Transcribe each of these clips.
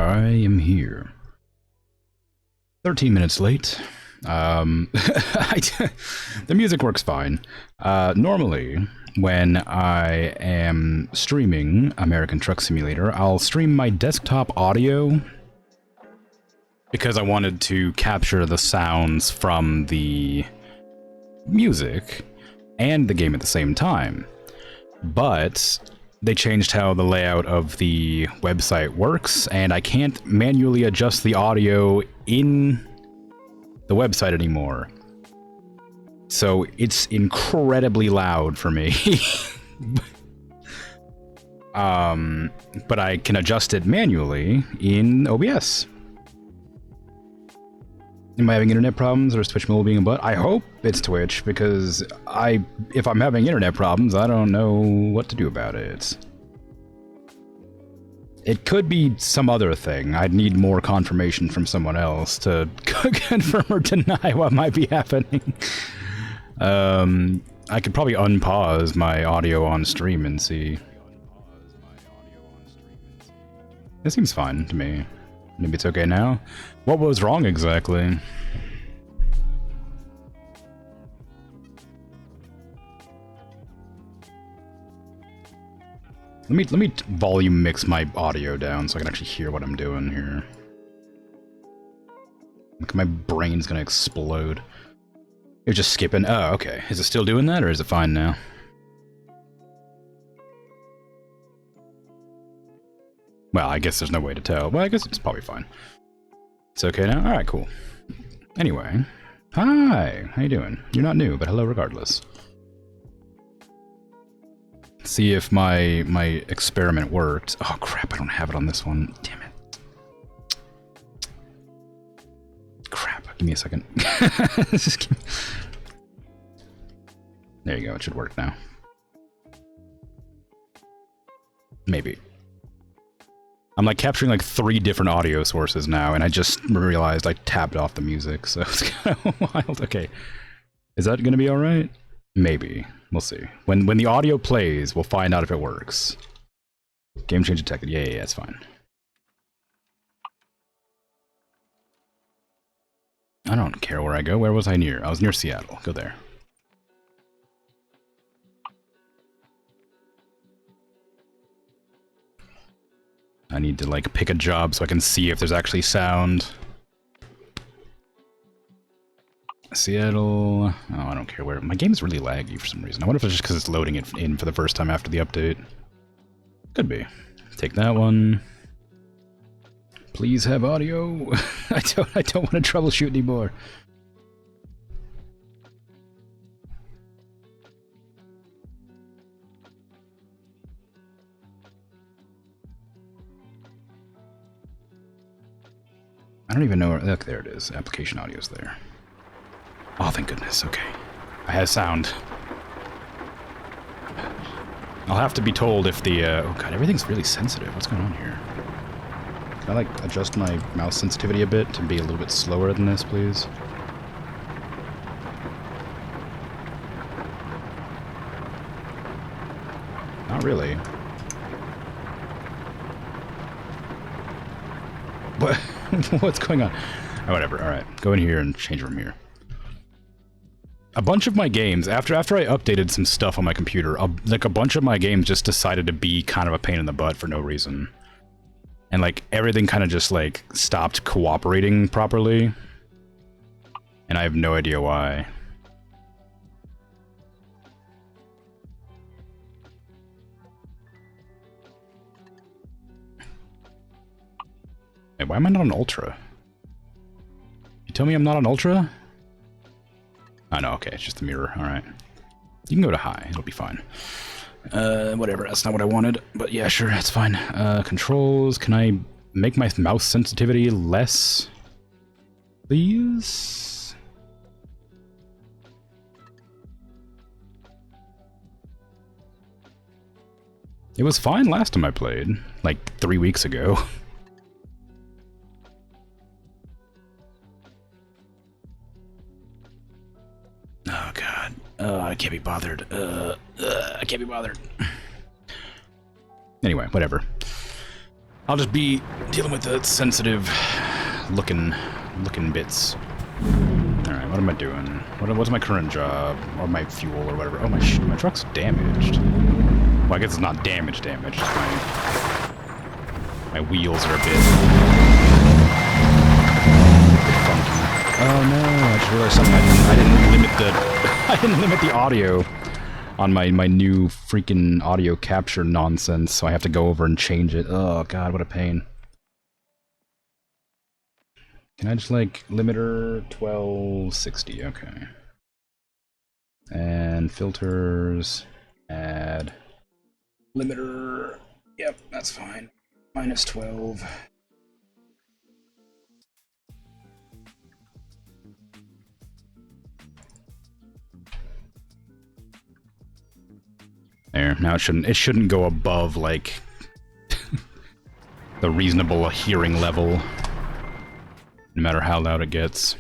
I am here. 13 minutes late. The music works fine. Normally, when I am streaming American Truck Simulator, I'll stream my desktop audio because I wanted to capture the sounds from the music and the game at the same time. But they changed how the layout of the website works, and I can't manually adjust the audio in the website anymore. So it's incredibly loud for me. But I can adjust it manually in OBS. Am I having internet problems, or is Twitch mobile being a butt? I hope it's Twitch, because if I'm having internet problems, I don't know what to do about it. It could be some other thing. I'd need more confirmation from someone else to confirm or deny what might be happening. I could probably unpause my audio on stream and see. It seems fine to me. Maybe it's okay now. What was wrong exactly? Let me volume mix my audio down so I can actually hear what I'm doing here. Like, my brain's gonna explode. You're just skipping. Oh, okay. Is it still doing that, or is it fine now? Well, I guess there's no way to tell. Well, I guess it's probably fine. It's okay now? Alright, cool. Anyway. Hi! How you doing? You're not new, but hello regardless. See if my experiment worked. Oh crap, I don't have it on this one. Damn it. Crap, give me a second. There you go, it should work now. Maybe. I'm like capturing like 3 different audio sources now, and I just realized I tapped off the music, so it's kind of wild. Okay, is that gonna be all right? Maybe. We'll see. When the audio plays, we'll find out if it works. Game change detected. Yeah, it's fine. I don't care where I go. Where was I near? I was near Seattle. Go there. I need to, like, pick a job so I can see if there's actually sound. Seattle. Oh, I don't care where. My game's really laggy for some reason. I wonder if it's just because it's loading it in for the first time after the update. Could be. Take that one. Please have audio. I don't want to troubleshoot anymore. I don't even know where. Look, there it is. Application audio's there. Oh, thank goodness. Okay. I have sound. I'll have to be told if the, oh god, everything's really sensitive. What's going on here? Can I, like, adjust my mouse sensitivity a bit to be a little bit slower than this, please? Not really. What? What's going on? Oh, whatever. Alright. Go in here and change from here. A bunch of my games, after I updated some stuff on my computer, like a bunch of my games just decided to be kind of a pain in the butt for no reason. And like everything kind of just like stopped cooperating properly. And I have no idea why. Wait, why am I not on Ultra? You tell me I'm not on Ultra? Oh, no, okay, it's just the mirror. Alright. You can go to high, it'll be fine. Whatever, that's not what I wanted. But yeah, sure, that's fine. Controls, can I make my mouse sensitivity less? Please? It was fine last time I played, like 3 weeks ago. Oh god. I can't be bothered. I can't be bothered. Anyway, whatever. I'll just be dealing with the sensitive looking bits. Alright, what am I doing? What's my current job? Or my fuel or whatever? Oh, my truck's damaged. Well, I guess it's not damaged. My wheels are a bit funky. Oh no, I just realized something. I didn't limit the audio on my new freaking audio capture nonsense, so I have to go over and change it. Oh god, what a pain. Can I just, like, limiter 1260? Okay. And filters, add limiter. Yep, that's fine. Minus 12. There, now it shouldn't go above, like, the reasonable hearing level, no matter how loud it gets.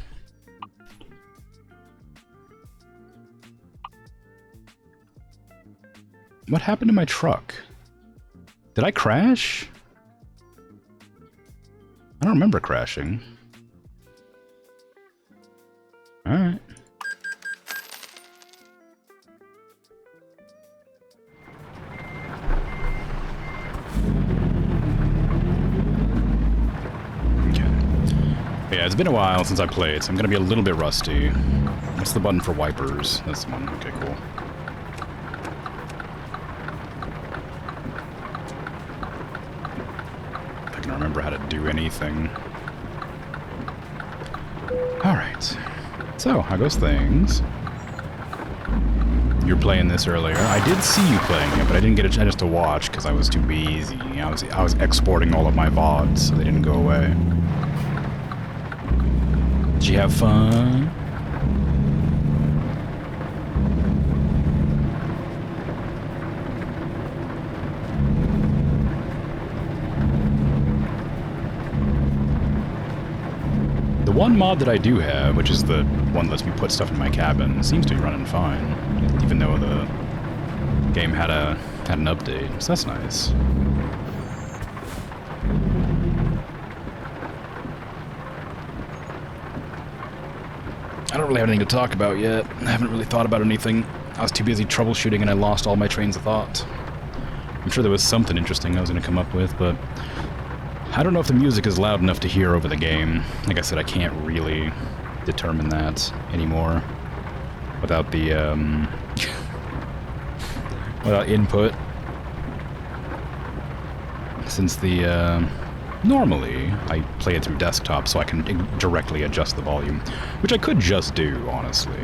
What happened to my truck? Did I crash? I don't remember crashing. Alright. Yeah, it's been a while since I played, so I'm gonna be a little bit rusty. What's the button for wipers? That's the one. Okay, cool. If I can remember how to do anything. Alright. So, how goes things? You were playing this earlier. I did see you playing it, but I didn't get a chance to watch because I was too busy. I was exporting all of my VODs, so they didn't go away. Did you have fun? The one mod that I do have, which is the one that lets me put stuff in my cabin, seems to be running fine, even though the game had an update, so that's nice. I don't really have anything to talk about yet. I haven't really thought about anything. I was too busy troubleshooting and I lost all my trains of thought. I'm sure there was something interesting I was going to come up with, but I don't know if the music is loud enough to hear over the game. Like I said, I can't really determine that anymore without the, without input. Since the, normally, I play it through desktop so I can directly adjust the volume, which I could just do, honestly.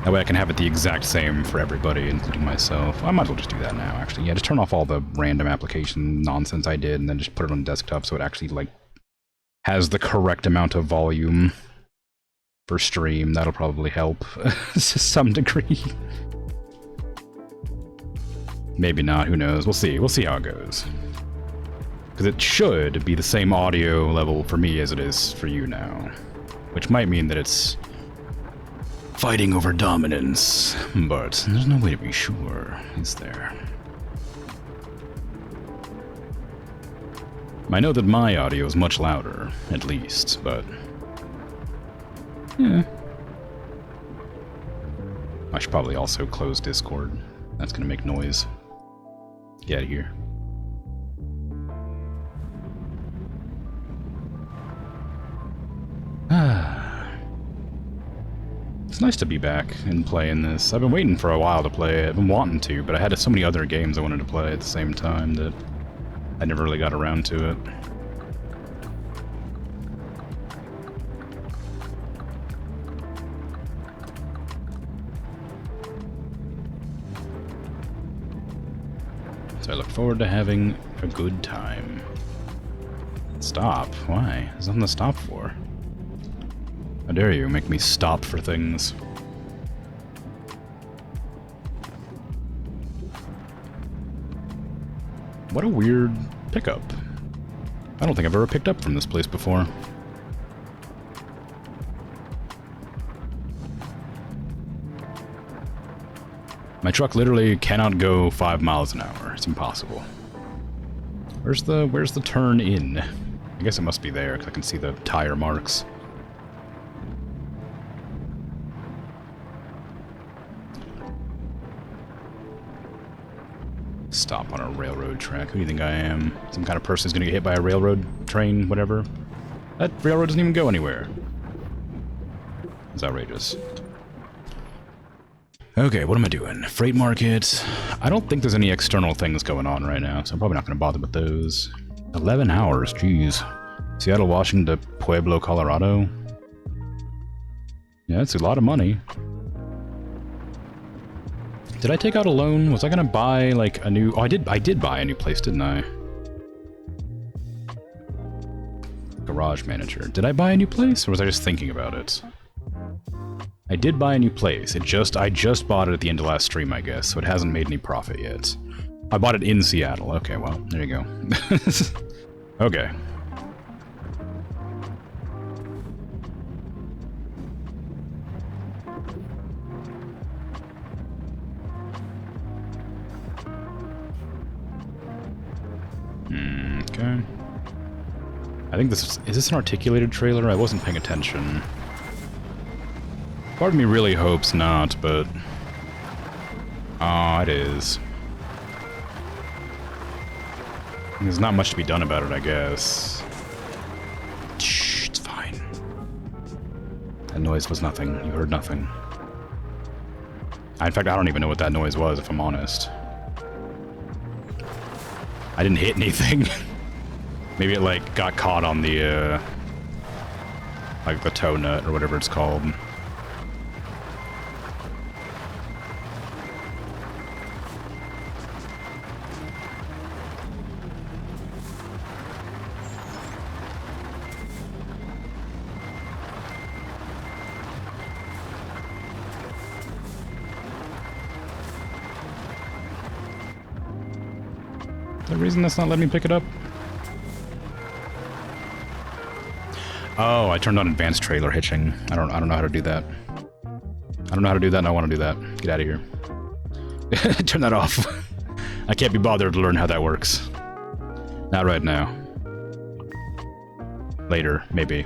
That way I can have it the exact same for everybody, including myself. I might as well just do that now, actually. Yeah, just turn off all the random application nonsense I did, and then just put it on desktop so it actually, like, has the correct amount of volume for stream. That'll probably help to some degree. Maybe not, who knows. We'll see. We'll see how it goes. Because it should be the same audio level for me as it is for you now. Which might mean that it's fighting over dominance, but there's no way to be sure, is there? I know that my audio is much louder, at least, but yeah. I should probably also close Discord. That's gonna make noise. Get out of here. It's nice to be back and playing this. I've been waiting for a while to play it. I've been wanting to, but I had so many other games I wanted to play at the same time that I never really got around to it. So I look forward to having a good time. Stop? Why? There's nothing to stop for. How dare you make me stop for things? What a weird pickup. I don't think I've ever picked up from this place before. My truck literally cannot go 5 miles an hour. It's impossible. Where's the turn in? I guess it must be there, because I can see the tire marks. Stop on a railroad track. Who do you think I am? Some kind of person who's gonna get hit by a railroad train, whatever? That railroad doesn't even go anywhere. It's outrageous. Okay, what am I doing? Freight market. I don't think there's any external things going on right now, so I'm probably not gonna bother with those. 11 hours, jeez. Seattle, Washington to Pueblo, Colorado. Yeah, that's a lot of money. Did I take out a loan? Was I gonna buy, like, a new... Oh, I did buy a new place, didn't I? Garage manager. Did I buy a new place, or was I just thinking about it? I did buy a new place. I just bought it at the end of last stream, I guess, so it hasn't made any profit yet. I bought it in Seattle. Okay, well, there you go. Okay. Okay. I think is this an articulated trailer? I wasn't paying attention. Part of me really hopes not, but... Ah, it is. There's not much to be done about it, I guess. Shh, it's fine. That noise was nothing. You heard nothing. In fact, I don't even know what that noise was, if I'm honest. I didn't hit anything. Maybe it, like, got caught on the, like, the tow nut, or whatever it's called. The reason that's not letting me pick it up? Oh, I turned on advanced trailer hitching. I don't know how to do that. I don't know how to do that and I want to do that. Get out of here. Turn that off. I can't be bothered to learn how that works. Not right now. Later, maybe.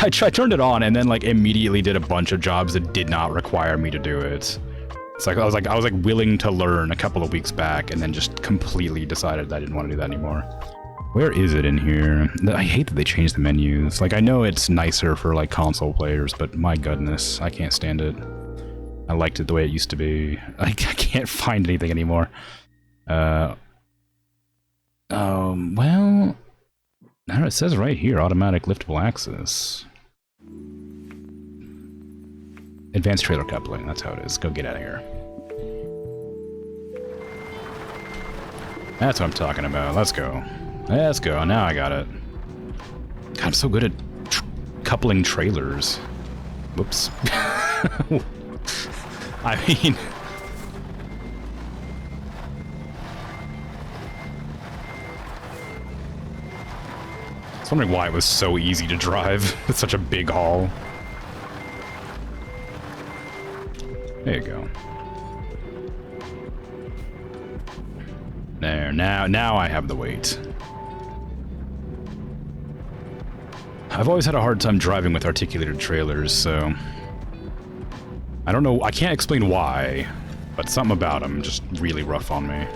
I turned it on and then like immediately did a bunch of jobs that did not require me to do it. It's like I was like willing to learn a couple of weeks back and then just completely decided that I didn't want to do that anymore. Where is it in here? I hate that they changed the menus. Like, I know it's nicer for, like, console players, but my goodness, I can't stand it. I liked it the way it used to be. I can't find anything anymore. Well... Now it says right here, automatic liftable access. Advanced trailer coupling, that's how it is. Go get out of here. That's what I'm talking about. Let's go. Let's go. Now I got it. God, I'm so good at coupling trailers. Whoops. I mean... I was wondering why it was so easy to drive with such a big haul. There you go. There, now I have the weight. I've always had a hard time driving with articulated trailers, so... I don't know, I can't explain why, but something about them just really rough on me.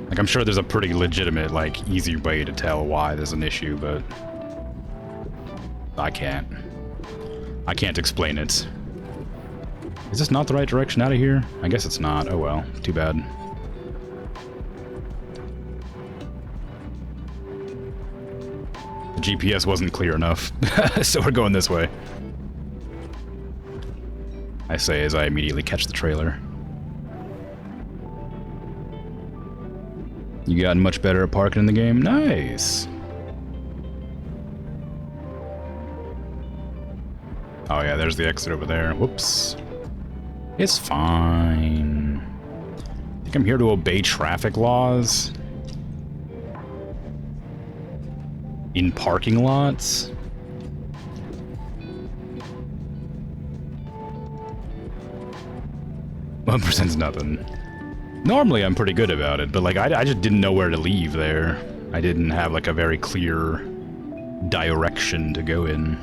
Like, I'm sure there's a pretty legitimate, like, easy way to tell why there's an issue, but... I can't explain it. Is this not the right direction out of here? I guess it's not. Oh well, too bad. The GPS wasn't clear enough, so we're going this way. I say as I immediately catch the trailer. You gotten much better at parking in the game? Nice! Oh yeah, there's the exit over there. Whoops. It's fine. I think I'm here to obey traffic laws. In parking lots? 1%'s nothing. Normally I'm pretty good about it, but like I just didn't know where to leave there. I didn't have like a very clear direction to go in.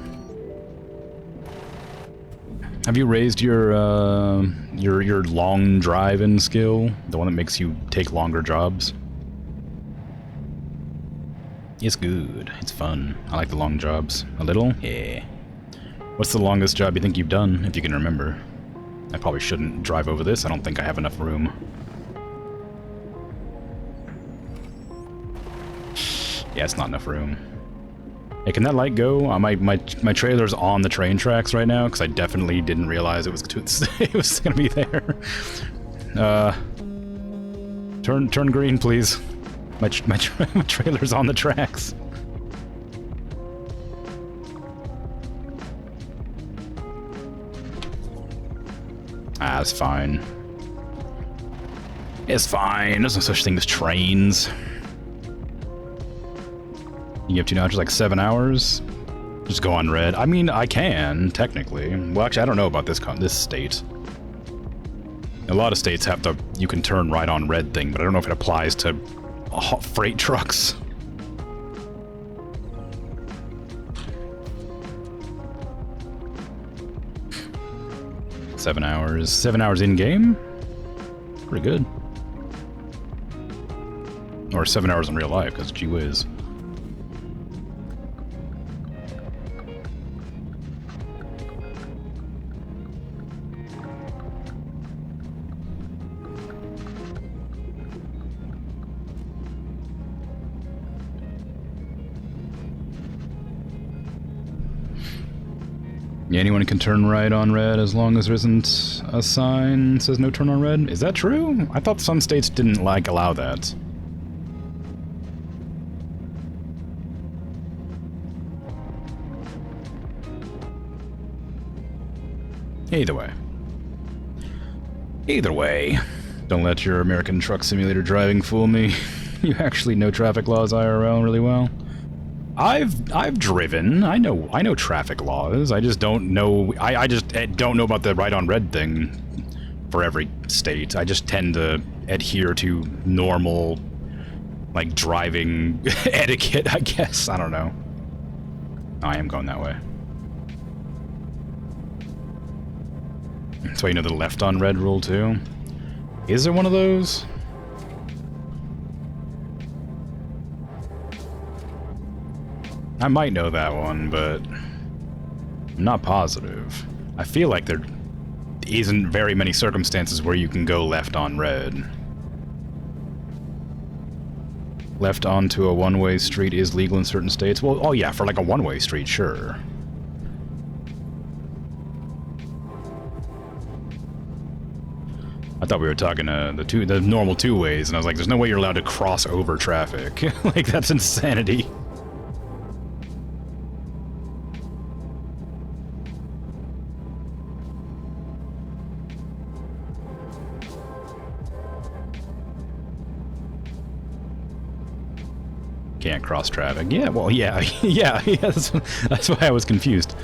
Have you raised your long driving skill? The one that makes you take longer jobs? It's good. It's fun. I like the long jobs. A little? Yeah. What's the longest job you think you've done, if you can remember? I probably shouldn't drive over this. I don't think I have enough room. Yeah, it's not enough room. Hey, can that light go? My trailer's on the train tracks right now, because I definitely didn't realize it was it was gonna be there. Turn green, please. My trailer's on the tracks. Ah, it's fine. It's fine. There's no such thing as trains. You have to now just like 7 hours? Just go on red. I mean, I can, technically. Well, actually, I don't know about this state. A lot of states have the you can turn right on red thing, but I don't know if it applies to freight trucks. Seven hours in-game? Pretty good. Or 7 hours in real life, because gee whiz. Yeah, anyone can turn right on red as long as there isn't a sign that says no turn on red. Is that true? I thought some states didn't allow that. Either way, don't let your American Truck Simulator driving fool me. You actually know traffic laws IRL really well. I've driven. I know traffic laws. I just don't know. I just don't know about the right on red thing for every state. I just tend to adhere to normal, like, driving etiquette, I guess. I don't know. I am going that way. So you know the left on red rule too? Is there one of those? I might know that one, but I'm not positive. I feel like there isn't very many circumstances where you can go left on red. Left onto a one-way street is legal in certain states. Well, oh yeah, for like a one-way street, sure. I thought we were talking the normal two ways, and I was like, there's no way you're allowed to cross over traffic. Like, that's insanity. Can't cross traffic. Yeah, well, yeah, yeah, that's why I was confused.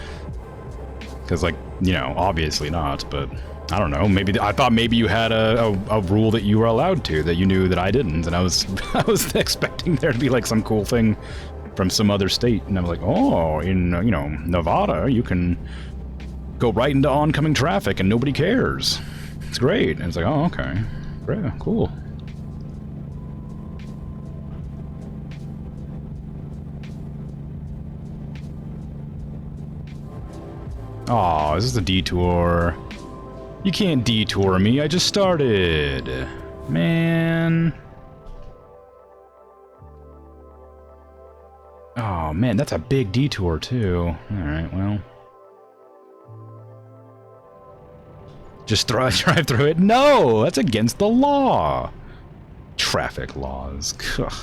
Because, like, you know, obviously not, but I don't know. Maybe I thought maybe you had a rule that you were allowed to that you knew that I didn't, and I was expecting there to be like some cool thing from some other state, and I was like, oh, in you know, Nevada, you can go right into oncoming traffic and nobody cares. It's great. And it's like, oh, okay, great, cool. Aw, this is a detour. You can't detour me, I just started. Man. Oh man, that's a big detour too. Alright, well. Just drive through it? No! That's against the law! Traffic laws. Ugh.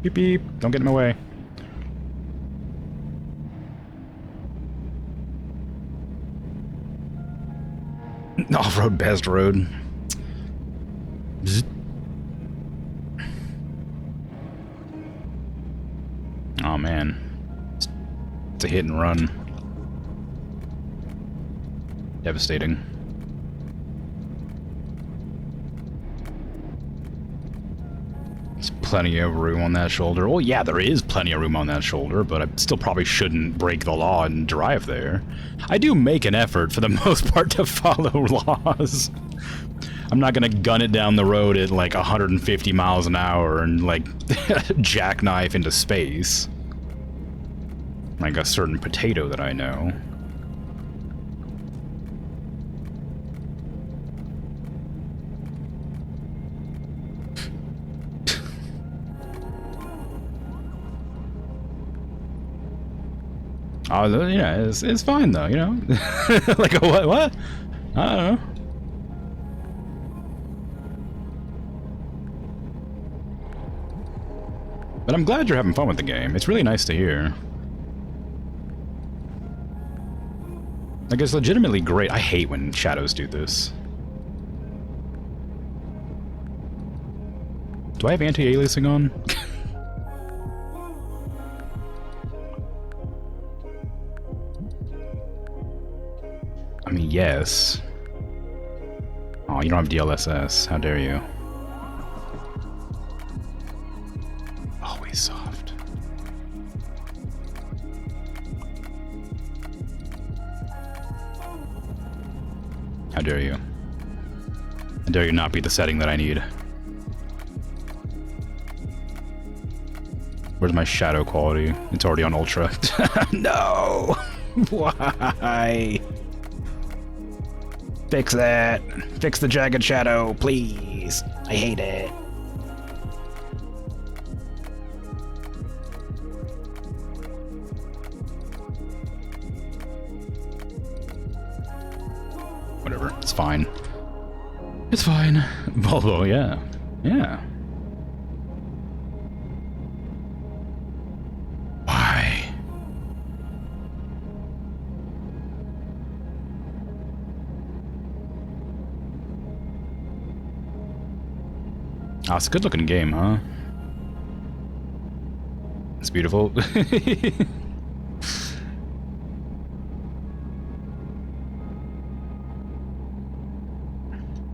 Beep beep, don't get in my way. Off-road best road. Bzz. Oh man. It's a hit and run. Devastating. There's plenty of room on that shoulder. Well, yeah, there is plenty of room on that shoulder, but I still probably shouldn't break the law and drive there. I do make an effort, for the most part, to follow laws. I'm not gonna gun it down the road at like 150 miles an hour and like jackknife into space. Like a certain potato that I know. Oh, yeah, it's fine though, you know? Like a what? I don't know. But I'm glad you're having fun with the game. It's really nice to hear. Like, it's legitimately great. I hate when shadows do this. Do I have anti-aliasing on? I mean, yes. Oh, you don't have DLSS. How dare you? Always soft. How dare you? How dare you not be the setting that I need? Where's my shadow quality? It's already on ultra. No! Why? Fix that. Fix the jagged shadow, please. I hate it. Whatever, it's fine. It's fine. Volvo, yeah. Yeah. Why? Oh, it's a good-looking game, huh? It's beautiful.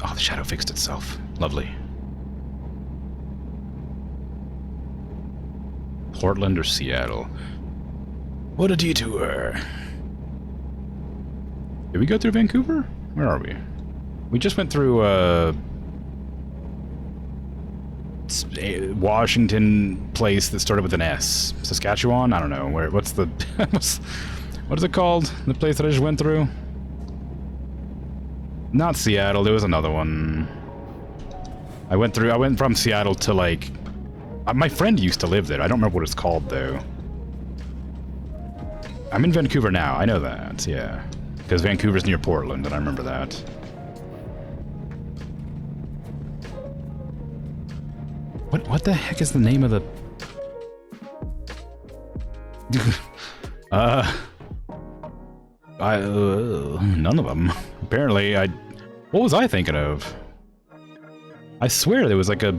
Oh, the shadow fixed itself. Lovely. Portland or Seattle? What a detour. Did we go through Vancouver? Where are we? We just went through, Washington place that started with an S. Saskatchewan? I don't know. What's the... what is it called? The place that I just went through? Not Seattle, there was another one. I went from Seattle to, like... my friend used to live there. I don't remember what it's called, though. I'm in Vancouver now, I know that, yeah. Because Vancouver's near Portland, and I remember that. What the heck is the name of the... none of them. Apparently, what was I thinking of? I swear there was like a...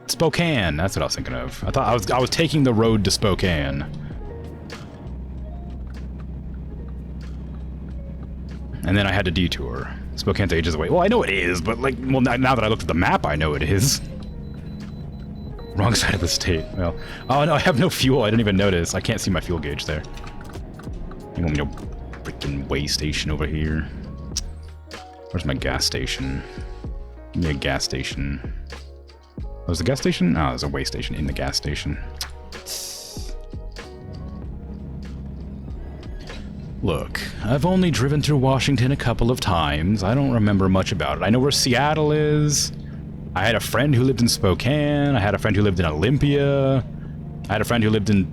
Spokane, that's what I was thinking of. I thought I was taking the road to Spokane. And then I had to detour. Spokane's ages away. Well, I know it is, but like, well, now that I looked at the map, I know it is. Wrong side of the state. Well, oh no, I have no fuel. I didn't even notice. I can't see my fuel gauge there. You want me to freaking way station over here? Where's my gas station? Give me a gas station. Oh, there's a gas station? Oh, there's a way station in the gas station. Look, I've only driven through Washington a couple of times. I don't remember much about it. I know where Seattle is. I had a friend who lived in Spokane. I had a friend who lived in Olympia. I had a friend who lived in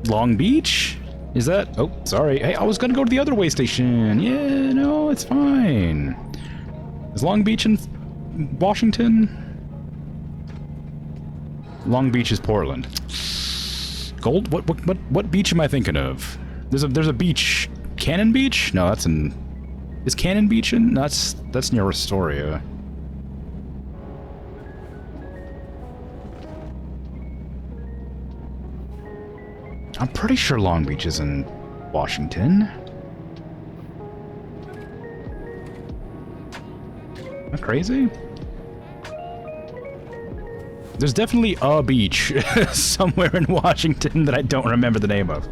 Long Beach. Is that? Oh, sorry. Hey, I was gonna go to the other way station. Yeah, no, it's fine. Is Long Beach in Washington? Long Beach is Portland. Gold? What beach am I thinking of? There's a beach. Cannon Beach? No, that's in... Is Cannon Beach in? That's near Astoria. I'm pretty sure Long Beach is in Washington. Am I crazy? There's definitely a beach somewhere in Washington that I don't remember the name of.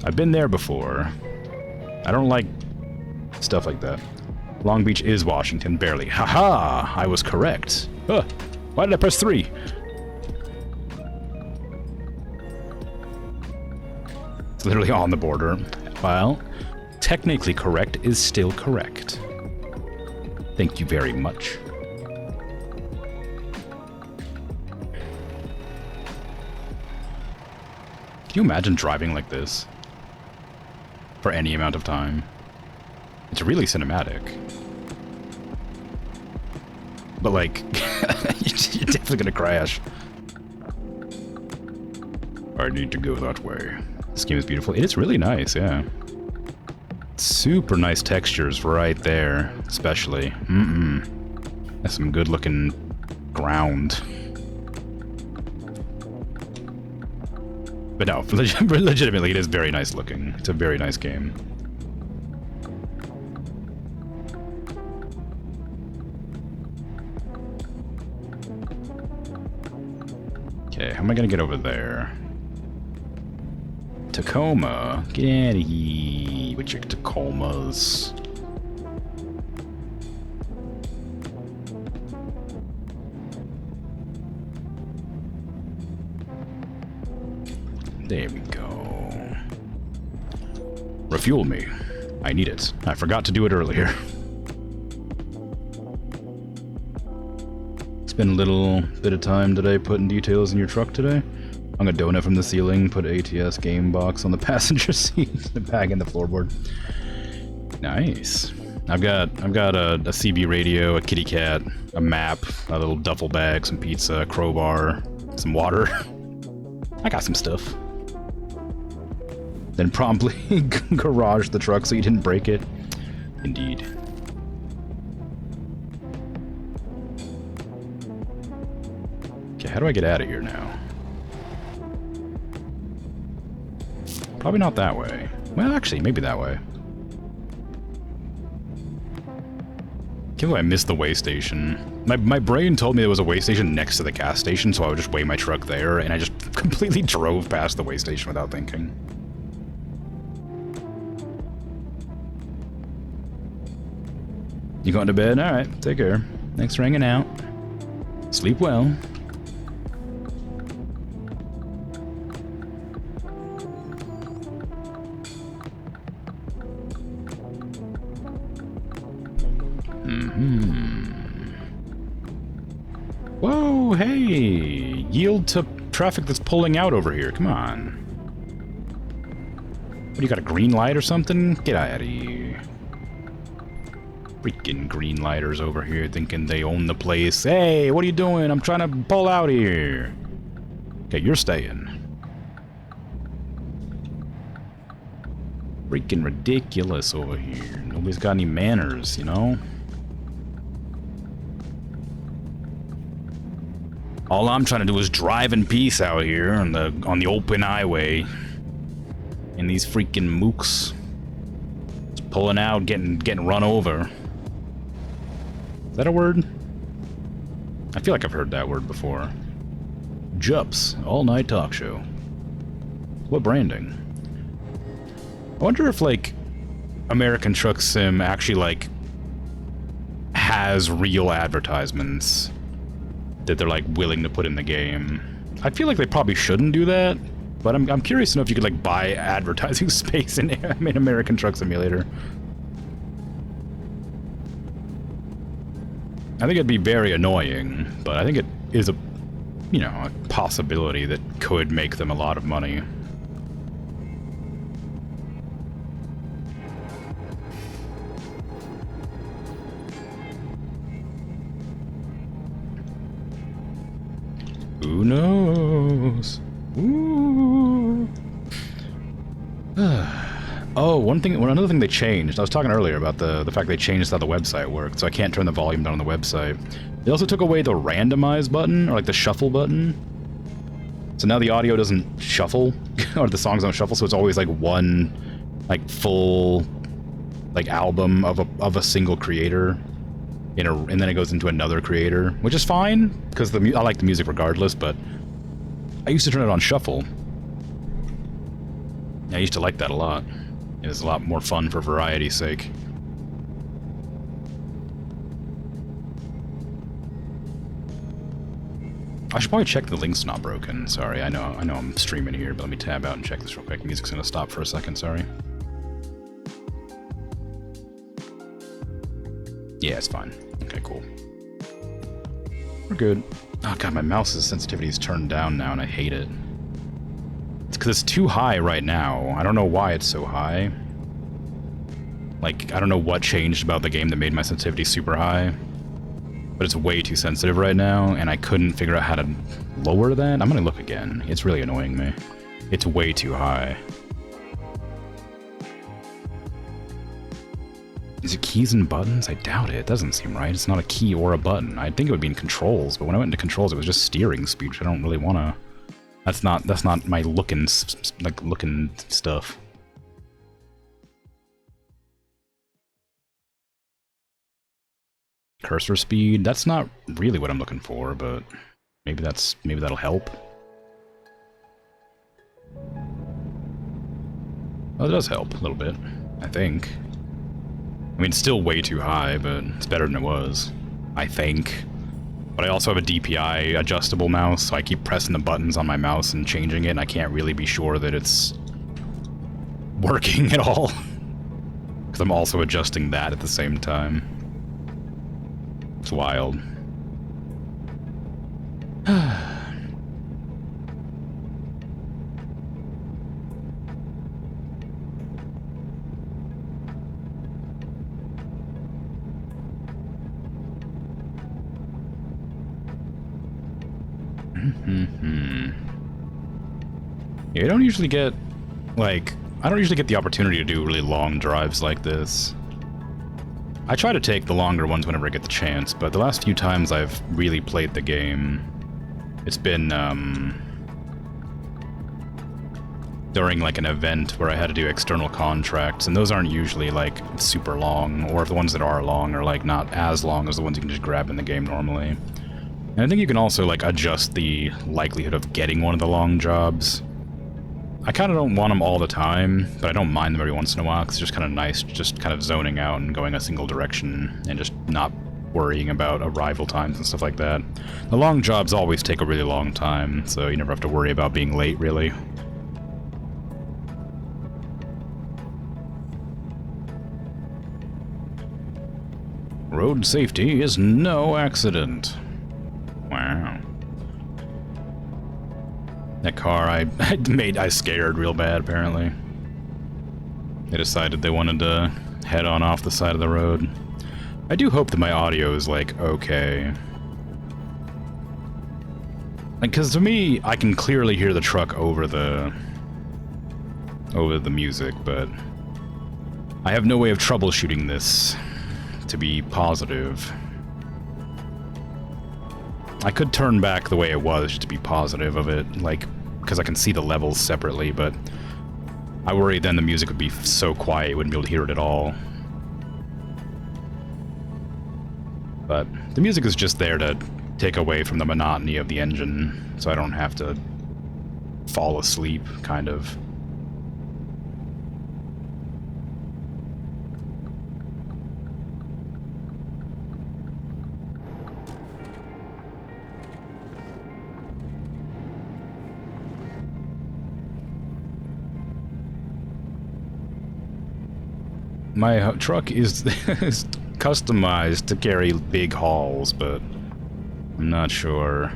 I've been there before. I don't like stuff like that. Long Beach is Washington, barely. Haha! I was correct. Why did I press 3? It's literally on the border. Well, technically correct is still correct. Thank you very much. Can you imagine driving like this for any amount of time? It's really cinematic. But like, you're definitely gonna crash. I need to go that way. This game is beautiful. It is really nice, yeah. Super nice textures right there, especially. That's some good looking ground. But no, legitimately, it is very nice looking. It's a very nice game. Okay, how am I gonna get over there? Tacoma. Get out of here with your Tacomas. There we go. Refuel me. I need it. I forgot to do it earlier. Spend a little bit of time today putting details in your truck today. Hung a donut from the ceiling, put ATS game box on the passenger seat, the bag in the floorboard. Nice. I've got a CB radio, a kitty cat, a map, a little duffel bag, some pizza, a crowbar, some water. I got some stuff. Then promptly garage the truck so you didn't break it. Indeed. Okay, how do I get out of here now? Probably not that way. Well, actually, maybe that way. Can't believe I missed the weigh station. My brain told me there was a weigh station next to the gas station, so I would just weigh my truck there, and I just completely drove past the weigh station without thinking. You going to bed? Alright, take care. Thanks for hanging out. Sleep well. Whoa, hey! Yield to traffic that's pulling out over here. Come on. What, you got a green light or something? Get out of here. Freaking green lighters over here thinking they own the place. Hey, what are you doing? I'm trying to pull out here. Okay, you're staying. Freaking ridiculous over here. Nobody's got any manners, you know? All I'm trying to do is drive in peace out here on the open highway. And these freaking mooks just pulling out, getting run over. Is that a word? I feel like I've heard that word before. Jups, all-night talk show. What branding? I wonder if, like, American Truck Sim actually, like, has real advertisements that they're, like, willing to put in the game. I feel like they probably shouldn't do that, but I'm curious to know if you could, like, buy advertising space in American Truck Simulator. I think it'd be very annoying, but I think it is a, you know, a possibility that could make them a lot of money. Who knows? Ooh. Oh, another thing they changed. I was talking earlier about the fact they changed how the website worked, so I can't turn the volume down on the website. They also took away the randomize button, or like the shuffle button. So now the audio doesn't shuffle, or the songs don't shuffle, so it's always like one, like full, like album of a single creator, and then it goes into another creator, which is fine because I like the music regardless. But I used to turn it on shuffle. I used to like that a lot. It was a lot more fun for variety's sake. I should probably check the link's not broken. Sorry, I know I'm streaming here, but let me tab out and check this real quick. Music's gonna stop for a second, sorry. Yeah, it's fine. Okay, cool. We're good. Oh god, my mouse's sensitivity is turned down now and I hate it. It's because it's too high right now. I don't know why it's so high. Like, I don't know what changed about the game that made my sensitivity super high. But it's way too sensitive right now, and I couldn't figure out how to lower that. I'm gonna look again. It's really annoying me. It's way too high. Is it keys and buttons? I doubt it. It doesn't seem right. It's not a key or a button. I'd think it would be in controls, but when I went into controls, it was just steering speed, which I don't really want to... That's not my looking stuff. Cursor speed, that's not really what I'm looking for, but maybe that'll help. Well, it does help a little bit, I think. I mean, it's still way too high, but it's better than it was, I think. But I also have a DPI adjustable mouse, so I keep pressing the buttons on my mouse and changing it, and I can't really be sure that it's working at all. Because I'm also adjusting that at the same time. It's wild. Yeah, I don't usually get, like, the opportunity to do really long drives like this. I try to take the longer ones whenever I get the chance, but the last few times I've really played the game, it's been, during, like, an event where I had to do external contracts, and those aren't usually, like, super long, or if the ones that are long are, like, not as long as the ones you can just grab in the game normally. And I think you can also, like, adjust the likelihood of getting one of the long jobs. I kind of don't want them all the time, but I don't mind them every once in a while, because it's just kind of nice just kind of zoning out and going a single direction, and just not worrying about arrival times and stuff like that. The long jobs always take a really long time, so you never have to worry about being late, really. Road safety is no accident. Wow. That car I scared real bad, apparently. They decided they wanted to head on off the side of the road. I do hope that my audio is, like, okay. Like, because to me, I can clearly hear the truck over the music, but I have no way of troubleshooting this to be positive. I could turn back the way it was just to be positive of it, like, because I can see the levels separately, but I worry then the music would be so quiet you wouldn't be able to hear it at all. But the music is just there to take away from the monotony of the engine, so I don't have to fall asleep, kind of. My truck is customized to carry big hauls, but I'm not sure.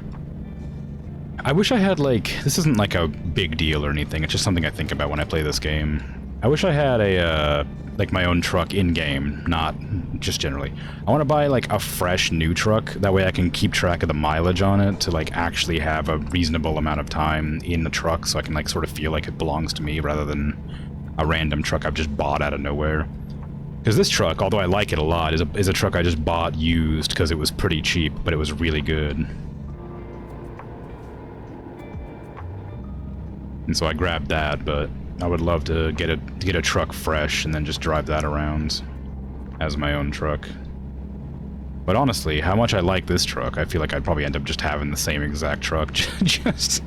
I wish I had, like, this isn't like a big deal or anything, it's just something I think about when I play this game. I wish I had a, like, my own truck in-game, not just generally. I want to buy, like, a fresh new truck, that way I can keep track of the mileage on it to, like, actually have a reasonable amount of time in the truck so I can, like, sort of feel like it belongs to me rather than a random truck I've just bought out of nowhere. Because this truck, although I like it a lot, is a truck I just bought used because it was pretty cheap, but it was really good. And so I grabbed that, but I would love to get a truck fresh and then just drive that around as my own truck. But honestly, how much I like this truck, I feel like I'd probably end up just having the same exact truck. just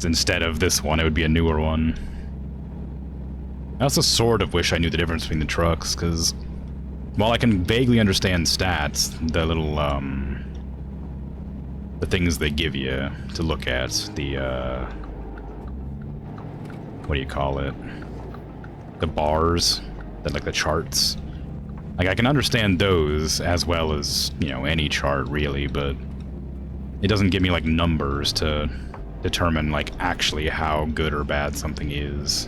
instead of this one, it would be a newer one. I also sort of wish I knew the difference between the trucks, because while I can vaguely understand stats, the little, the things they give you to look at, the, what do you call it? The bars, like the charts. Like, I can understand those as well as, you know, any chart, really, but it doesn't give me, like, numbers to determine, like, actually how good or bad something is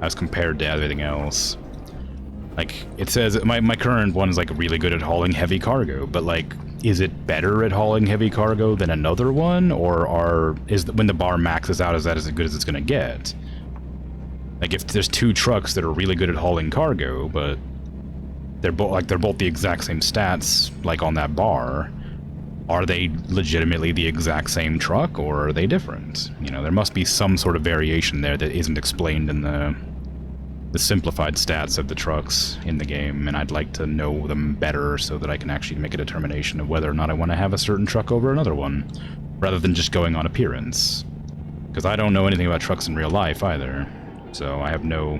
as compared to everything else. Like, it says, my current one is, like, really good at hauling heavy cargo, but, like, is it better at hauling heavy cargo than another one, or when the bar maxes out, is that as good as it's gonna get? Like, if there's two trucks that are really good at hauling cargo, but they're both the exact same stats, like on that bar, are they legitimately the exact same truck, or are they different? You know, there must be some sort of variation there that isn't explained in the simplified stats of the trucks in the game, and I'd like to know them better so that I can actually make a determination of whether or not I want to have a certain truck over another one, rather than just going on appearance. Because I don't know anything about trucks in real life either, so I have no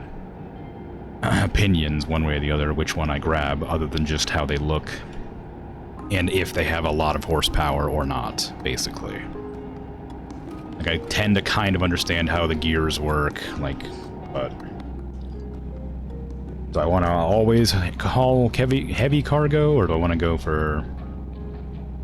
opinions one way or the other which one I grab, other than just how they look and if they have a lot of horsepower or not, basically. Like, I tend to kind of understand how the gears work, like, but do I want to always haul heavy cargo, or do I want to go for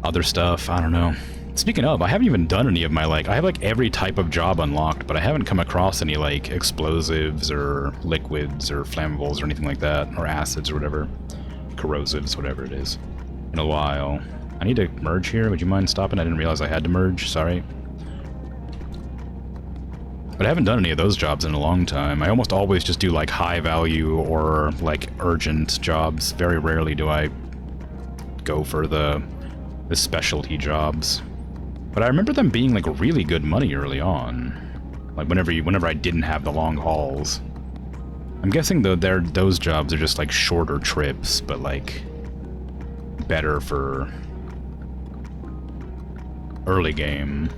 other stuff? I don't know. Speaking of, I haven't even done any of my, like, I have, like, every type of job unlocked, but I haven't come across any, like, explosives or liquids or flammables or anything like that, or acids or whatever. Corrosives, whatever it is, in a while. I need to merge here. Would you mind stopping? I didn't realize I had to merge. Sorry. But I haven't done any of those jobs in a long time. I almost always just do, like, high value or, like, urgent jobs. Very rarely do I go for the specialty jobs. But I remember them being, like, really good money early on. Like, whenever I didn't have the long hauls. I'm guessing, though, those jobs are just, like, shorter trips, but, like, better for early game.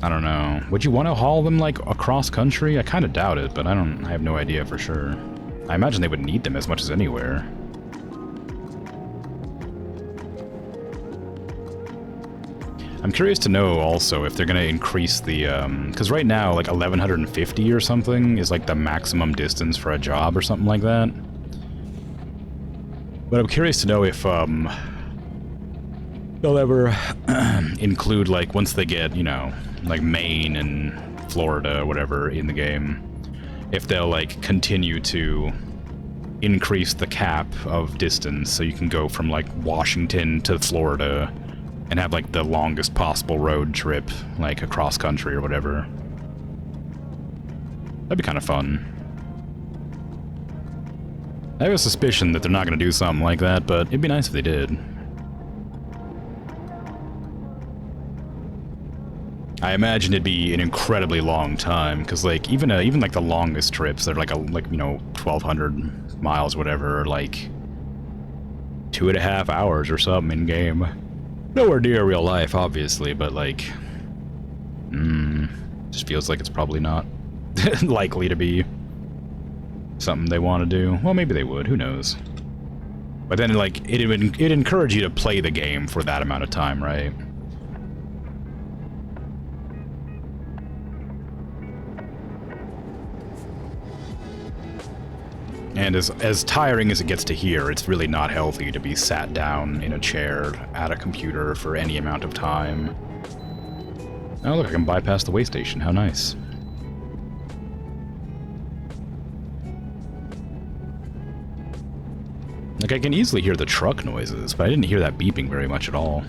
I don't know. Would you want to haul them, like, across country? I kind of doubt it, but I have no idea for sure. I imagine they would need them as much as anywhere. I'm curious to know also if they're going to increase the, because right now, like, 1150 or something is, like, the maximum distance for a job or something like that. But I'm curious to know if, they'll ever include, like, once they get, you know, like, Maine and Florida or whatever in the game, if they'll, like, continue to increase the cap of distance so you can go from, like, Washington to Florida and have, like, the longest possible road trip, like, across country or whatever. That'd be kind of fun. I have a suspicion that they're not going to do something like that, but it'd be nice if they did. I imagine it'd be an incredibly long time, because, like, even like the longest trips, they're like you know, 1,200 miles, whatever, or like 2.5 hours or something in game. Nowhere near real life, obviously, but, like, just feels like it's probably not likely to be something they want to do. Well, maybe they would, who knows. But then, like, it'd encourage you to play the game for that amount of time, right? And as tiring as it gets to hear, it's really not healthy to be sat down in a chair at a computer for any amount of time. Oh, look, I can bypass the way station. How nice. Like, I can easily hear the truck noises, but I didn't hear that beeping very much at all.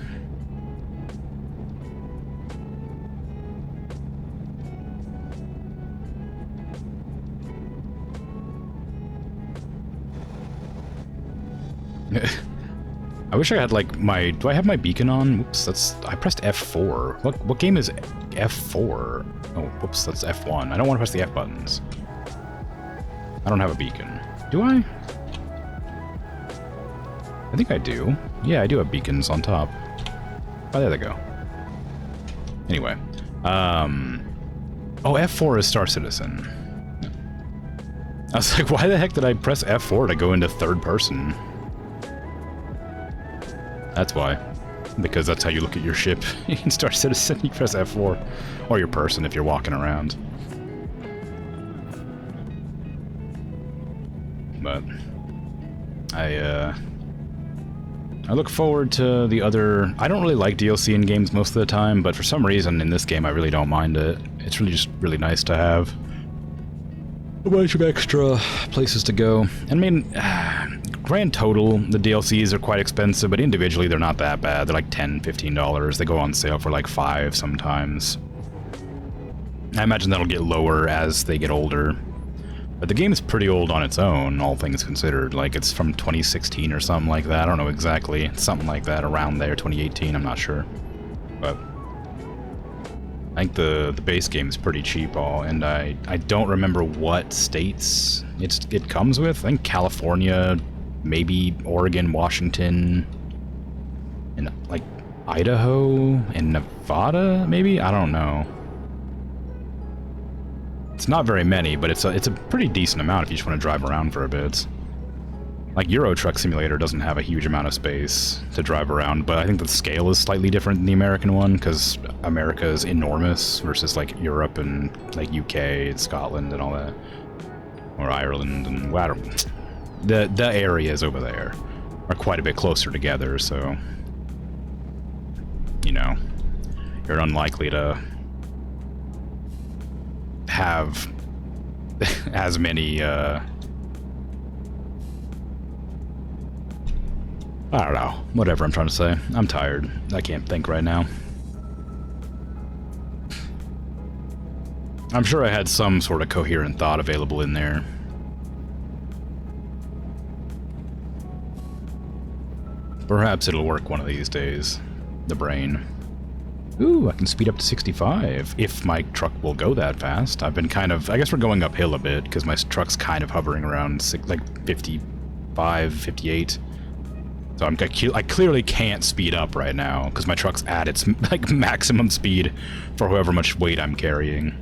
I wish I had like my... Do I have my beacon on? Whoops, that's... I pressed F4. What game is F4? Oh, whoops, that's F1. I don't want to press the F buttons. I don't have a beacon. Do I? I think I do. Yeah, I do have beacons on top. Oh, there they go. Anyway. Oh, F4 is Star Citizen. I was like, why the heck did I press F4 to go into third person? That's why. Because that's how you look at your ship. In Star Citizen, you press F4. Or your person if you're walking around. But I look forward to the other... I don't really like DLC in games most of the time, but for some reason in this game I really don't mind it. It's really just really nice to have a bunch of extra places to go. I mean, grand total, the DLCs are quite expensive, but individually they're not that bad. They're like $10, $15. They go on sale for like $5 sometimes. I imagine that'll get lower as they get older. But the game is pretty old on its own, all things considered. Like, it's from 2016 or something like that. I don't know exactly. Something like that, around there, 2018, I'm not sure. But I think the base game is pretty cheap, and I don't remember what states it comes with. I think California, maybe Oregon, Washington, and like Idaho and Nevada, maybe? I don't know. It's not very many, but it's a pretty decent amount if you just want to drive around for a bit. Like, Euro Truck Simulator doesn't have a huge amount of space to drive around, but I think the scale is slightly different than the American one, because America is enormous versus, like, Europe and, like, UK and Scotland and all that. Or Ireland and... Well, the areas over there are quite a bit closer together, so... You know, you're unlikely to have as many, I don't know. Whatever I'm trying to say. I'm tired. I can't think right now. I'm sure I had some sort of coherent thought available in there. Perhaps it'll work one of these days. The brain. Ooh, I can speed up to 65, if my truck will go that fast. I've been kind of... I guess we're going uphill a bit, because my truck's kind of hovering around, like, 55, 58. So I clearly can't speed up right now, because my truck's at its, like, maximum speed for however much weight I'm carrying.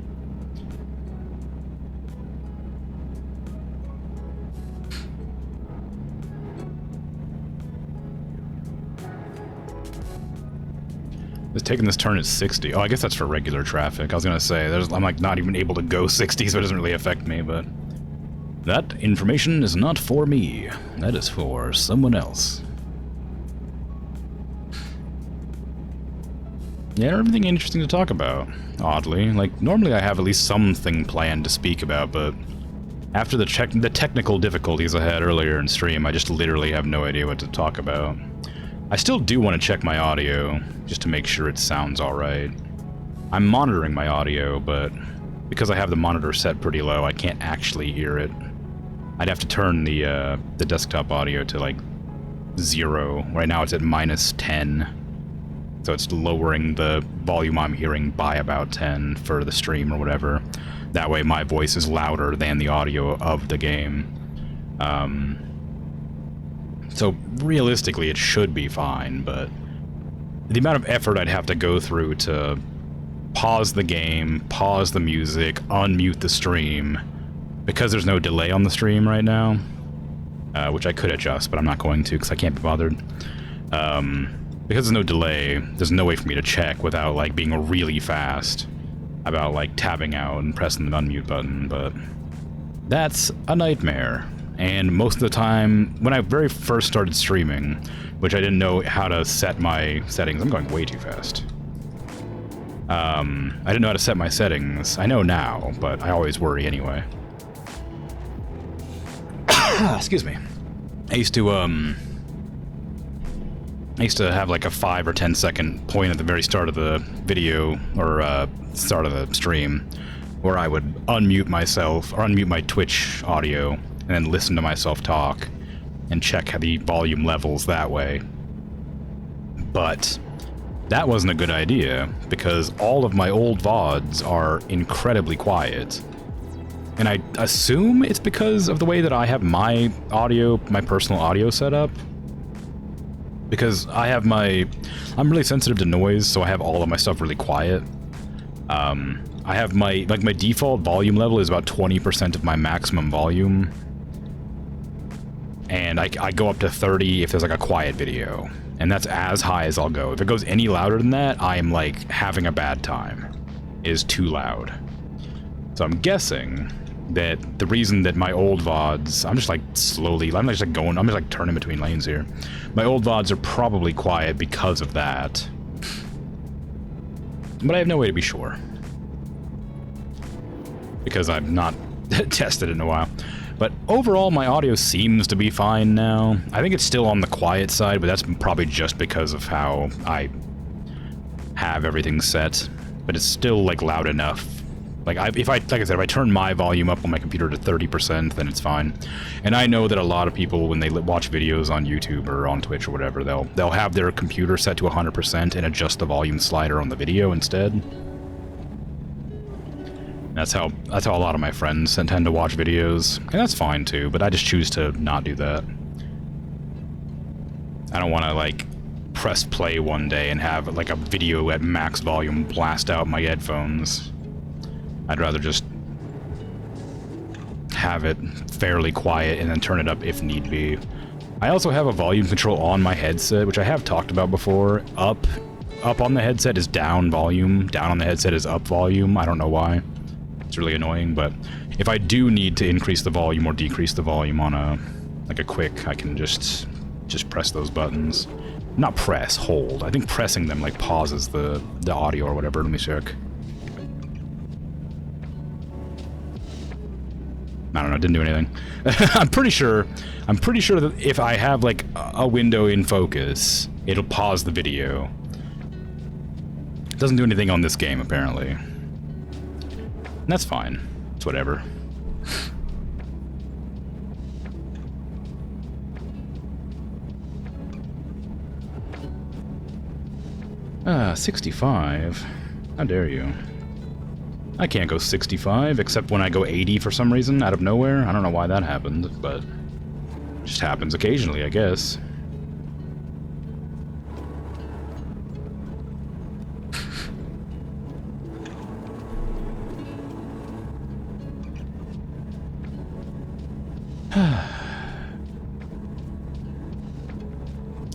It's taking this turn at 60. Oh, I guess that's for regular traffic. I was gonna say, I'm like not even able to go 60, so it doesn't really affect me, but... That information is not for me. That is for someone else. Yeah, everything interesting to talk about, oddly. Like, normally I have at least something planned to speak about, but... After the technical difficulties I had earlier in stream, I just literally have no idea what to talk about. I still do want to check my audio, just to make sure it sounds alright. I'm monitoring my audio, but because I have the monitor set pretty low, I can't actually hear it. I'd have to turn the desktop audio to, like, 0. Right now it's at -10. So it's lowering the volume I'm hearing by about 10 for the stream or whatever. That way my voice is louder than the audio of the game. So realistically it should be fine, but the amount of effort I'd have to go through to pause the game, pause the music, unmute the stream, because there's no delay on the stream right now, which I could adjust, but I'm not going to because I can't be bothered. Because there's no delay, there's no way for me to check without, like, being really fast about, like, tabbing out and pressing the unmute button, but that's a nightmare. And most of the time, when I very first started streaming, which I didn't know how to set my settings, I'm going way too fast. I didn't know how to set my settings. I know now, but I always worry anyway. Excuse me. I used to have like a 5 or 10 second point at the very start of the video, or start of the stream, where I would unmute myself, or unmute my Twitch audio, and then listen to myself talk, and check the volume levels that way. But that wasn't a good idea, because all of my old VODs are incredibly quiet. And I assume it's because of the way that I have my audio, my personal audio set up. Because I'm really sensitive to noise, so I have all of my stuff really quiet. I have my default volume level is about 20% of my maximum volume. And I go up to 30 if there's like a quiet video. And that's as high as I'll go. If it goes any louder than that, I am like having a bad time. It is too loud. So I'm guessing that the reason that my old VODs, I'm just like turning between lanes here. My old VODs are probably quiet because of that. But I have no way to be sure. Because I've not tested it in a while. But overall, my audio seems to be fine now. I think it's still on the quiet side, but that's probably just because of how I have everything set. But it's still like loud enough. Like I said, if I turn my volume up on my computer to 30%, then it's fine. And I know that a lot of people, when they watch videos on YouTube or on Twitch or whatever, they'll have their computer set to 100% and adjust the volume slider on the video instead. That's how a lot of my friends tend to watch videos, and that's fine too, but I just choose to not do that. I don't want to, like, press play one day and have, like, a video at max volume blast out my headphones. I'd rather just have it fairly quiet and then turn it up if need be. I also have a volume control on my headset, which I have talked about before. Up on the headset is down volume, down on the headset is up volume. I don't know why. It's really annoying, but if I do need to increase the volume or decrease the volume on a quick, I can just press those buttons. Not press, hold. I think pressing them like pauses the audio or whatever. Let me check. I don't know, it didn't do anything. I'm pretty sure that if I have like a window in focus, it'll pause the video. It doesn't do anything on this game apparently. And that's fine. It's whatever. 65? How dare you? I can't go 65, except when I go 80 for some reason, out of nowhere. I don't know why that happened, but it just happens occasionally, I guess.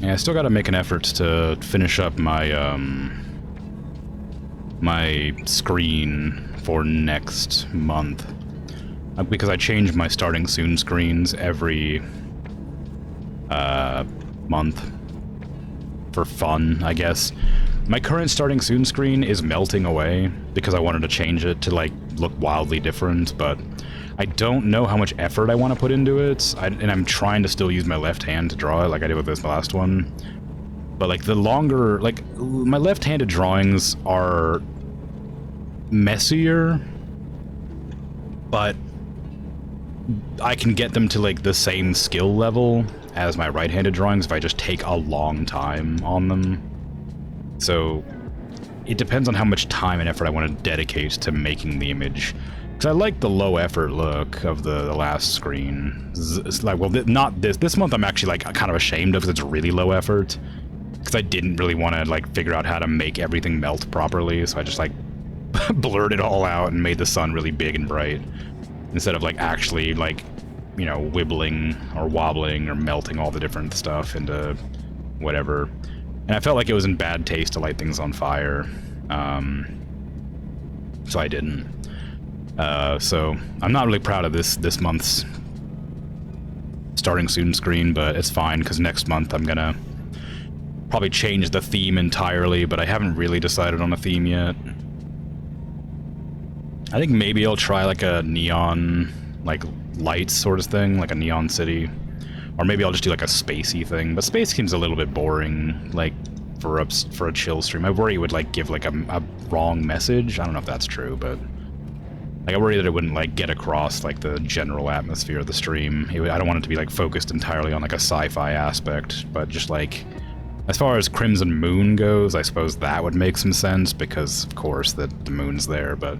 Yeah, I still gotta make an effort to finish up my, my screen for next month. Because I change my starting soon screens every, month. For fun, I guess. My current starting soon screen is melting away, because I wanted to change it to, like, look wildly different, but I don't know how much effort I want to put into it, and I'm trying to still use my left hand to draw it like I did with this last one. But, like, the longer... Like, my left-handed drawings are messier, but I can get them to, like, the same skill level as my right-handed drawings if I just take a long time on them. So, it depends on how much time and effort I want to dedicate to making the image. Because I like the low-effort look of the last screen. It's like, well, not this. This month I'm actually, like, kind of ashamed of because it's really low effort. Because I didn't really want to, like, figure out how to make everything melt properly, so I just, like, blurred it all out and made the sun really big and bright. Instead of, like, actually, like, you know, wibbling or wobbling or melting all the different stuff into whatever. And I felt like it was in bad taste to light things on fire. So I didn't. So I'm not really proud of this month's starting soon screen, but it's fine because next month I'm gonna probably change the theme entirely, but I haven't really decided on a theme yet. I think maybe I'll try like a neon, like lights sort of thing, like a neon city, or maybe I'll just do like a spacey thing. But space seems a little bit boring, like for a chill stream. I worry it would like give like a wrong message. I don't know if that's true, but. Like, I worry that it wouldn't, like, get across, like, the general atmosphere of the stream. I don't want it to be, like, focused entirely on, like, a sci-fi aspect, but just, like, As far as Crimson Moon goes, I suppose that would make some sense, because, of course, the moon's there, but...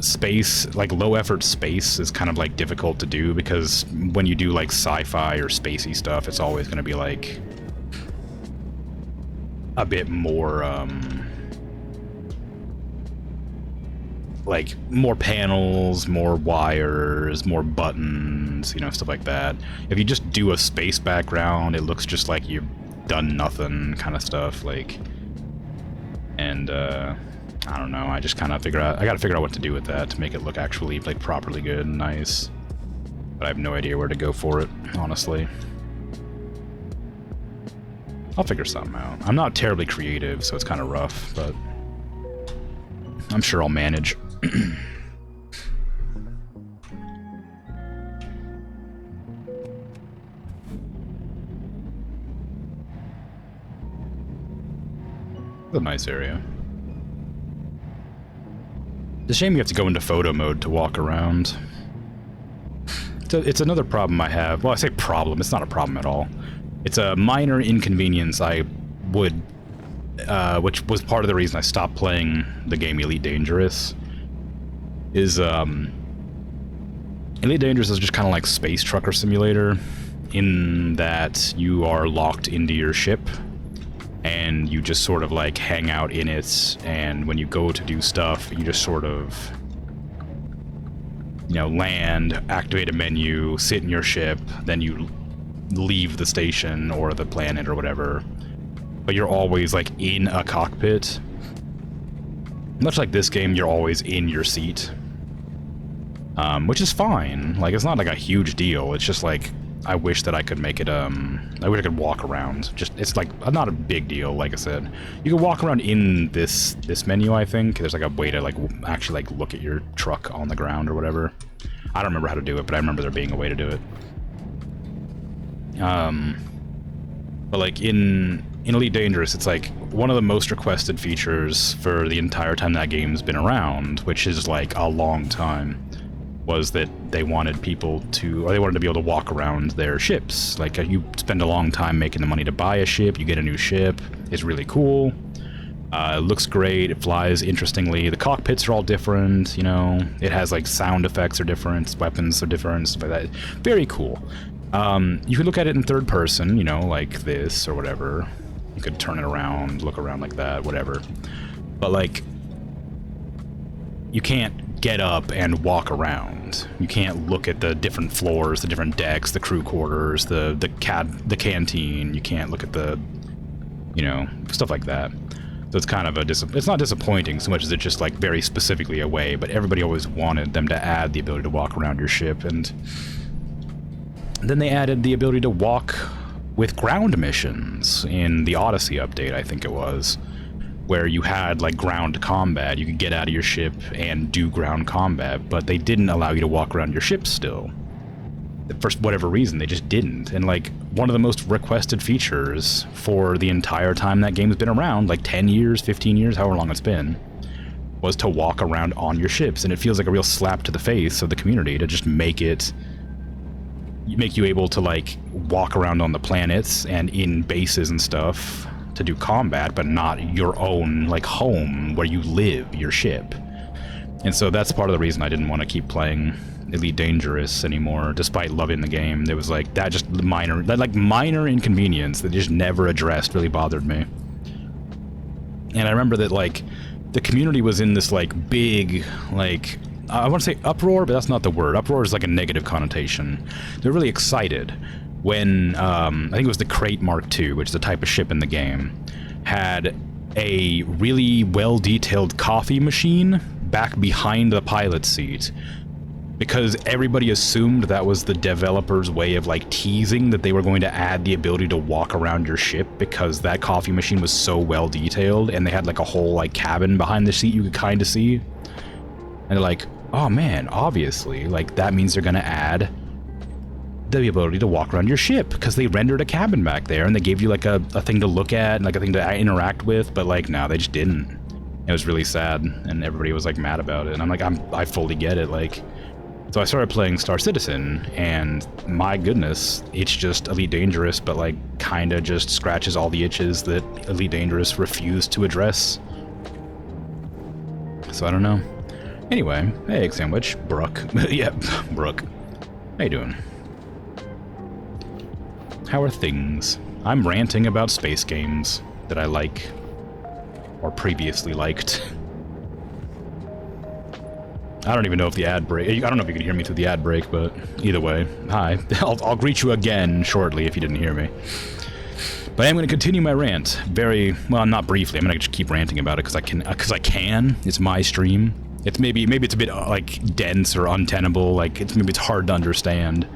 space, like low-effort space, is kind of, like, difficult to do, because when you do, like, sci-fi or spacey stuff, it's always going to be, like... a bit more, like, more panels, more wires, more buttons, you know, stuff like that. If you just do a space background, it looks just like you've done nothing kind of stuff, like... And, I don't know, I just kind of I gotta figure out what to do with that to make it look actually, like, properly good and nice. But I have no idea where to go for it, honestly. I'll figure something out. I'm not terribly creative, so it's kind of rough, but... I'm sure I'll manage. It's a nice area. It's a shame you have to go into photo mode to walk around. It's another problem I have. Well, I say problem, it's not a problem at all. It's a minor inconvenience I would... which was part of the reason I stopped playing the game Elite Dangerous. Is, Elite Dangerous is just kind of like Space Trucker Simulator, in that you are locked into your ship, and you just sort of like hang out in it, and when you go to do stuff, you just sort of, you know, land, activate a menu, sit in your ship, then you leave the station or the planet or whatever, but you're always like in a cockpit. Much like this game, you're always in your seat, which is fine. Like, it's not like a huge deal. It's just like, I wish that I could make it, I wish I could walk around. Just, it's like, not a big deal, like I said. You can walk around in this menu, I think. There's like a way to like, actually like look at your truck on the ground or whatever. I don't remember how to do it, but I remember there being a way to do it. But like in Elite Dangerous, it's like one of the most requested features for the entire time that game's been around, which is like a long time, was that they wanted people to, or they wanted to be able to walk around their ships. Like, you spend a long time making the money to buy a ship, you get a new ship, it's really cool, it looks great, it flies interestingly, the cockpits are all different, you know, it has like sound effects are different, weapons are different, stuff like that. Very cool. You could look at it in third person, you know, like this or whatever. You could turn it around, look around like that, whatever. But like, you can't get up and walk around. You can't look at the different floors, the different decks, the crew quarters, the canteen. You can't look at the, you know, stuff like that. So it's kind of a it's not disappointing so much as it's just like very specifically a way, but everybody always wanted them to add the ability to walk around your ship, and then they added the ability to walk with ground missions in the Odyssey update, I think it was, where you had like ground combat. You could get out of your ship and do ground combat, but they didn't allow you to walk around your ship still. For whatever reason, they just didn't. And like, one of the most requested features for the entire time that game's been around, like 10 years, 15 years, however long it's been, was to walk around on your ships. And it feels like a real slap to the face of the community to just make you able to like walk around on the planets and in bases and stuff to do combat, but not your own like home where you live, your ship. And so that's part of the reason I didn't want to keep playing Elite Dangerous anymore, despite loving the game. There was like that minor inconvenience that just never addressed really bothered me. And I remember that like the community was in this like big, like, I want to say uproar, but that's not the word. Uproar is like a negative connotation. They're really excited when, I think it was the Crate Mark II, which is a type of ship in the game, had a really well-detailed coffee machine back behind the pilot's seat, because everybody assumed that was the developer's way of like teasing that they were going to add the ability to walk around your ship, because that coffee machine was so well-detailed, and they had like a whole like cabin behind the seat you could kind of see. And they're like, oh man, obviously, like that means they're gonna add the ability to walk around your ship, because they rendered a cabin back there and they gave you like a thing to look at and like a thing to interact with, but like, no, they just didn't. It was really sad, and everybody was like mad about it, and I'm like, I fully get it. Like, So I started playing Star Citizen, and my goodness, it's just Elite Dangerous, but like kinda just scratches all the itches that Elite Dangerous refused to address. So I don't know. Anyway, hey, Egg Sandwich, Brooke. Yeah, Brooke. How you doing? How are things? I'm ranting about space games that I like, or previously liked. I don't even know if the ad break... I don't know if you can hear me through the ad break, but either way, hi. I'll greet you again shortly if you didn't hear me. But I'm going to continue my rant very... Well, not briefly. I'm going to just keep ranting about it because I can. It's my stream. It's maybe it's a bit, like, dense or untenable. Like, maybe it's hard to understand.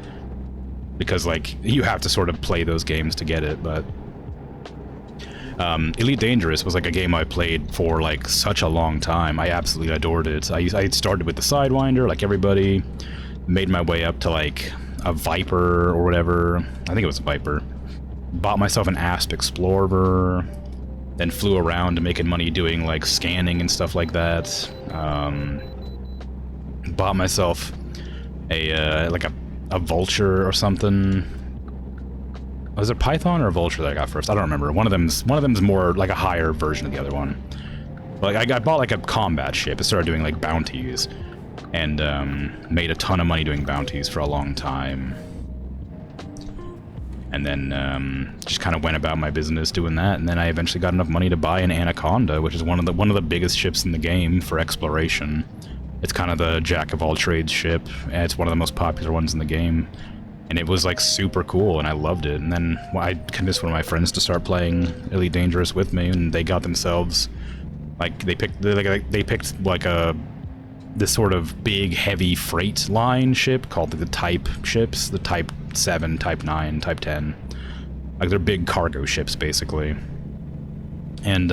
Because, like, you have to sort of play those games to get it, but... Elite Dangerous was like a game I played for like such a long time. I absolutely adored it. I started with the Sidewinder, like everybody, made my way up to like a Viper or whatever. I think it was a Viper. Bought myself an Asp Explorer, then flew around making money doing like scanning and stuff like that. Bought myself a like a Vulture or something. Was it Python or Vulture that I got first? I don't remember. One of them's more like a higher version of the other one. Like I bought like a combat ship. It started doing like bounties, and made a ton of money doing bounties for a long time. And then just kind of went about my business doing that. And then I eventually got enough money to buy an Anaconda, which is one of the biggest ships in the game for exploration. It's kind of the jack of all trades ship, and it's one of the most popular ones in the game. And it was like super cool, and I loved it. And then I convinced one of my friends to start playing Elite Dangerous with me, and they got themselves like they picked like this sort of big heavy freight line ship called the Type ships, the Type 7, Type 9, Type 10. Like they're big cargo ships basically. And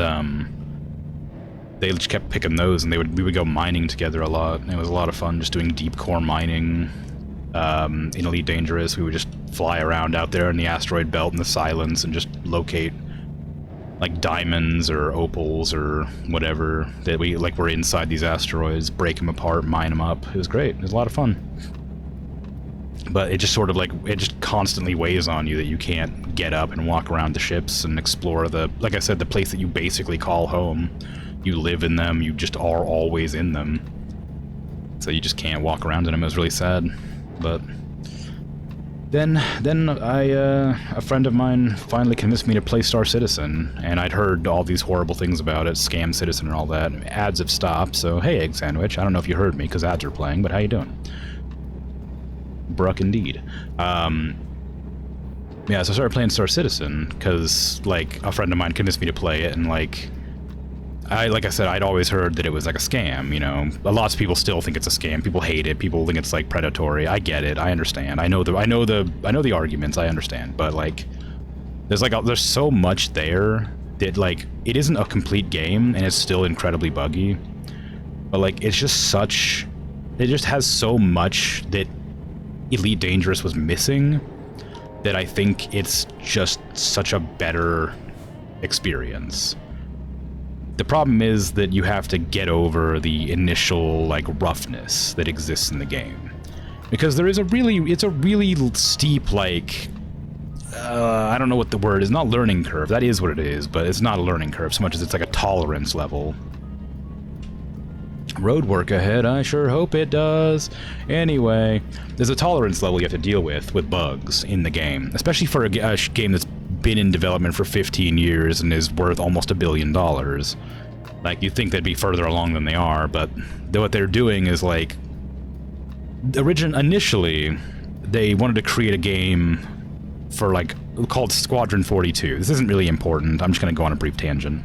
they just kept picking those, and we would go mining together a lot. And it was a lot of fun just doing deep core mining. In Elite Dangerous, we would just fly around out there in the asteroid belt in the silence and just locate like diamonds or opals or whatever that were inside these asteroids, break them apart, mine them up. It was great. It was a lot of fun. But it just sort of like, it just constantly weighs on you that you can't get up and walk around the ships and explore like I said, the place that you basically call home. You live in them, you just are always in them. So you just can't walk around in them. It was really sad. But then a friend of mine finally convinced me to play Star Citizen, and I'd heard all these horrible things about it, Scam Citizen and all that. Ads have stopped, so hey, Egg Sandwich, I don't know if you heard me because ads are playing, but how you doing? Bruck indeed. Yeah, so I started playing Star Citizen because like a friend of mine convinced me to play it, and like I said, I'd always heard that it was like a scam, you know. Lots of people still think it's a scam. People hate it. People think it's like predatory. I get it. I understand. I know the arguments. I understand. But like, there's so much there that like it isn't a complete game, and it's still incredibly buggy. But like, it just has so much that Elite Dangerous was missing that I think it's just such a better experience. The problem is that you have to get over the initial like roughness that exists in the game, because it's a really steep like I don't know what the word is, not learning curve. That is what it is, but it's not a learning curve so much as it's like a tolerance level. Road work ahead, I sure hope it does. Anyway, there's a tolerance level you have to deal with bugs in the game, especially for a game that's been in development for 15 years and is worth almost $1 billion. Like, you'd think they'd be further along than they are, but what they're doing is like, initially they wanted to create a game for like called Squadron 42. This isn't really important. I'm just going to go on a brief tangent.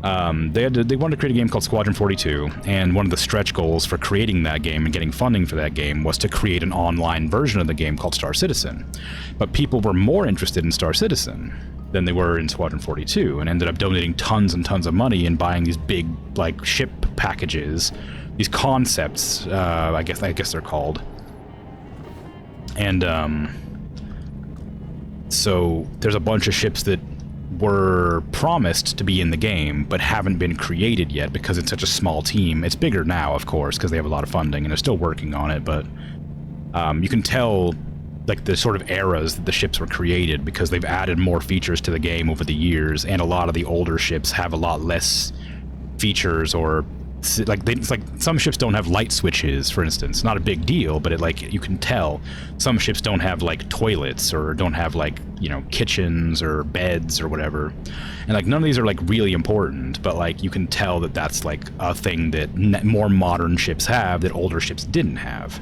They wanted to create a game called Squadron 42, and one of the stretch goals for creating that game and getting funding for that game was to create an online version of the game called Star Citizen. But people were more interested in Star Citizen than they were in Squadron 42, and ended up donating tons and tons of money and buying these big like ship packages, these concepts, I guess they're called. And so there's a bunch of ships that were promised to be in the game, but haven't been created yet because it's such a small team. It's bigger now, of course, because they have a lot of funding and they're still working on it, but you can tell like the sort of eras that the ships were created because they've added more features to the game over the years, and a lot of the older ships have a lot less features, or like it's like some ships don't have light switches, for instance. Not a big deal, but it like you can tell some ships don't have like toilets or don't have like, you know, kitchens or beds or whatever, and like none of these are like really important, but like you can tell that that's like a thing that more modern ships have that older ships didn't have.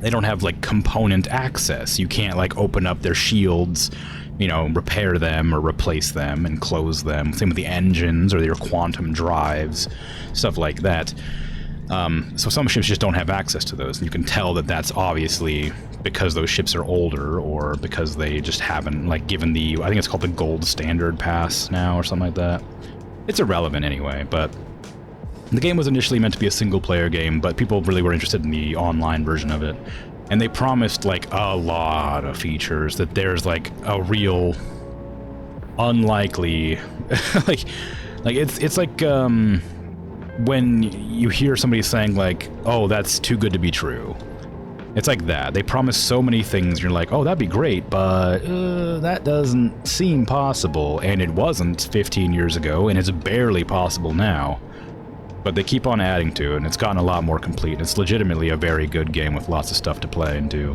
They don't have like component access. You can't like open up their shields, you know, repair them or replace them and close them. Same with the engines or your quantum drives, stuff like that. So some ships just don't have access to those. And you can tell that that's obviously because those ships are older, or because they just haven't like given the, I think it's called the gold standard pass now or something like that. It's irrelevant anyway, but the game was initially meant to be a single-player game, but people really were interested in the online version of it. And they promised, like, a lot of features, that there's, like, a real unlikely... like, it's like, when you hear somebody saying, like, oh, that's too good to be true. It's like that. They promise so many things, and you're like, oh, that'd be great, but that doesn't seem possible. And it wasn't 15 years ago, and it's barely possible now. But they keep on adding to it, and it's gotten a lot more complete. It's legitimately a very good game with lots of stuff to play and do.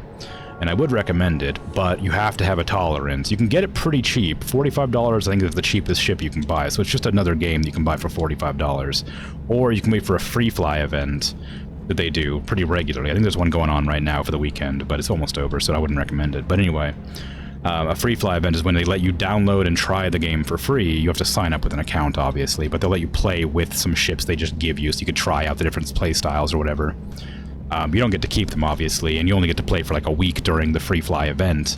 And I would recommend it, but you have to have a tolerance. You can get it pretty cheap. $45, I think, is the cheapest ship you can buy, so it's just another game that you can buy for $45. Or you can wait for a free fly event that they do pretty regularly. I think there's one going on right now for the weekend, but it's almost over, so I wouldn't recommend it. But anyway... a free fly event is when they let you download and try the game for free. You have to sign up with an account, obviously, but they'll let you play with some ships they just give you, so you could try out the different play styles or whatever. You don't get to keep them, obviously, and you only get to play for like a week during the free fly event.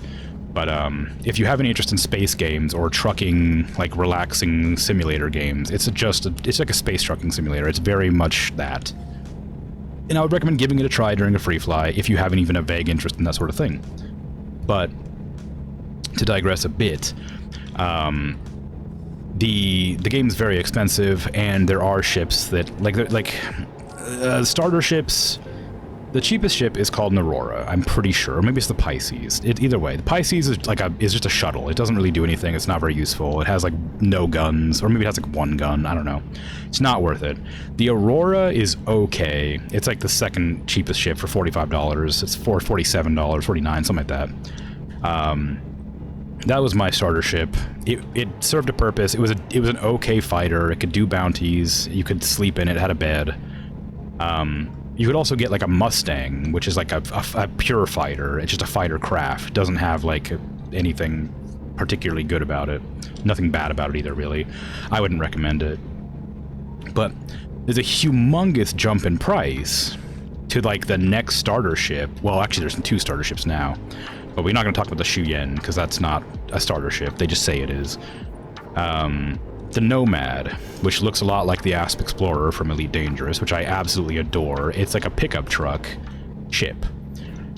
But if you have any interest in space games or trucking, like relaxing simulator games, it's like a space trucking simulator. It's very much that. And I would recommend giving it a try during a free fly if you haven't even a vague interest in that sort of thing. But to digress a bit, the game's very expensive, and there are ships that starter ships. The cheapest ship is called an Aurora, I'm pretty sure. Or maybe it's the Pisces. Either way, the Pisces is is just a shuttle. It doesn't really do anything. It's not very useful. It has like no guns, or maybe it has like one gun. I don't know. It's not worth it. The Aurora is okay. It's like the second cheapest ship for $45. It's for $47, $49, something like that. That was my starter ship. It served a purpose. It was an okay fighter. It could do bounties. You could sleep in it. It had a bed. You could also get like a Mustang, which is like a pure fighter. It's just a fighter craft. It doesn't have like anything particularly good about it. Nothing bad about it either, really. I wouldn't recommend it. But there's a humongous jump in price to like the next starter ship. Well, actually, there's 2 starter ships now. But we're not going to talk about the Shuyen, because that's not a starter ship. They just say it is. The Nomad, which looks a lot like the Asp Explorer from Elite Dangerous, which I absolutely adore. It's like a pickup truck ship.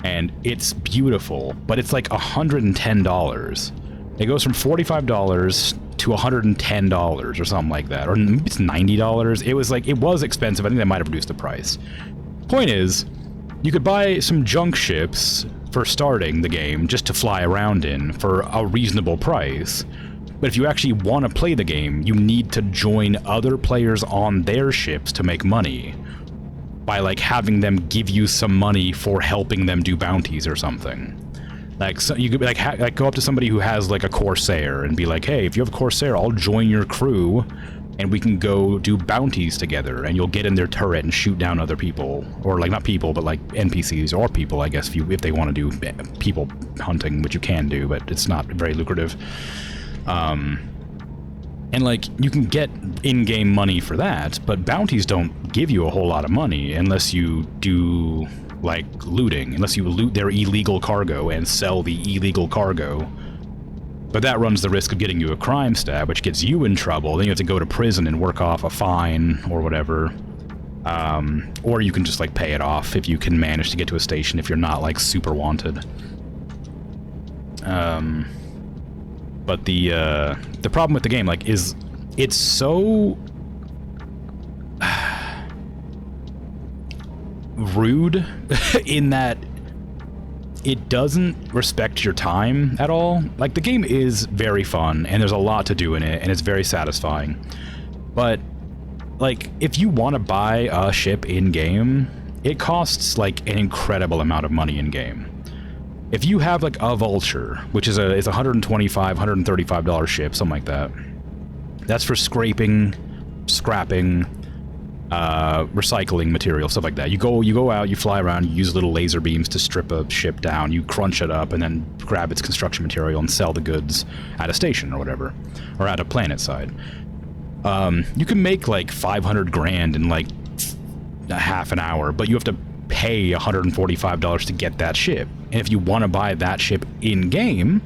And it's beautiful, but it's like $110. It goes from $45 to $110 or something like that. Or maybe it's $90. It was expensive. I think they might have reduced the price. Point is, you could buy some junk ships for starting the game just to fly around in for a reasonable price. But if you actually want to play the game, you need to join other players on their ships to make money by like having them give you some money for helping them do bounties or something. Like, so you could like go up to somebody who has like a Corsair and be like, hey, if you have a Corsair, I'll join your crew and we can go do bounties together, and you'll get in their turret and shoot down other people, or like not people, but like NPCs or people, I guess, if they want to do people hunting, which you can do, but it's not very lucrative. And like you can get in-game money for that, but bounties don't give you a whole lot of money unless you do like looting, unless you loot their illegal cargo and sell the illegal cargo. But that runs the risk of getting you a crime stab, which gets you in trouble. Then you have to go to prison and work off a fine or whatever. Or you can just like pay it off if you can manage to get to a station if you're not like super wanted. But the problem with the game, like, is it's so rude in that it doesn't respect your time at all. Like, the game is very fun, and there's a lot to do in it, and it's very satisfying. But, like, if you want to buy a ship in-game, it costs, like, an incredible amount of money in-game. If you have, like, a Vulture, which is a $125, $135 ship, something like that, that's for scraping, scrapping, recycling material, stuff like that. You go out, you fly around, you use little laser beams to strip a ship down, you crunch it up, and then grab its construction material and sell the goods at a station or whatever, or at a planet side. You can make like 500 grand in like a half an hour, but you have to pay $145 to get that ship. And if you want to buy that ship in game,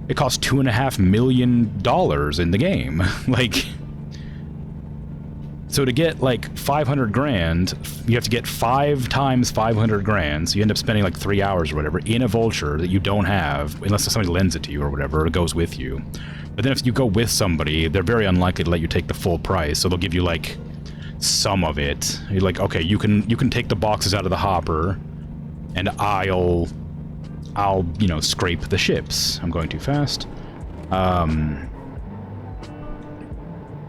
it costs $2.5 million in the game. Like, so to get like 500 grand, you have to get 5 times 500 grand, so you end up spending like 3 hours or whatever in a Vulture that you don't have, unless somebody lends it to you or whatever, or it goes with you. But then if you go with somebody, they're very unlikely to let you take the full price, so they'll give you like some of it. You're like, okay, you can take the boxes out of the hopper, and I'll you know, scrape the ships. I'm going too fast.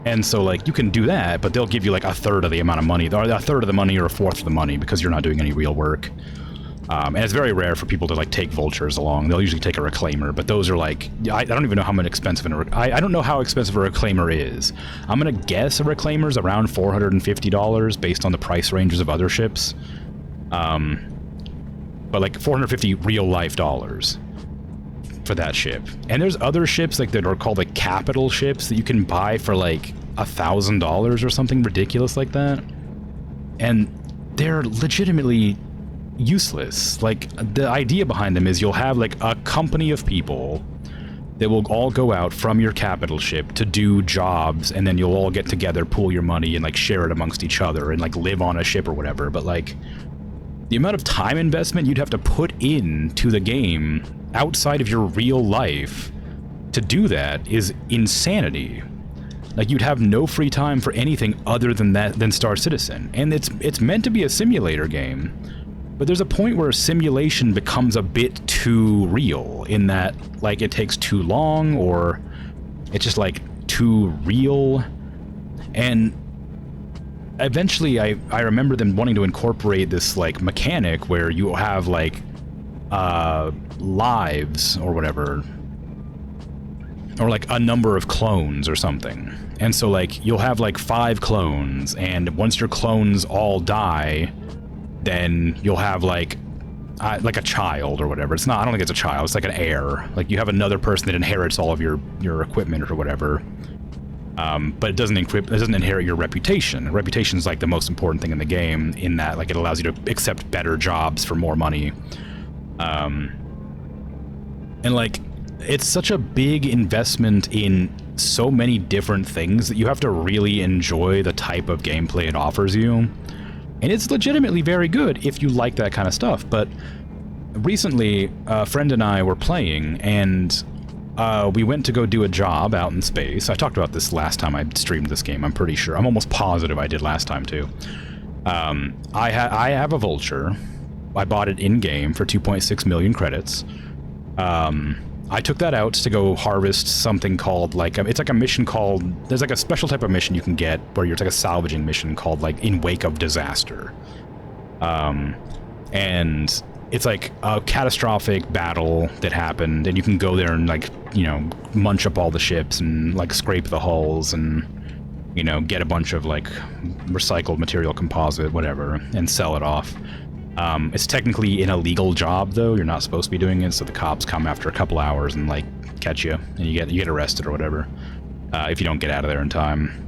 And so, like, you can do that, but they'll give you, like, a third of the amount of money, or a third of the money, or a fourth of the money, because you're not doing any real work. And it's very rare for people to, like, take Vultures along. They'll usually take a Reclaimer, but those are, like, I don't even know how much expensive I don't know how expensive a Reclaimer is. I'm gonna guess a Reclaimer's around $450, based on the price ranges of other ships. But, like, 450 real-life dollars for that ship. And there's other ships like that are called like capital ships that you can buy for like $1,000 or something ridiculous like that, and they're legitimately useless. Like, the idea behind them is you'll have like a company of people that will all go out from your capital ship to do jobs, and then you'll all get together, pool your money, and like share it amongst each other and like live on a ship or whatever. But like, the amount of time investment you'd have to put into the game outside of your real life to do that is insanity. Like, you'd have no free time for anything other than Star Citizen. And it's meant to be a simulator game, but there's a point where simulation becomes a bit too real, in that, like, it takes too long, or it's just, like, too real. And eventually I remember them wanting to incorporate this, like, mechanic where you have, like, lives or whatever, or like a number of clones or something. And so, like, you'll have like 5 clones, and once your clones all die, then you'll have like a child or whatever. It's not, I don't think it's a child, it's like an heir. Like, you have another person that inherits all of your equipment or whatever. But it doesn't inherit your reputation. Reputation is like the most important thing in the game, in that, like, it allows you to accept better jobs for more money. And like, it's such a big investment in so many different things that you have to really enjoy the type of gameplay it offers you. And it's legitimately very good if you like that kind of stuff. But recently, a friend and I were playing, and we went to go do a job out in space. I talked about this last time I streamed this game, I'm pretty sure. I'm almost positive I did last time too. I have a Vulture. I bought it in-game for 2.6 million credits. I took that out to go harvest something called, like, it's like a mission called, there's like a special type of mission you can get where it's like a salvaging mission called, like, In Wake of Disaster. And it's like a catastrophic battle that happened, and you can go there and, like, you know, munch up all the ships and, like, scrape the hulls and, you know, get a bunch of, like, recycled material, composite, whatever, and sell it off. It's technically an illegal job, though. You're not supposed to be doing it, so the cops come after a couple hours and, like, catch you, and you get arrested or whatever, if you don't get out of there in time.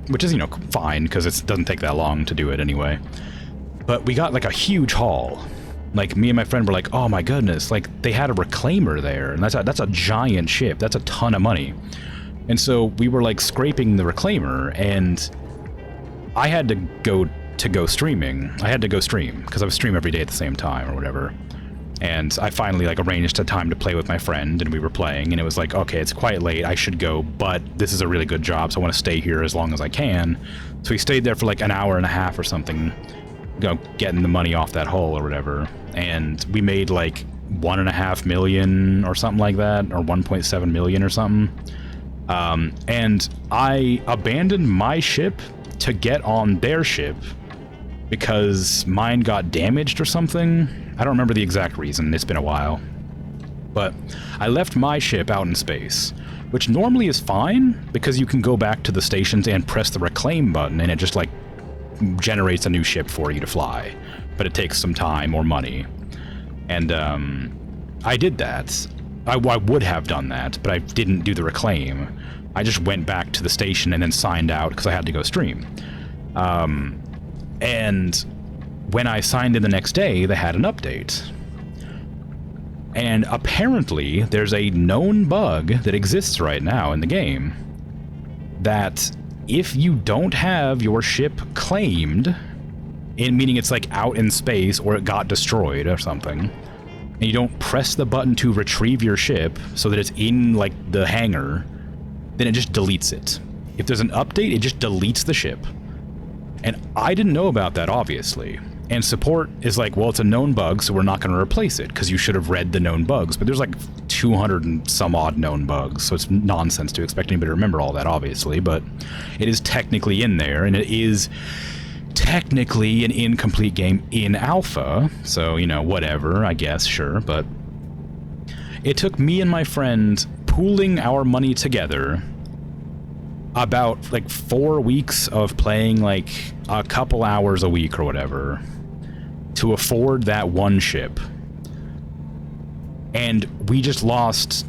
Which is, you know, fine, because it doesn't take that long to do it anyway. But we got, like, a huge haul. Like, me and my friend were like, oh my goodness, like, they had a Reclaimer there, and that's a giant ship. That's a ton of money. And so we were, like, scraping the Reclaimer, and I had to go streaming. I had to go stream, because I would stream every day at the same time or whatever. And I finally like arranged a time to play with my friend, and we were playing, and it was like, okay, it's quite late, I should go, but this is a really good job, so I want to stay here as long as I can. So we stayed there for like an hour and a half or something, you know, getting the money off that hole or whatever, and we made like 1.5 million or something like that, or 1.7 million or something. And I abandoned my ship to get on their ship because mine got damaged or something. I don't remember the exact reason, it's been a while. But I left my ship out in space, which normally is fine because you can go back to the stations and press the reclaim button and it just like generates a new ship for you to fly. But it takes some time or money. And I did that. I would have done that, but I didn't do the reclaim. I just went back to the station and then signed out because I had to go stream. And when I signed in the next day, they had an update. And apparently, there's a known bug that exists right now in the game that if you don't have your ship claimed, meaning it's like out in space or it got destroyed or something, and you don't press the button to retrieve your ship so that it's in like the hangar, then it just deletes it. If there's an update, it just deletes the ship. And I didn't know about that, obviously. And support is like, well, it's a known bug, so we're not going to replace it, because you should have read the known bugs. But there's like 200 and some odd known bugs, so it's nonsense to expect anybody to remember all that, obviously. But it is technically in there, and it is technically an incomplete game in alpha. So, you know, whatever, I guess, sure. But it took me and my friend pooling our money together about like 4 weeks of playing like a couple hours a week or whatever to afford that one ship. And we just lost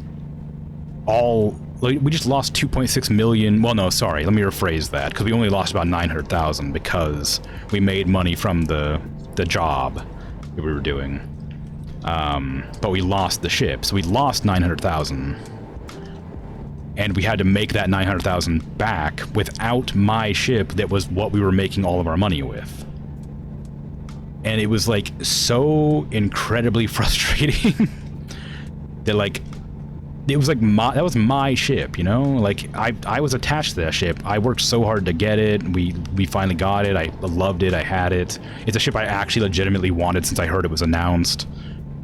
we just lost 2.6 million. Well, no, sorry, let me rephrase that, because we only lost about 900,000 because we made money from the job that we were doing. But we lost the ship, so we lost 900,000. And we had to make that 900,000 back without my ship that was what we were making all of our money with. And it was like so incredibly frustrating that like it was like that was my ship, you know? Like I was attached to that ship. I worked so hard to get it. We finally got it. I loved it. I had it. It's a ship I actually legitimately wanted since I heard it was announced.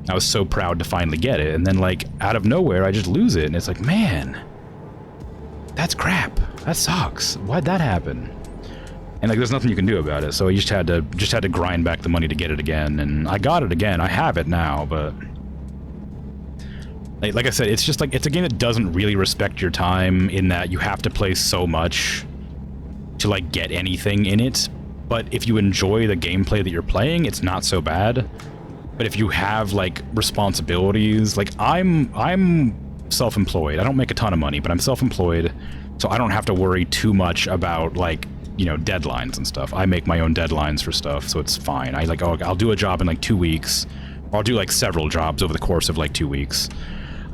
I was so proud to finally get it. And then like out of nowhere I just lose it, and it's like, man, that's crap. That sucks. Why'd that happen? And like, there's nothing you can do about it. So I just had to grind back the money to get it again. And I got it again. I have it now, but like I said, it's just like, it's a game that doesn't really respect your time in that you have to play so much to like get anything in it. But if you enjoy the gameplay that you're playing, it's not so bad. But if you have like responsibilities, like I'm self-employed. I don't make a ton of money, but I'm self-employed, so I don't have to worry too much about like, you know, deadlines and stuff. I make my own deadlines for stuff, so it's fine. I like, oh, I'll do a job in like 2 weeks, or I'll do like several jobs over the course of like 2 weeks,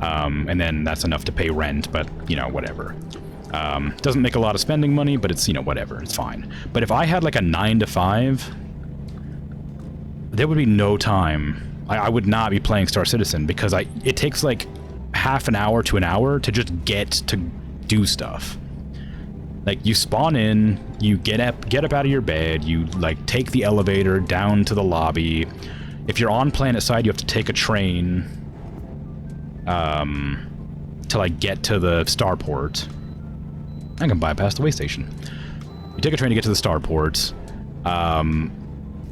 and then that's enough to pay rent. But you know, whatever. Doesn't make a lot of spending money, but it's, you know, whatever. It's fine. But if I had like a 9 to 5, there would be no time. I would not be playing Star Citizen because it takes like half an hour to an hour to just get to do stuff. Like, you spawn in, you get up out of your bed, you like take the elevator down to the lobby. If you're on planet side, you have to take a train to like get to the starport. I can bypass the way station. You take a train to get to the starport.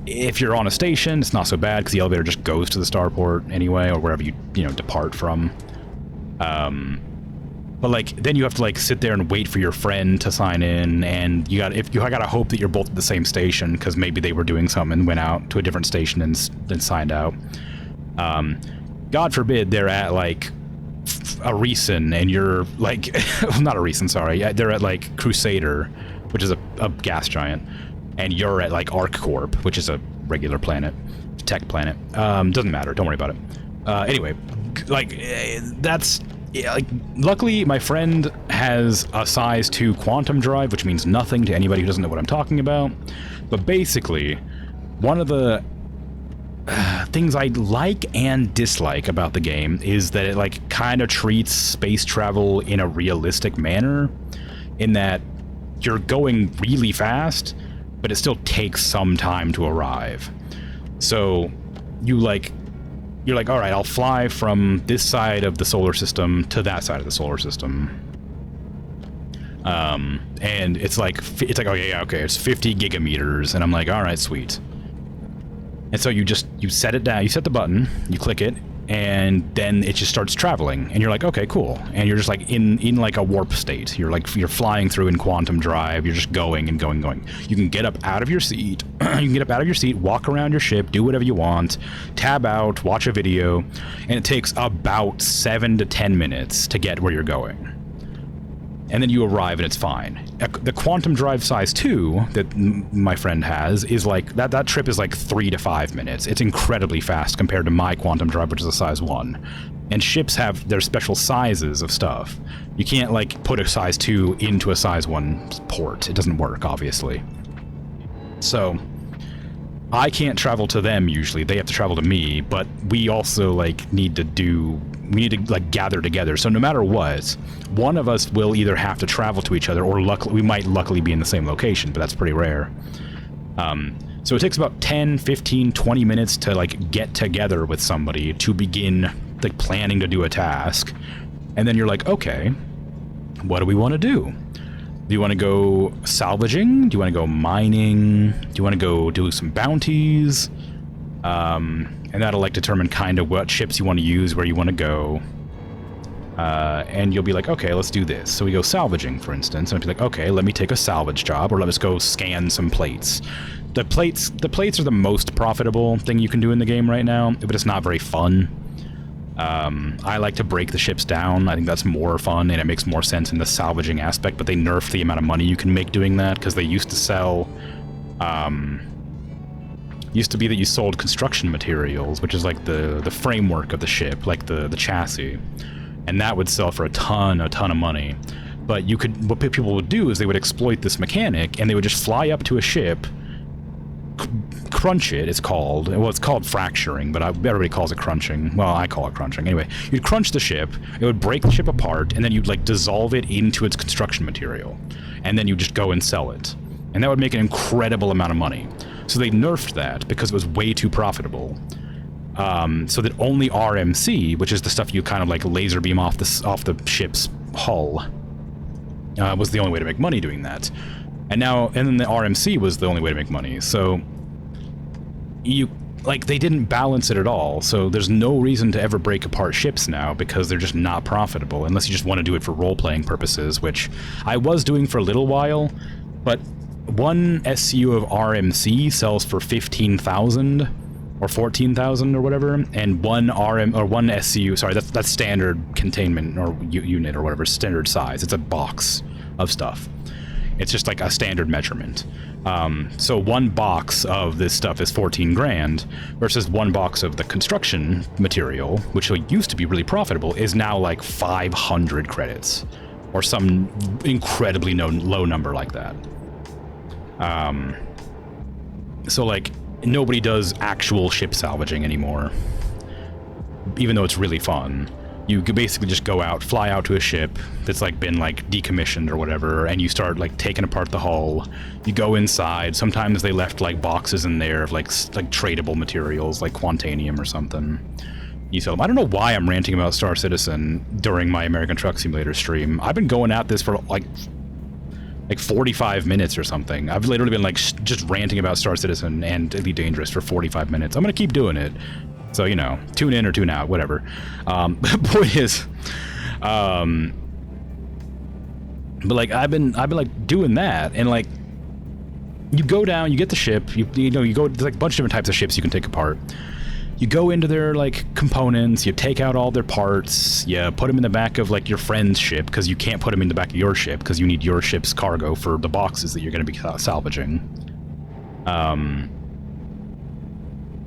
If you're on a station, it's not so bad because the elevator just goes to the starport anyway, or wherever you depart from. But like, then you have to like sit there and wait for your friend to sign in, and I gotta hope that you're both at the same station, because maybe they were doing something and went out to a different station and then signed out. God forbid they're at like a Reason and you're like, not a Reason, sorry. They're at like Crusader, which is a gas giant, and you're at like ArcCorp, which is a regular planet, tech planet. Doesn't matter. Don't worry about it. Anyway, like that's. Yeah, like, luckily my friend has a size 2 quantum drive, which means nothing to anybody who doesn't know what I'm talking about. But basically, one of the things I like and dislike about the game is that it like kind of treats space travel in a realistic manner, in that you're going really fast, but it still takes some time to arrive. So you're like, all right, I'll fly from this side of the solar system to that side of the solar system. And it's like, okay, yeah, okay, it's 50 gigameters, and I'm like, all right, sweet. And so you set it down, you set the button, you click it, and then it just starts traveling, and you're like, okay, cool. And you're just like in like a warp state. You're flying through in quantum drive. You're just going and going. You can get up out of your seat. Walk around your ship, do whatever you want, tab out, watch a video, and it takes about 7 to 10 minutes to get where you're going. And then you arrive and it's fine. The quantum drive size 2 that my friend has is like, that trip is like 3 to 5 minutes. It's incredibly fast compared to my quantum drive, which is a size 1. And ships have their special sizes of stuff. You can't like put a size 2 into a size 1 port. It doesn't work, obviously. So I can't travel to them usually. They have to travel to me, but we also like need to like gather together. So no matter what, one of us will either have to travel to each other, or we might luckily be in the same location, but that's pretty rare. So it takes about 10, 15, 20 minutes to like get together with somebody to begin like planning to do a task. And then you're like, okay, what do we want to do? Do you want to go salvaging? Do you want to go mining? Do you want to go do some bounties? And that'll like determine kind of what ships you want to use, where you want to go. And you'll be like, okay, let's do this. So we go salvaging, for instance, and I'll be like, okay, let me take a salvage job, or let us go scan some plates. The plates are the most profitable thing you can do in the game right now, but it's not very fun. I like to break the ships down. I think that's more fun, and it makes more sense in the salvaging aspect, but they nerfed the amount of money you can make doing that, because they used to sell... used to be that you sold construction materials, which is like the framework of the ship, like the chassis, and that would sell for a ton of money. But what people would do is they would exploit this mechanic, and they would just fly up to a ship, crunch it, it's called fracturing, but everybody calls it crunching. Well, I call it crunching. Anyway, you'd crunch the ship, it would break the ship apart, and then you'd like dissolve it into its construction material, and then you just go and sell it. And that would make an incredible amount of money. So they nerfed that because it was way too profitable. So that only RMC, which is the stuff you kind of like laser beam off the ship's hull, was the only way to make money doing that. And then the RMC was the only way to make money. So they didn't balance it at all. So there's no reason to ever break apart ships now, because they're just not profitable, unless you just want to do it for role-playing purposes, which I was doing for a little while, but one SCU of RMC sells for 15,000 or 14,000 or whatever, and one SCU, sorry, that's standard containment or unit or whatever, standard size. It's a box of stuff. It's just like a standard measurement. So one box of this stuff is 14 grand versus one box of the construction material, which used to be really profitable, is now like 500 credits or some incredibly low number like that. So like nobody does actual ship salvaging anymore, even though it's really fun. You could basically just go out, fly out to a ship that's like been like decommissioned or whatever, and you start like taking apart the hull. You go inside. Sometimes they left like boxes in there of like tradable materials, like Quantanium or something. You sell them. I don't know why I'm ranting about Star Citizen during my American Truck Simulator stream. I've been going at this for like 45 minutes or something. I've literally been like just ranting about Star Citizen and Elite Dangerous for 45 minutes. I'm gonna keep doing it. So, you know, tune in or tune out, whatever. The point is, but like I've been like doing that, and like you go down, you get the ship, you go, there's like a bunch of different types of ships you can take apart. You go into their like components, you take out all their parts, you put them in the back of like your friend's ship, because you can't put them in the back of your ship because you need your ship's cargo for the boxes that you're going to be salvaging.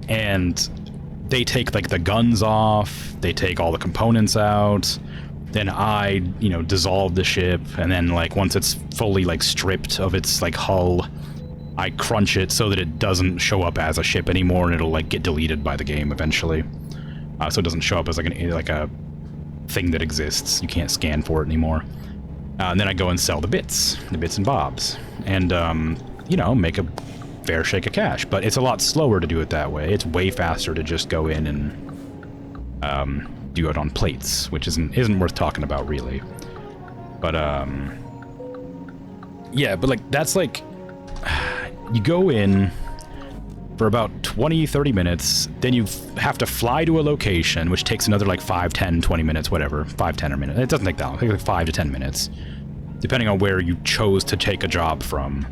And they take like the guns off, they take all the components out, then I, dissolve the ship, and then like once it's fully like stripped of its like hull, I crunch it so that it doesn't show up as a ship anymore, and it'll like get deleted by the game eventually. So it doesn't show up as like a thing that exists. You can't scan for it anymore. And then I go and sell the bits and bobs, and you know, make a fair shake of cash. But it's a lot slower to do it that way. It's way faster to just go in and do it on plates, which isn't worth talking about really. But yeah, but like that's like you go in for about 20-30 minutes, then you have to fly to a location, which takes another like 5, 10, 20 minutes, whatever. 5, 10 minutes. It doesn't take that long. It takes like 5 to 10 minutes, depending on where you chose to take a job from.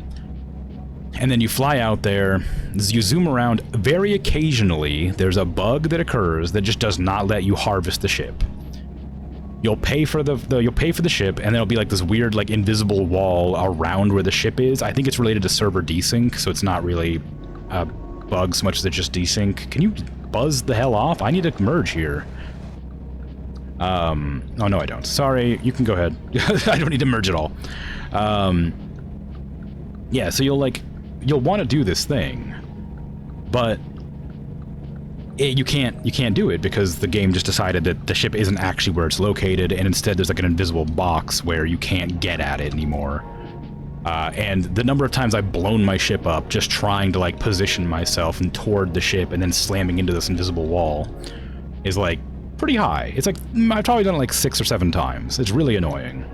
And then you fly out there, you zoom around. Very occasionally, there's a bug that occurs that just does not let you harvest the ship. You'll pay for the ship, and there'll be like this weird like invisible wall around where the ship is. I think it's related to server desync, so it's not really a bug so much as it's just desync. Can you buzz the hell off? I need to merge here. Oh no, I don't. Sorry, you can go ahead. I don't need to merge at all. Yeah, so you'll want to do this thing, but you can't do it because the game just decided that the ship isn't actually where it's located, and instead there's like an invisible box where you can't get at it anymore. And the number of times I've blown my ship up just trying to like position myself and toward the ship and then slamming into this invisible wall is like pretty high. It's like I've probably done it like 6 or 7 times. It's really annoying.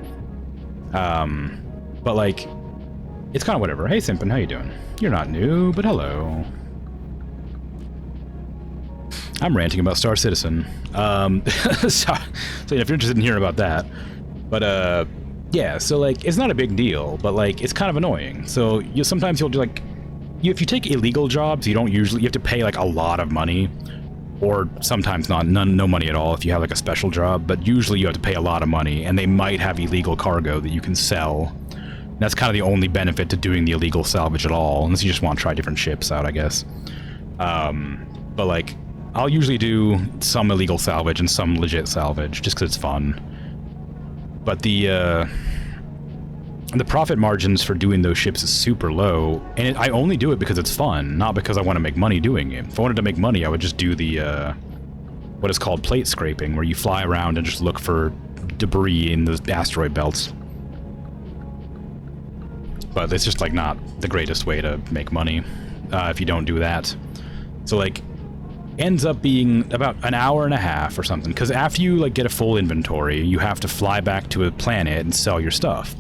But like it's kind of whatever. Hey Simpin, how you doing? You're not new, but hello. I'm ranting about Star Citizen. So if you're interested in hearing about that. But yeah, so like it's not a big deal, but like it's kind of annoying. So sometimes you'll do like if you take illegal jobs, you have to pay like a lot of money, or sometimes no money at all if you have like a special job, but usually you have to pay a lot of money, and they might have illegal cargo that you can sell. That's kind of the only benefit to doing the illegal salvage at all, unless you just want to try different ships out, I guess. But like I'll usually do some illegal salvage and some legit salvage just because it's fun. But the profit margins for doing those ships is super low, and I only do it because it's fun, not because I want to make money doing it. If I wanted to make money, I would just do the what is called plate scraping, where you fly around and just look for debris in the asteroid belts. But it's just like not the greatest way to make money if you don't do that. So like ends up being about an hour and a half or something, because after you like get a full inventory, you have to fly back to a planet and sell your stuff.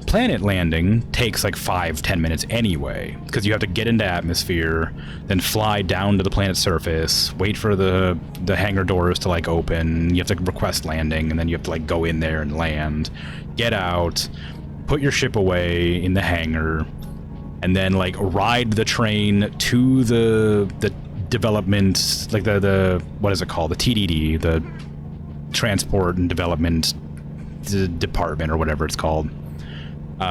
Planet landing takes like 5-10 minutes anyway, because you have to get into atmosphere, then fly down to the planet's surface, wait for the hangar doors to like open, you have to request landing, and then you have to like go in there and land, get out, put your ship away in the hangar, and then like ride the train to the development, like the what is it called, the TDD, the transport and development department or whatever it's called. You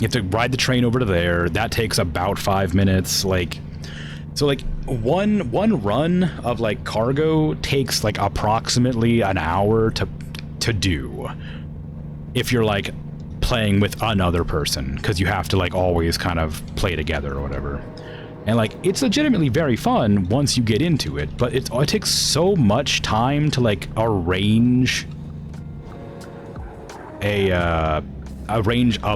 have to ride the train over to there. That takes about 5 minutes. Like, so like one run of like cargo takes like approximately an hour to do if you're like playing with another person, because you have to like always kind of play together or whatever. And like it's legitimately very fun once you get into it, but it takes so much time to like arrange a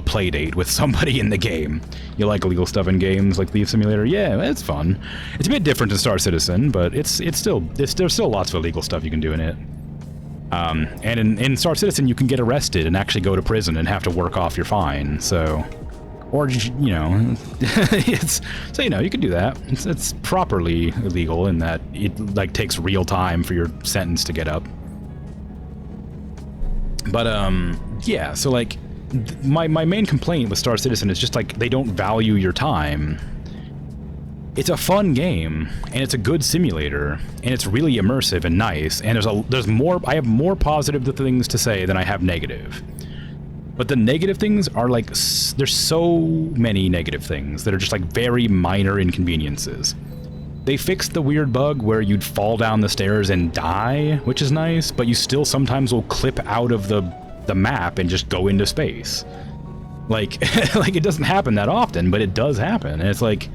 play date with somebody in the game. You like illegal stuff in games like Thief Simulator? Yeah, it's fun. It's a bit different than Star Citizen, but there's still lots of illegal stuff you can do in it. And in Star Citizen, you can get arrested and actually go to prison and have to work off your fine. So, or you know, so you know you can do that. It's properly illegal in that it like takes real time for your sentence to get up. But yeah, so like my main complaint with Star Citizen is just like they don't value your time. It's a fun game, and it's a good simulator, and it's really immersive and nice, and I have more positive things to say than I have negative. But the negative things are like, there's so many negative things that are just like very minor inconveniences. They fixed the weird bug where you'd fall down the stairs and die, which is nice, but you still sometimes will clip out of the map and just go into space. Like, like it doesn't happen that often, but it does happen. And it's like,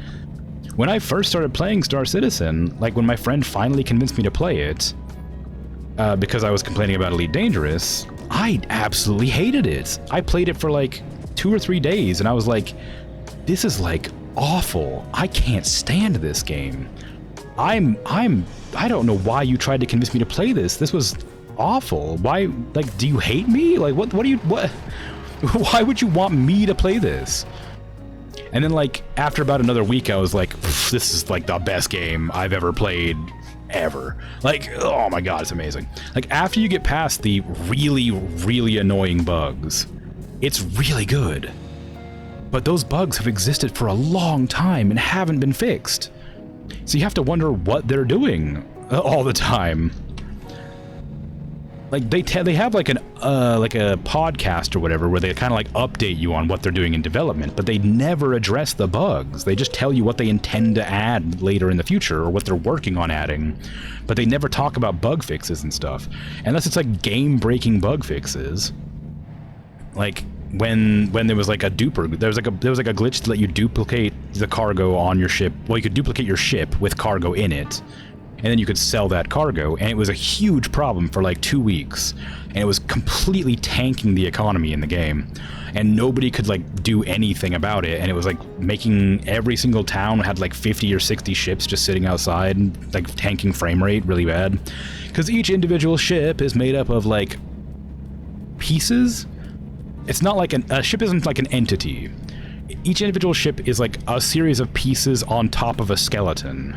when I first started playing Star Citizen, like when my friend finally convinced me to play it, because I was complaining about Elite Dangerous, I absolutely hated it. I played it for like 2 or 3 days, and I was like, this is like awful. I can't stand this game. I don't know why you tried to convince me to play this. This was awful. Why, like, do you hate me? Like, what do you, what? Why would you want me to play this? And then, like, after about another week, I was like, this is, like, the best game I've ever played, ever. Like, oh my god, it's amazing. Like, after you get past the really, really annoying bugs, it's really good. But those bugs have existed for a long time and haven't been fixed. So you have to wonder what they're doing all the time. Like they have like a podcast or whatever where they kind of like update you on what they're doing in development, but they never address the bugs. They just tell you what they intend to add later in the future or what they're working on adding, but they never talk about bug fixes and stuff. Unless it's like game-breaking bug fixes. Like when there was like a duper, there was like a glitch to let you duplicate the cargo on your ship. Well, you could duplicate your ship with cargo in it, and then you could sell that cargo, and it was a huge problem for like 2 weeks, and it was completely tanking the economy in the game, and nobody could like do anything about it, and it was like making every single town had like 50 or 60 ships just sitting outside, like tanking frame rate really bad, because each individual ship is made up of like pieces. It's not like a ship isn't like an entity. Each individual ship is like a series of pieces on top of a skeleton.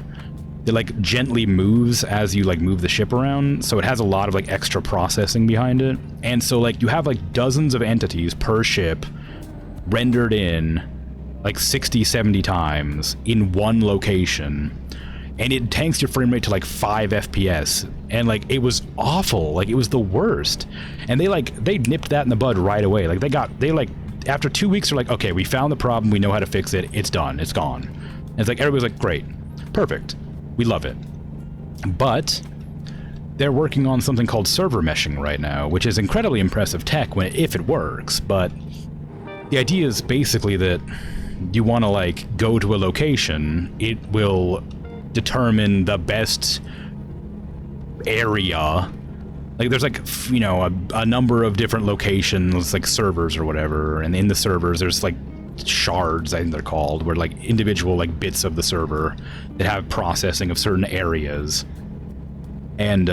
It like gently moves as you like move the ship around, so it has a lot of like extra processing behind it. And so like you have like dozens of entities per ship rendered in like 60, 70 times in one location, and it tanks your frame rate to like 5 FPS, and like it was awful. Like it was the worst, and they nipped that in the bud right away. Like they after 2 weeks they're like, okay, we found the problem, we know how to fix it, it's done, it's gone. And it's like everybody's like, great, perfect, we love it. But they're working on something called server meshing right now, which is incredibly impressive tech if it works. But the idea is basically that you want to like go to a location, it will determine the best area. Like there's like, you know, a number of different locations, like servers or whatever, and in the servers there's like shards, I think they're called, where like individual like bits of the server that have processing of certain areas, and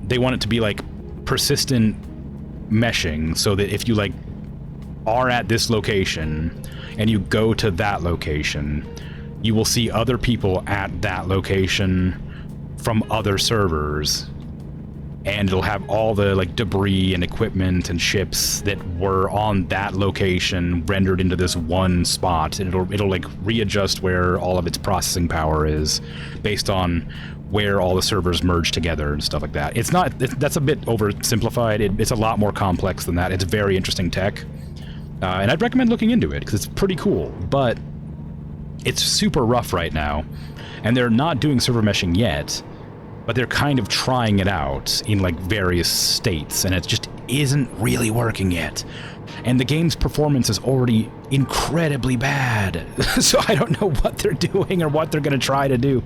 they want it to be like persistent meshing, so that if you like are at this location and you go to that location, you will see other people at that location from other servers, and it'll have all the like debris and equipment and ships that were on that location rendered into this one spot, and it'll like readjust where all of its processing power is based on where all the servers merge together and stuff like that. It's not, that's a bit oversimplified. It's a lot more complex than that. It's very interesting tech, and I'd recommend looking into it because it's pretty cool, but it's super rough right now, and they're not doing server meshing yet, but they're kind of trying it out in like various states, and it just isn't really working yet. And the game's performance is already incredibly bad. So I don't know what they're doing or what they're gonna try to do.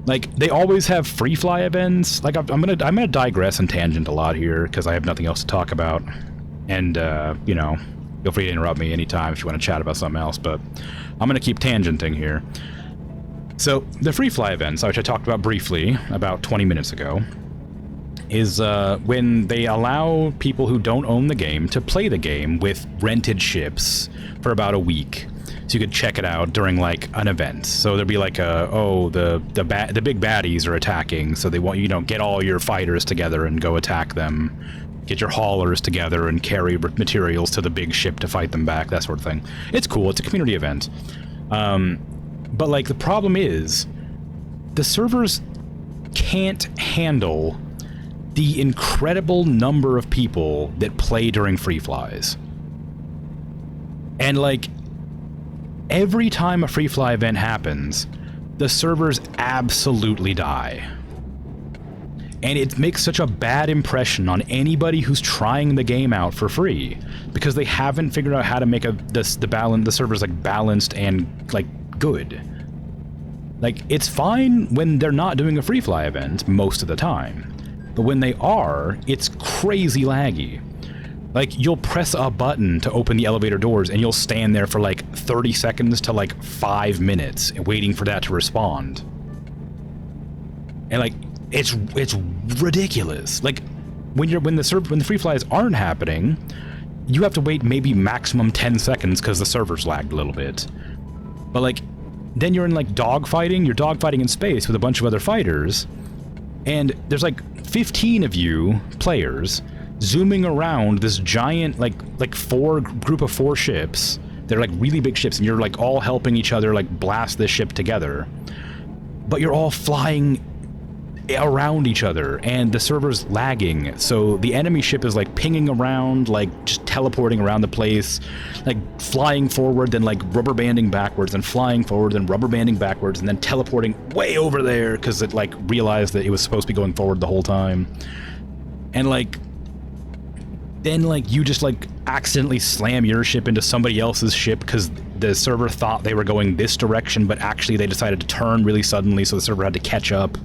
Like, they always have free fly events. Like, I'm gonna digress and tangent a lot here because I have nothing else to talk about. And you know, feel free to interrupt me anytime if you want to chat about something else, but I'm gonna keep tangenting here. So, the free fly events, which I talked about briefly about 20 minutes ago, is when they allow people who don't own the game to play the game with rented ships for about a week. So you could check it out during like an event. So there'd be like the big baddies are attacking, so they want you to get all your fighters together and go attack them. Get your haulers together and carry materials to the big ship to fight them back, that sort of thing. It's cool, it's a community event. But like the problem is, the servers can't handle the incredible number of people that play during free flies. And like, every time a free fly event happens, the servers absolutely die. And it makes such a bad impression on anybody who's trying the game out for free, because they haven't figured out how to make the servers like balanced and like good. Like, it's fine when they're not doing a free fly event most of the time, but when they are, it's crazy laggy. Like, you'll press a button to open the elevator doors and you'll stand there for like 30 seconds to like 5 minutes waiting for that to respond. And like, it's ridiculous. Like, when the free flies aren't happening, you have to wait maybe maximum 10 seconds because the server's lagged a little bit. But like, then you're in like dogfighting. You're dogfighting in space with a bunch of other fighters, and there's like 15 of you players zooming around this giant group of 4 ships. They're like really big ships, and you're like all helping each other like blast this ship together. But you're all flying around each other, and the server's lagging, so the enemy ship is like pinging around, like just teleporting around the place, like flying forward, then like rubber banding backwards, and flying forward, then rubber banding backwards, and then teleporting way over there because it like realized that it was supposed to be going forward the whole time. And like, then like you just like accidentally slam your ship into somebody else's ship because the server thought they were going this direction, but actually they decided to turn really suddenly, so the server had to catch up.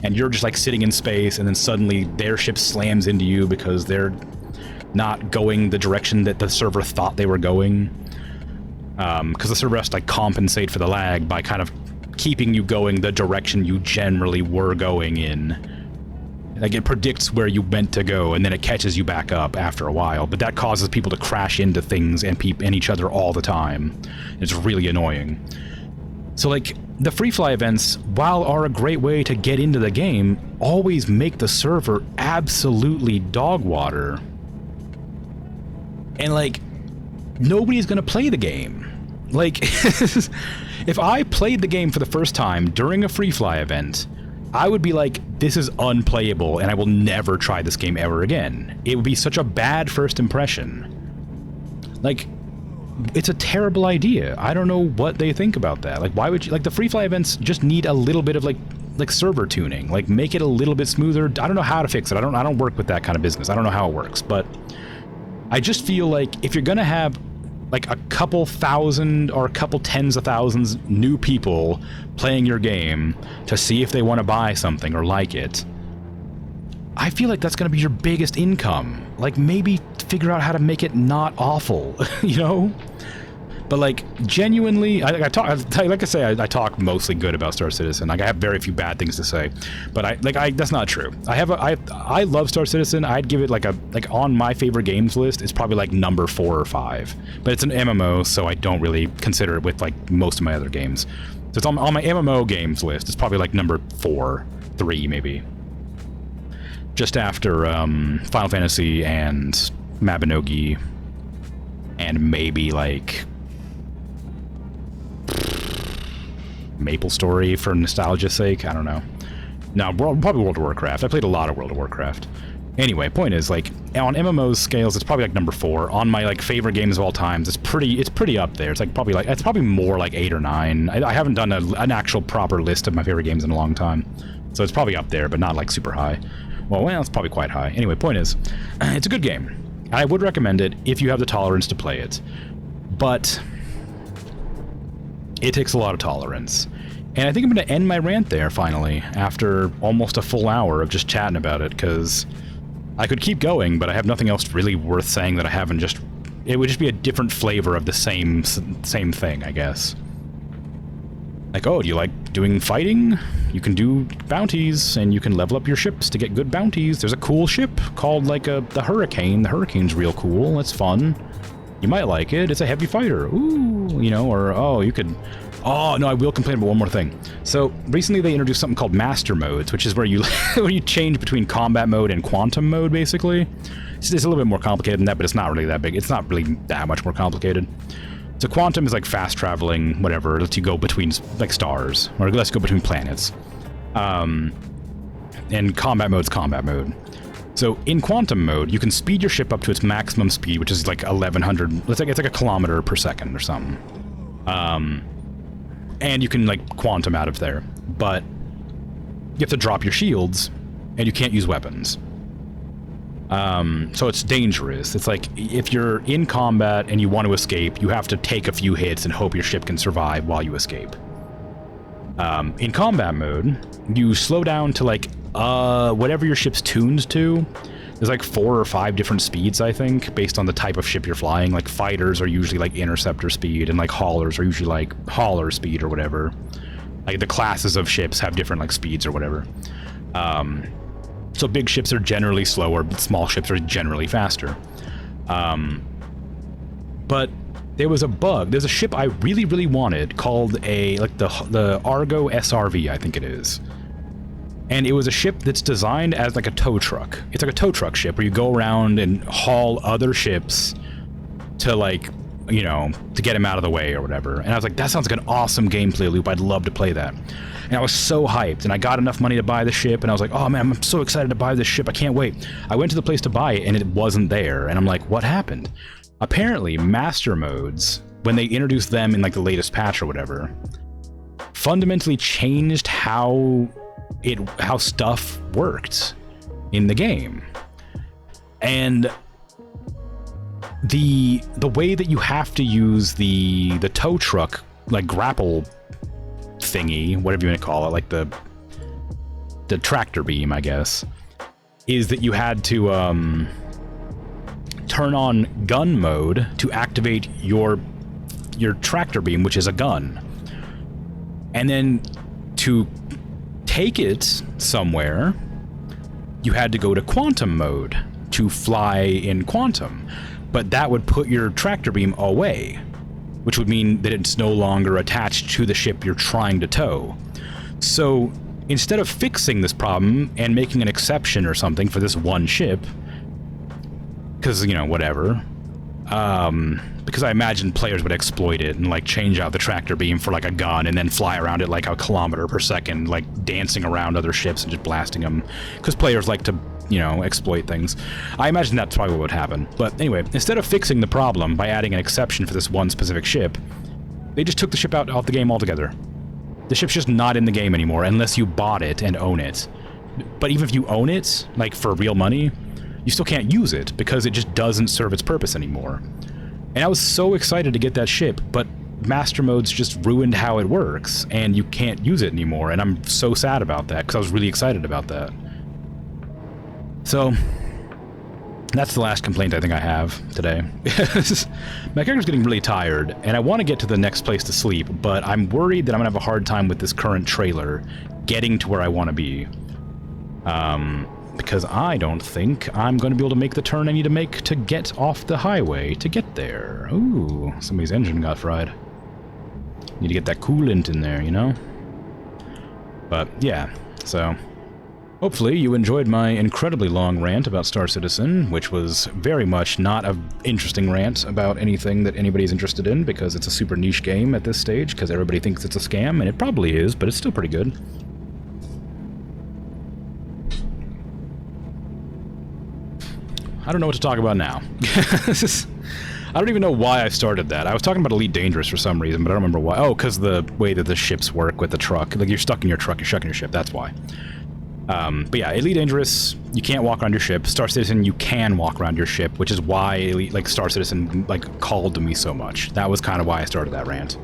And you're just like sitting in space, and then suddenly their ship slams into you because they're not going the direction that the server thought they were going. Because the server has to like compensate for the lag by kind of keeping you going the direction you generally were going in. Like, it predicts where you meant to go, and then it catches you back up after a while. But that causes people to crash into things and each other all the time. It's really annoying. So like, the free fly events, while are a great way to get into the game, always make the server absolutely dog water. And like, nobody's gonna play the game. Like, if I played the game for the first time during a free fly event, I would be like, this is unplayable and I will never try this game ever again. It would be such a bad first impression. Like, it's a terrible idea. I don't know what they think about that. Like, why would you, like, the free fly events just need a little bit of like server tuning, like make it a little bit smoother. I don't know how to fix it. I don't work with that kind of business. I don't know how it works, but I just feel like if you're gonna have like a couple thousand or a couple tens of thousands new people playing your game to see if they want to buy something or like it, I feel like that's going to be your biggest income. Like, maybe figure out how to make it not awful, you know? But like, genuinely, I talk mostly good about Star Citizen. Like, I have very few bad things to say, but that's not true. I love Star Citizen. I'd give it like on my favorite games list, it's probably like number 4 or 5, but it's an MMO, so I don't really consider it with like most of my other games. So it's on my MMO games list. It's probably like number 4, 3 maybe. Just after Final Fantasy and Mabinogi, and maybe like Maple Story for nostalgia's sake. I don't know. No, probably World of Warcraft. I played a lot of World of Warcraft. Anyway, point is, like, on MMO's scales, it's probably like number 4. On my like favorite games of all times, it's pretty up there. It's like it's probably more like 8 or 9. I haven't done an actual proper list of my favorite games in a long time, so it's probably up there, but not like super high. Well, it's probably quite high. Anyway, point is, it's a good game. I would recommend it if you have the tolerance to play it, but it takes a lot of tolerance. And I think I'm going to end my rant there, finally, after almost a full hour of just chatting about it, because I could keep going, but I have nothing else really worth saying that I haven't just... It would just be a different flavor of the same thing, I guess. Like, oh, do you like doing fighting? You can do bounties, and you can level up your ships to get good bounties. There's a cool ship called, like, the Hurricane. The Hurricane's real cool. It's fun. You might like it. It's a heavy fighter. Ooh, you know, or, oh, you could... Oh, no, I will complain about one more thing. So, recently they introduced something called Master Modes, which is where you where you change between combat mode and quantum mode, basically. It's a little bit more complicated than that, but it's not really that big. It's not really that much more complicated. So quantum is like fast traveling, whatever, lets you go between like stars, or lets you go between planets. And combat mode's combat mode. So in quantum mode, you can speed your ship up to its maximum speed, which is like 1100, it's like a kilometer per second or something. And you can like quantum out of there, but you have to drop your shields and you can't use weapons. So it's dangerous. It's like, if you're in combat and you want to escape, you have to take a few hits and hope your ship can survive while you escape. In combat mode, you slow down to like, whatever your ship's tuned to. There's like 4 or 5 different speeds, I think, based on the type of ship you're flying. Like, fighters are usually like interceptor speed, and like haulers are usually like hauler speed or whatever. Like, the classes of ships have different like speeds or whatever. So big ships are generally slower, but small ships are generally faster. But there was a bug. There's a ship I really, really wanted called the Argo SRV, I think it is. And it was a ship that's designed as like a tow truck. It's like a tow truck ship where you go around and haul other ships to, like, you know, to get them out of the way or whatever. And I was like, that sounds like an awesome gameplay loop. I'd love to play that. And I was so hyped, and I got enough money to buy the ship, and I was like, oh man, I'm so excited to buy this ship. I can't wait. I went to the place to buy it, and it wasn't there. And I'm like, what happened? Apparently, master modes, when they introduced them in like the latest patch or whatever, fundamentally changed how stuff worked in the game. And the way that you have to use the tow truck, like, grapple thingy, whatever you want to call it, like the tractor beam, I guess, is that you had to turn on gun mode to activate your tractor beam, which is a gun. And then to take it somewhere, you had to go to quantum mode to fly in quantum. But that would put your tractor beam away, which would mean that it's no longer attached to the ship you're trying to tow. So instead of fixing this problem and making an exception or something for this one ship, because, you know, whatever, because I imagine players would exploit it and, like, change out the tractor beam for, like, a gun and then fly around it like a kilometer per second, like, dancing around other ships and just blasting them, because players like to, you know, exploit things. I imagine that's probably what would happen. But anyway, instead of fixing the problem by adding an exception for this one specific ship, they just took the ship off the game altogether. The ship's just not in the game anymore unless you bought it and own it. But even if you own it, like, for real money, you still can't use it because it just doesn't serve its purpose anymore. And I was so excited to get that ship, but master modes just ruined how it works, and you can't use it anymore, and I'm so sad about that because I was really excited about that. So that's the last complaint I think I have today. My character's getting really tired, and I want to get to the next place to sleep, but I'm worried that I'm going to have a hard time with this current trailer getting to where I want to be. Because I don't think I'm going to be able to make the turn I need to make to get off the highway to get there. Ooh, somebody's engine got fried. Need to get that coolant in there, you know? But yeah, so hopefully you enjoyed my incredibly long rant about Star Citizen, which was very much not an interesting rant about anything that anybody's interested in, because it's a super niche game at this stage, because everybody thinks it's a scam, and it probably is, but it's still pretty good. I don't know what to talk about now. I don't even know why I started that. I was talking about Elite Dangerous for some reason, but I don't remember why. Oh, because the way that the ships work with the truck. Like, you're stuck in your truck, you're stuck in your ship, that's why. But yeah, Elite Dangerous, you can't walk around your ship. Star Citizen, you can walk around your ship, which is why Elite, like, Star Citizen, like, called to me so much. That was kind of why I started that rant.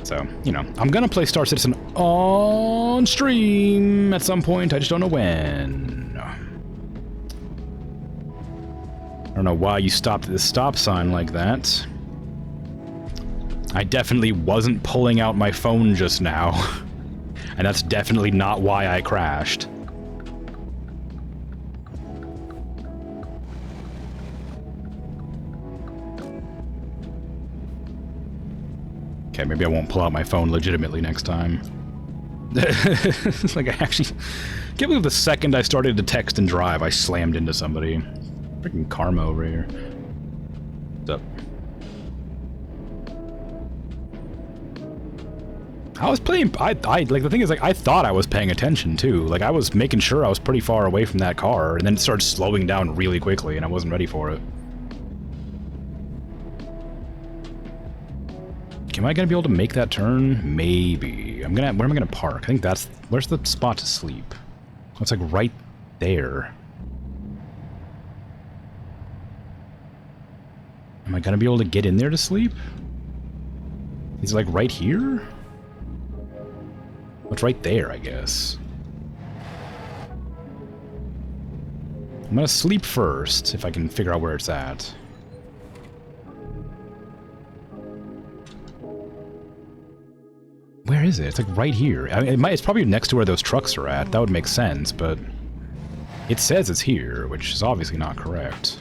So, you know, I'm gonna play Star Citizen on stream at some point, I just don't know when. I don't know why you stopped at the stop sign like that. I definitely wasn't pulling out my phone just now. And that's definitely not why I crashed. Okay, maybe I won't pull out my phone legitimately next time. It's like, I actually can't believe the second I started to text and drive, I slammed into somebody. Freaking karma over here. What's up? I was playing, like, the thing is, like, I thought I was paying attention, too. Like, I was making sure I was pretty far away from that car, and then it started slowing down really quickly, and I wasn't ready for it. Am I gonna be able to make that turn? Maybe. Where am I gonna park? I think that's, where's the spot to sleep? It's like right there. Am I gonna be able to get in there to sleep? Is it like right here? It's right there, I guess. I'm gonna sleep first, if I can figure out where it's at. Where is it? It's like right here. I mean, it's probably next to where those trucks are at. That would make sense, but it says it's here, which is obviously not correct.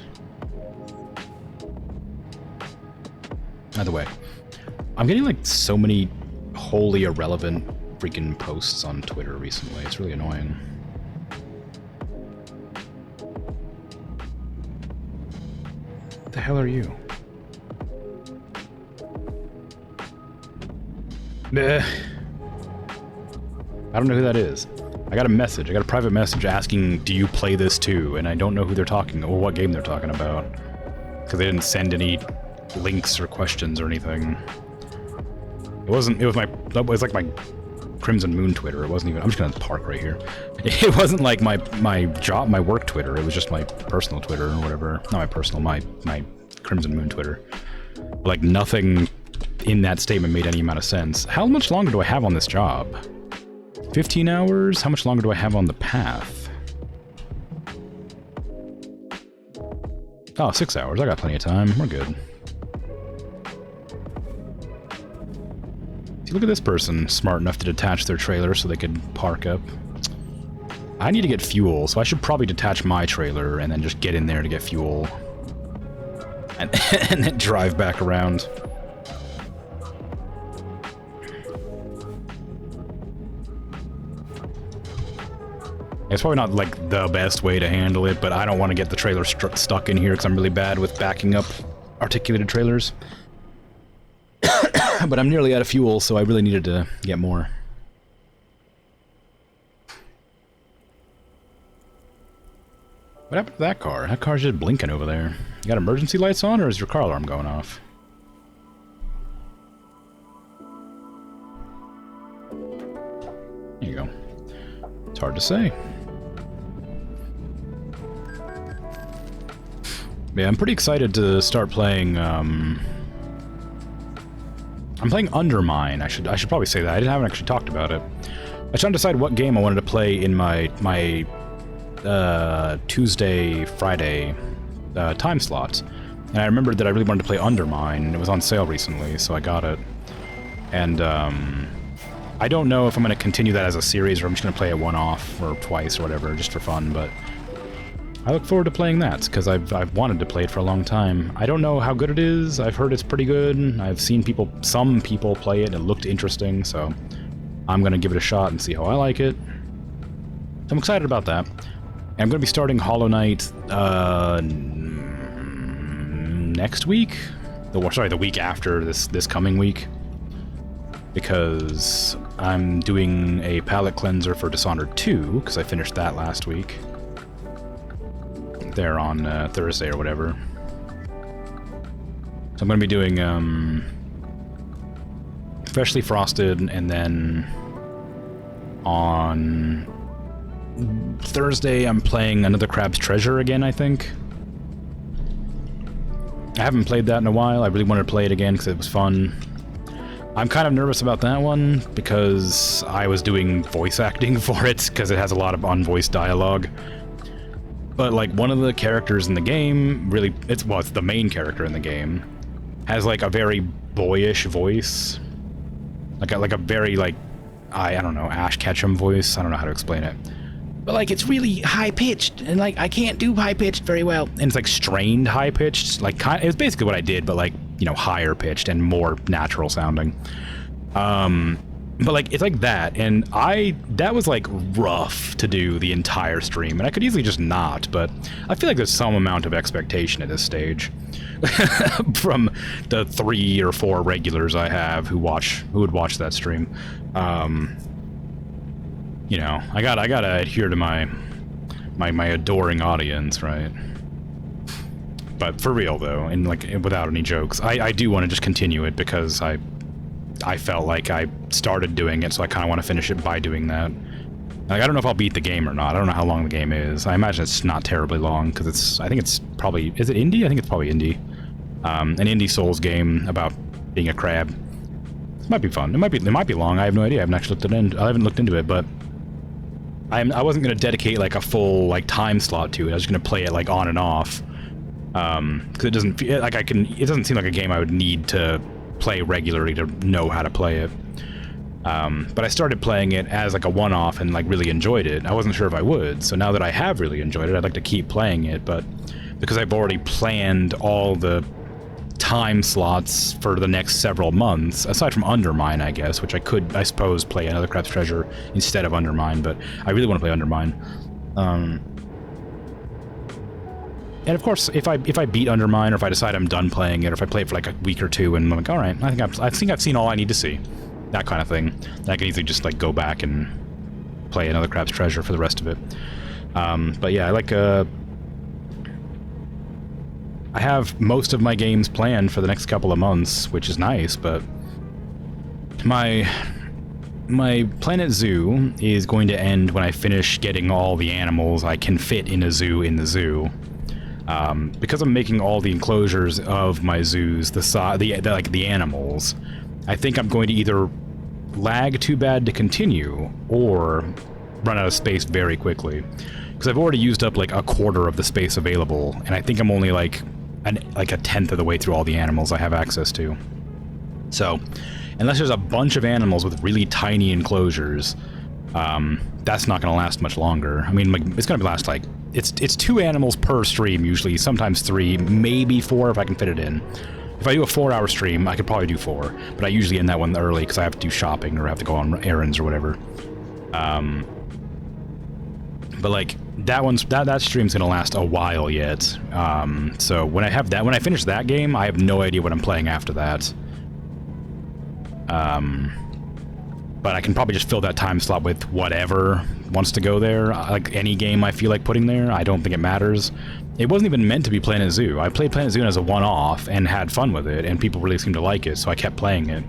By the way, I'm getting like so many wholly irrelevant freaking posts on Twitter recently. It's really annoying. What the hell are you? I don't know who that is. I got a message. I got a private message asking, do you play this too? And I don't know who they're talking or what game they're talking about. Because they didn't send any links or questions or anything. It was like my Crimson Moon Twitter. It wasn't even, I'm just gonna park right here. It wasn't like my work Twitter. It was just my personal Twitter or whatever. Not my personal, my Crimson Moon Twitter. Like nothing in that statement made any amount of sense. How much longer do I have on this job? 15 hours? How much longer do I have on the path? Oh, 6 hours. I got plenty of time. We're good. See, look at this person, smart enough to detach their trailer so they could park up. I need to get fuel, so I should probably detach my trailer and then just get in there to get fuel. And, and then drive back around. It's probably not, like, the best way to handle it, but I don't want to get the trailer stuck in here because I'm really bad with backing up articulated trailers. But I'm nearly out of fuel, so I really needed to get more. What happened to that car? That car's just blinking over there. You got emergency lights on, or is your car alarm going off? There you go. It's hard to say. Yeah, I'm pretty excited to start playing, I'm playing Undermine. I should probably say that. I haven't actually talked about it. I was trying to decide what game I wanted to play in my Tuesday, Friday time slots. And I remembered that I really wanted to play Undermine, and it was on sale recently, so I got it. And I don't know if I'm going to continue that as a series, or I'm just going to play it one-off, or twice, or whatever, just for fun, but I look forward to playing that, because I've wanted to play it for a long time. I don't know how good it is. I've heard it's pretty good. I've seen some people play it, and it looked interesting, so I'm going to give it a shot and see how I like it. I'm excited about that. And I'm going to be starting Hollow Knight next week? The week after this coming week. Because I'm doing a palette cleanser for Dishonored 2, because I finished that last week. There on Thursday or whatever. So I'm going to be doing Freshly Frosted, and then on Thursday I'm playing Another Crab's Treasure again, I think. I haven't played that in a while. I really wanted to play it again because it was fun. I'm kind of nervous about that one because I was doing voice acting for it because it has a lot of unvoiced dialogue. But like one of the characters in the game really, it's the main character in the game, has like a very boyish voice, like a very like I don't know, Ash Ketchum voice. I don't know how to explain it, but like it's really high pitched, and like I can't do high pitched very well, and it's like strained high pitched, like it was basically what I did, but like, you know, higher pitched and more natural sounding. But like it's like that, and that was like rough to do the entire stream, and I could easily just not, but I feel like there's some amount of expectation at this stage from the 3 or 4 regulars I have who would watch that stream. You know, I gotta adhere to my adoring audience, right? But for real though, and like without any jokes, I do want to just continue it because I felt like I started doing it, so I kind of want to finish it by doing that. Like, I don't know if I'll beat the game or not. I don't know how long the game is. I imagine it's not terribly long, because it's... I think it's probably... Is it indie? I think it's probably indie. An indie Souls game about being a crab. This might be fun. It might be long. I have no idea. I haven't actually looked into it, but... I wasn't going to dedicate, like, a full, like, time slot to it. I was going to play it, like, on and off. Because it doesn't feel... Like, it doesn't seem like a game I would need to play regularly to know how to play it. But I started playing it as like a one-off and like really enjoyed it. I wasn't sure if I would, so now that I have really enjoyed it, I'd like to keep playing it, but because I've already planned all the time slots for the next several months, aside from Undermine, I guess, which I could, I suppose, play Another Crab's Treasure instead of Undermine, but I really want to play Undermine. And of course, if I beat Undermine, or if I decide I'm done playing it, or if I play it for like a week or two and I'm like, all right, I think I've seen all I need to see. That kind of thing. I can easily just like go back and play Another Crab's Treasure for the rest of it. But yeah, I have most of my games planned for the next couple of months, which is nice, but my Planet Zoo is going to end when I finish getting all the animals I can fit in a zoo in the zoo. Because I'm making all the enclosures of my zoos the animals, I think I'm going to either lag too bad to continue or run out of space very quickly. Because I've already used up like a quarter of the space available, and I think I'm only like a tenth of the way through all the animals I have access to. So, unless there's a bunch of animals with really tiny enclosures, that's not going to last much longer. I mean, like, it's going to last like... It's 2 animals per stream usually, sometimes 3, maybe 4 if I can fit it in. If I do a 4-hour stream, I could probably do 4, but I usually end that one early because I have to do shopping or have to go on errands or whatever. But like that stream's gonna last a while yet. So when I finish that game, I have no idea what I'm playing after that. But I can probably just fill that time slot with whatever wants to go there. Like any game I feel like putting there, I don't think it matters. It wasn't even meant to be Planet Zoo. I played Planet Zoo as a one-off and had fun with it, and people really seemed to like it, so I kept playing it.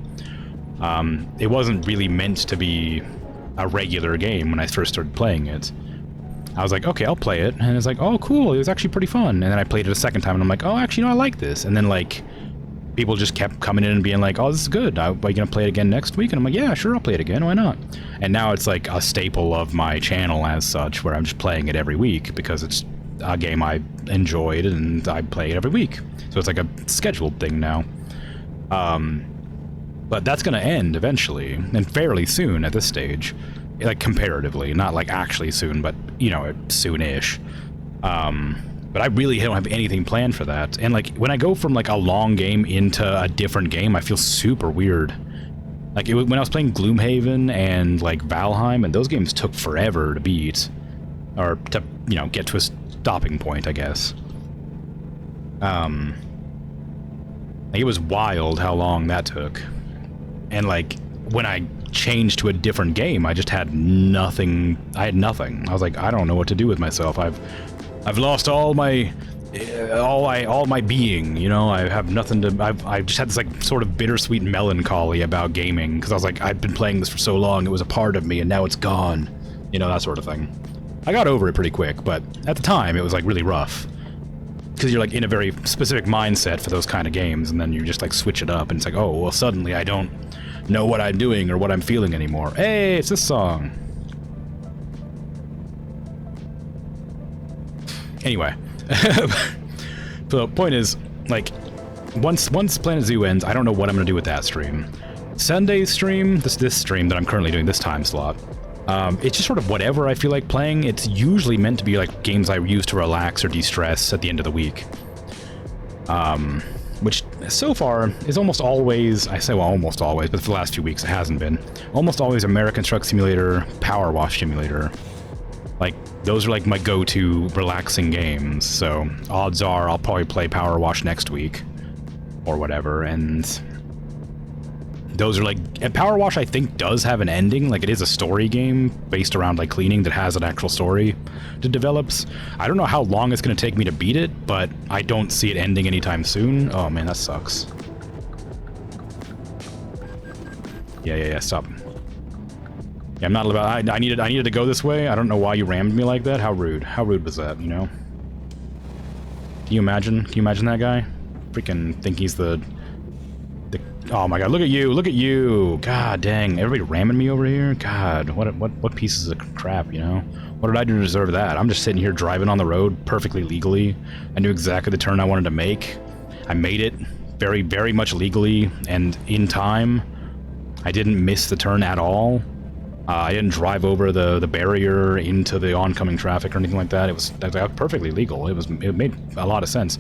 It wasn't really meant to be a regular game when I first started playing it. I was like, okay, I'll play it, and it's like, oh, cool, it was actually pretty fun. And then I played it a second time, and I'm like, oh, actually, no, I like this. And then, like, people just kept coming in and being like, oh, this is good. Are you going to play it again next week? And I'm like, yeah, sure, I'll play it again. Why not? And now it's like a staple of my channel as such, where I'm just playing it every week because it's a game I enjoyed and I play it every week. So it's like a scheduled thing now. But that's going to end eventually, and fairly soon at this stage. Like, comparatively. Not, like, actually soon, but, you know, soon-ish. But I really don't have anything planned for that. And, like, when I go from, like, a long game into a different game, I feel super weird. Like, when I was playing Gloomhaven and, like, Valheim, and those games took forever to beat. Or to, you know, get to a stopping point, I guess. Like, it was wild how long that took. And, like, when I changed to a different game, I just had nothing. I had nothing. I was like, I don't know what to do with myself. I've lost all my being, you know. I have nothing to. I just had this like sort of bittersweet melancholy about gaming because I was like, I've been playing this for so long. It was a part of me, and now it's gone. You know, that sort of thing. I got over it pretty quick, but at the time it was like really rough because you're like in a very specific mindset for those kind of games, and then you just like switch it up, and it's like, oh well, suddenly I don't know what I'm doing or what I'm feeling anymore. Hey, it's this song. Anyway, the point is, like, once Planet Zoo ends, I don't know what I'm gonna do with that stream. Sunday's stream, this stream that I'm currently doing, this time slot, it's just sort of whatever I feel like playing. It's usually meant to be like games I use to relax or de-stress at the end of the week. Which so far is almost always, I say well almost always, but for the last few weeks it hasn't been, almost always American Truck Simulator, Power Wash Simulator. Like, those are like my go-to relaxing games, so odds are I'll probably play Power Wash next week, or whatever, and those are like, and Power Wash I think does have an ending, like it is a story game based around like cleaning that has an actual story that develops. I don't know how long it's going to take me to beat it, but I don't see it ending anytime soon. Oh man, that sucks. Yeah, stop. Yeah, I'm not about. I needed to go this way. I don't know why you rammed me like that. How rude. How rude was that? You know. Can you imagine? Can you imagine that guy? Freaking think he's the. Oh my god! Look at you! Look at you! God dang! Everybody ramming me over here. God, what pieces of crap? You know. What did I do to deserve that? I'm just sitting here driving on the road perfectly legally. I knew exactly the turn I wanted to make. I made it very, very much legally and in time. I didn't miss the turn at all. I didn't drive over the barrier into the oncoming traffic or anything like that. It was perfectly legal. It made a lot of sense.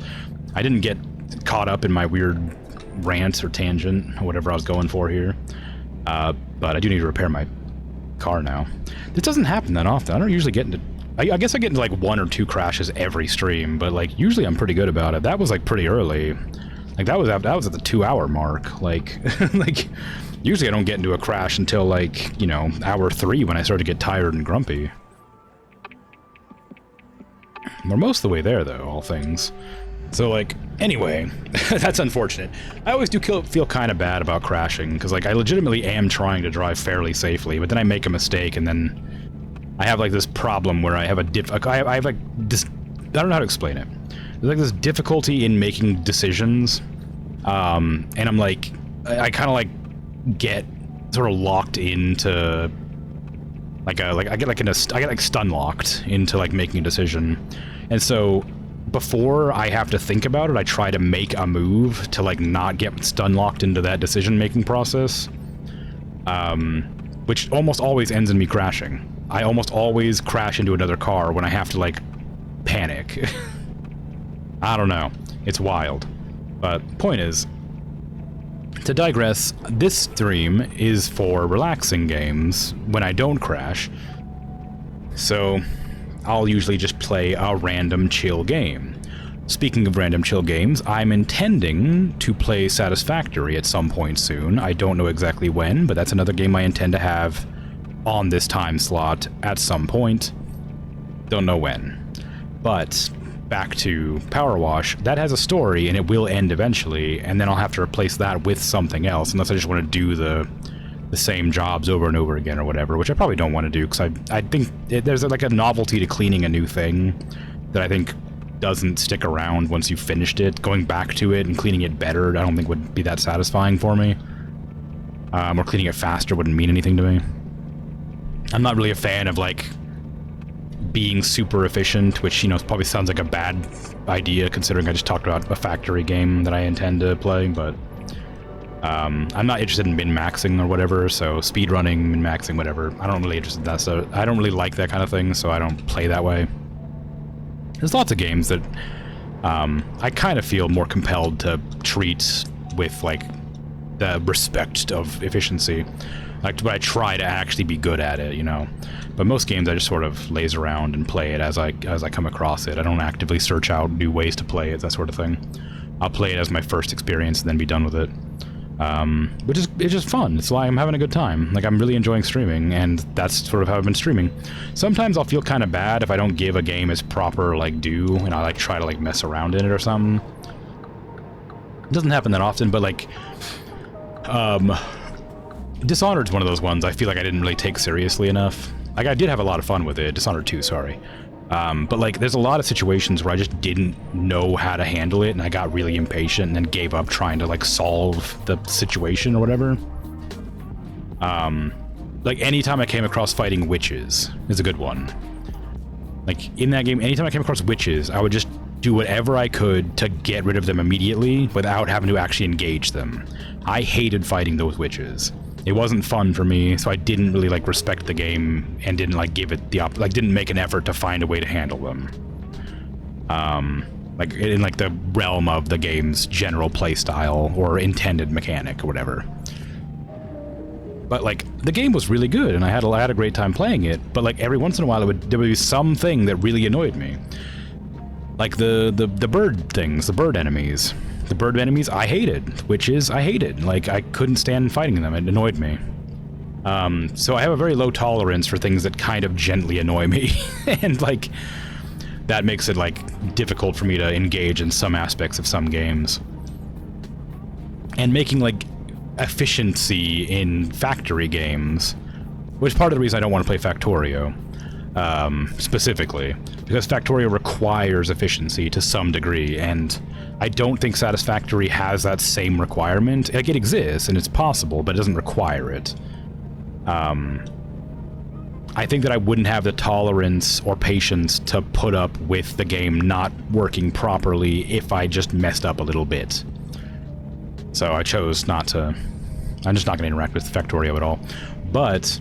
I didn't get caught up in my weird rant or tangent or whatever I was going for here. But I do need to repair my car now. This doesn't happen that often. I don't usually get into... I guess I get into like 1 or 2 crashes every stream, but like usually I'm pretty good about it. That was like pretty early. Like that was at the 2-hour mark. Like like usually I don't get into a crash until like, you know, hour 3 when I start to get tired and grumpy. We're most of the way there though, all things. So like, anyway, that's unfortunate. I always do feel kind of bad about crashing, because like I legitimately am trying to drive fairly safely, but then I make a mistake and then I have like this problem where I have I have like this, I don't know how to explain it. There's like this difficulty in making decisions, and I'm like, I kind of like get sort of locked into I get stun locked into like making a decision, and so before I have to think about it, I try to make a move to like not get stun locked into that decision making process, which almost always ends in me crashing. I almost always crash into another car when I have to like panic. I don't know. It's wild. But point is, to digress, this stream is for relaxing games when I don't crash. So I'll usually just play a random chill game. Speaking of random chill games, I'm intending to play Satisfactory at some point soon. I don't know exactly when, but that's another game I intend to have on this time slot at some point. Don't know when. But back to Power Wash, that has a story and it will end eventually, and then I'll have to replace that with something else, unless I just want to do the same jobs over and over again or whatever, which I probably don't want to do, because I think there's like a novelty to cleaning a new thing that I think doesn't stick around once you've finished it. Going back to it and cleaning it better, I don't think would be that satisfying for me. Or cleaning it faster wouldn't mean anything to me. I'm not really a fan of like being super efficient, which, you know, probably sounds like a bad idea considering I just talked about a factory game that I intend to play, but I'm not interested in min-maxing or whatever, so speedrunning, min-maxing, whatever. I don't really interested in that, so I don't really like that kind of thing, so I don't play that way. There's lots of games that I kind of feel more compelled to treat with, like, the respect of efficiency. Like, but I try to actually be good at it, you know. But most games I just sort of laze around and play it as I come across it. I don't actively search out new ways to play it, that sort of thing. I'll play it as my first experience and then be done with it. Which is, it's just fun. It's like I'm having a good time. Like, I'm really enjoying streaming, and that's sort of how I've been streaming. Sometimes I'll feel kind of bad if I don't give a game its proper, like, due, and I, like, try to, like, mess around in it or something. It doesn't happen that often, but, like, Dishonored's one of those ones I feel like I didn't really take seriously enough. Like, I did have a lot of fun with it. Dishonored 2, sorry. But, like, there's a lot of situations where I just didn't know how to handle it, and I got really impatient and then gave up trying to, like, solve the situation or whatever. Like, anytime I came across fighting witches is a good one. Like, in that game, anytime I came across witches, I would just do whatever I could to get rid of them immediately without having to actually engage them. I hated fighting those witches. It wasn't fun for me, so I didn't really, like, respect the game and didn't, like, give it the like, didn't make an effort to find a way to handle them. Like, in, like, the realm of the game's general playstyle or intended mechanic or whatever. But, like, the game was really good, and I had a great time playing it, but, like, every once in a while there would be something that really annoyed me. Like, the bird things, the bird enemies. The bird enemies I hated, witches I hated. Like, I couldn't stand fighting them, it annoyed me. So I have a very low tolerance for things that kind of gently annoy me, and, like, that makes it, like, difficult for me to engage in some aspects of some games. And making, like, efficiency in factory games Which is part of the reason I don't want to play Factorio, specifically. Because Factorio requires efficiency to some degree, and I don't think Satisfactory has that same requirement. Like, it exists, and it's possible, but it doesn't require it. I think that I wouldn't have the tolerance or patience to put up with the game not working properly if I just messed up a little bit. So I chose not to... I'm just not going to interact with Factorio at all. But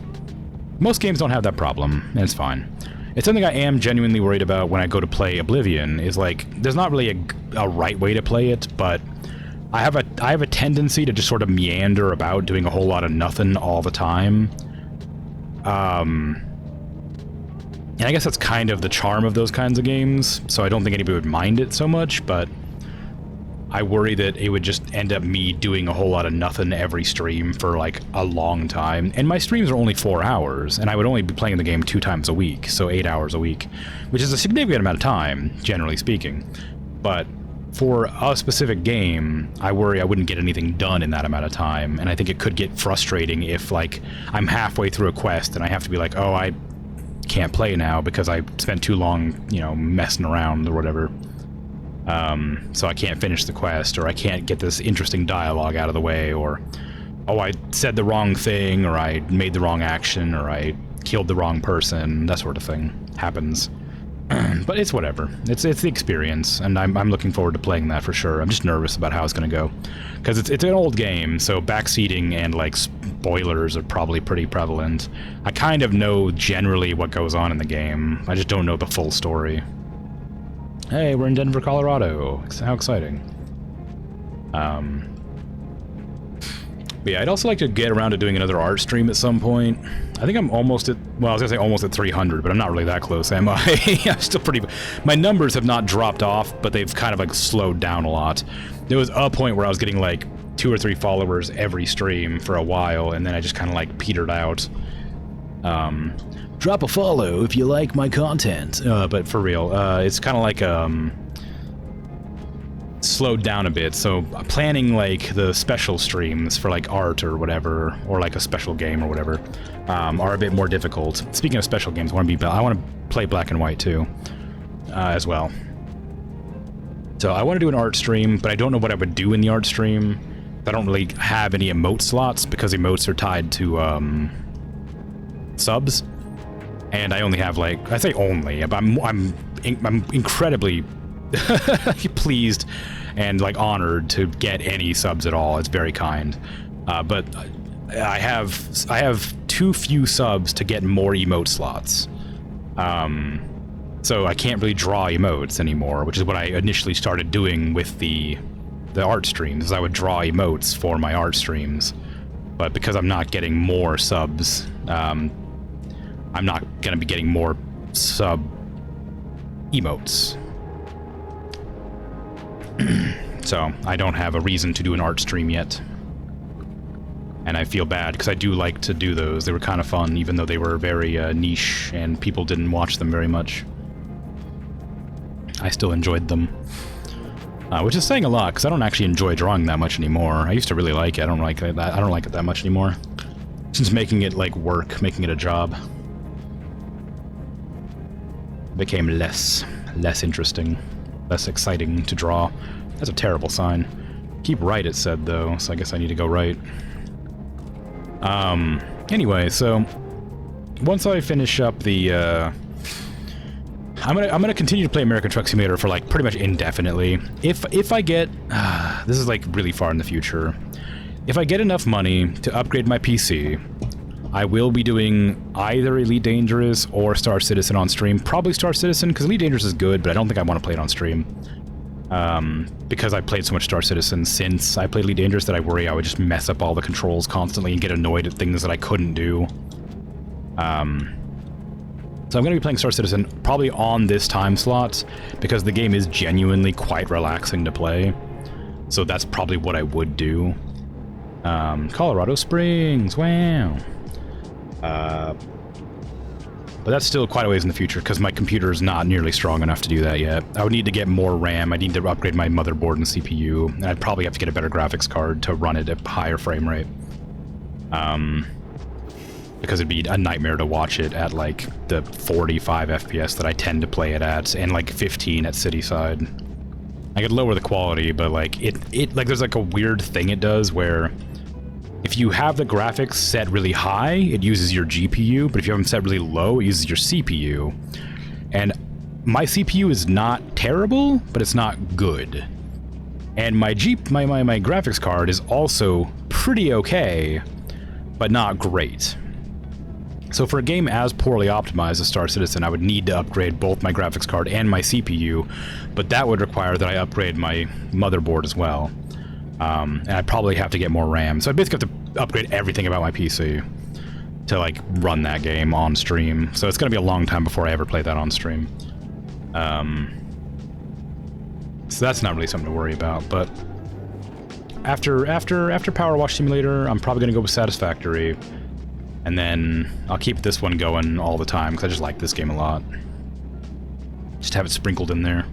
most games don't have that problem, and it's fine. It's something I am genuinely worried about when I go to play Oblivion, is like, there's not really a right way to play it, but I have a tendency to just sort of meander about doing a whole lot of nothing all the time. And I guess that's kind of the charm of those kinds of games, so I don't think anybody would mind it so much, but I worry that it would just end up me doing a whole lot of nothing every stream for, like, a long time. And my streams are only 4 hours, and I would only be playing the game 2 times a week, so 8 hours a week, which is a significant amount of time, generally speaking. But for a specific game, I worry I wouldn't get anything done in that amount of time, and I think it could get frustrating if, like, I'm halfway through a quest and I have to be like, oh, I can't play now because I spent too long, you know, messing around or whatever. So I can't finish the quest, or I can't get this interesting dialogue out of the way, or, oh, I said the wrong thing, or I made the wrong action, or I killed the wrong person, that sort of thing happens. But it's whatever. It's the experience, and I'm looking forward to playing that for sure. I'm just nervous about how it's going to go, because it's an old game, so backseating and, like, spoilers are probably pretty prevalent. I kind of know generally what goes on in the game. I just don't know the full story. Hey, we're in Denver, Colorado. How exciting. But yeah, I'd also like to get around to doing another art stream at some point. I think I'm almost at, well, I was gonna say almost at 300, but I'm not really that close, am I? I'm still pretty, my numbers have not dropped off, but they've kind of, like, slowed down a lot. There was a point where I was getting, like, 2 or 3 followers every stream for a while, and then I just kind of, like, petered out. Drop a follow if you like my content. But for real, it's kind of like, slowed down a bit, so planning, like, the special streams for, like, art or whatever, or, like, a special game or whatever, are a bit more difficult. Speaking of special games, I want to play Black and White too, as well. So I want to do an art stream, but I don't know what I would do in the art stream. I don't really have any emote slots, because emotes are tied to, subs. And I only have, like, I say only, but I'm incredibly pleased and, like, honored to get any subs at all. It's very kind. But I have too few subs to get more emote slots. So I can't really draw emotes anymore, which is what I initially started doing with the art streams, is I would draw emotes for my art streams. But because I'm not getting more subs, I'm not going to be getting more sub emotes. So I don't have a reason to do an art stream yet. And I feel bad, because I do like to do those. They were kind of fun, even though they were very niche and people didn't watch them very much. I still enjoyed them. Which is saying a lot, because I don't actually enjoy drawing that much anymore. I used to really like it. I don't like it that much anymore. Since making it, like, work, making it a job became less interesting, less exciting to draw. That's a terrible sign. Keep right, it said, though, so I guess I need to go right. Anyway, so once I finish up the, I'm gonna continue to play American Truck Simulator for, like, pretty much indefinitely. If I get, this is, like, really far in the future. If I get enough money to upgrade my PC, I will be doing either Elite Dangerous or Star Citizen on stream. Probably Star Citizen, because Elite Dangerous is good, but I don't think I want to play it on stream. Because I played so much Star Citizen since I played Elite Dangerous that I worry I would just mess up all the controls constantly and get annoyed at things that I couldn't do. So I'm going to be playing Star Citizen probably on this time slot, because the game is genuinely quite relaxing to play. So that's probably what I would do. Colorado Springs, wow. But that's still quite a ways in the future, because my computer is not nearly strong enough to do that yet. I would need to get more RAM, I need to upgrade my motherboard and CPU, and I'd probably have to get a better graphics card to run it at higher frame rate. because it'd be a nightmare to watch it at like the 45 FPS that I tend to play it at, and like 15 at Cityside. I could lower the quality, but like it like there's like a weird thing it does where if you have the graphics set really high, it uses your GPU, but if you have them set really low, it uses your CPU. And my CPU is not terrible, but it's not good. And my graphics card is also pretty okay, but not great. So for a game as poorly optimized as Star Citizen, I would need to upgrade both my graphics card and my CPU, but that would require that I upgrade my motherboard as well. And I'd probably have to get more RAM. So I basically have to upgrade everything about my PC to like run that game on stream. So it's going to be a long time before I ever play that on stream. So that's not really something to worry about, but after Power Wash Simulator, I'm probably going to go with Satisfactory. And then I'll keep this one going all the time, because I just like this game a lot. Just have it sprinkled in there.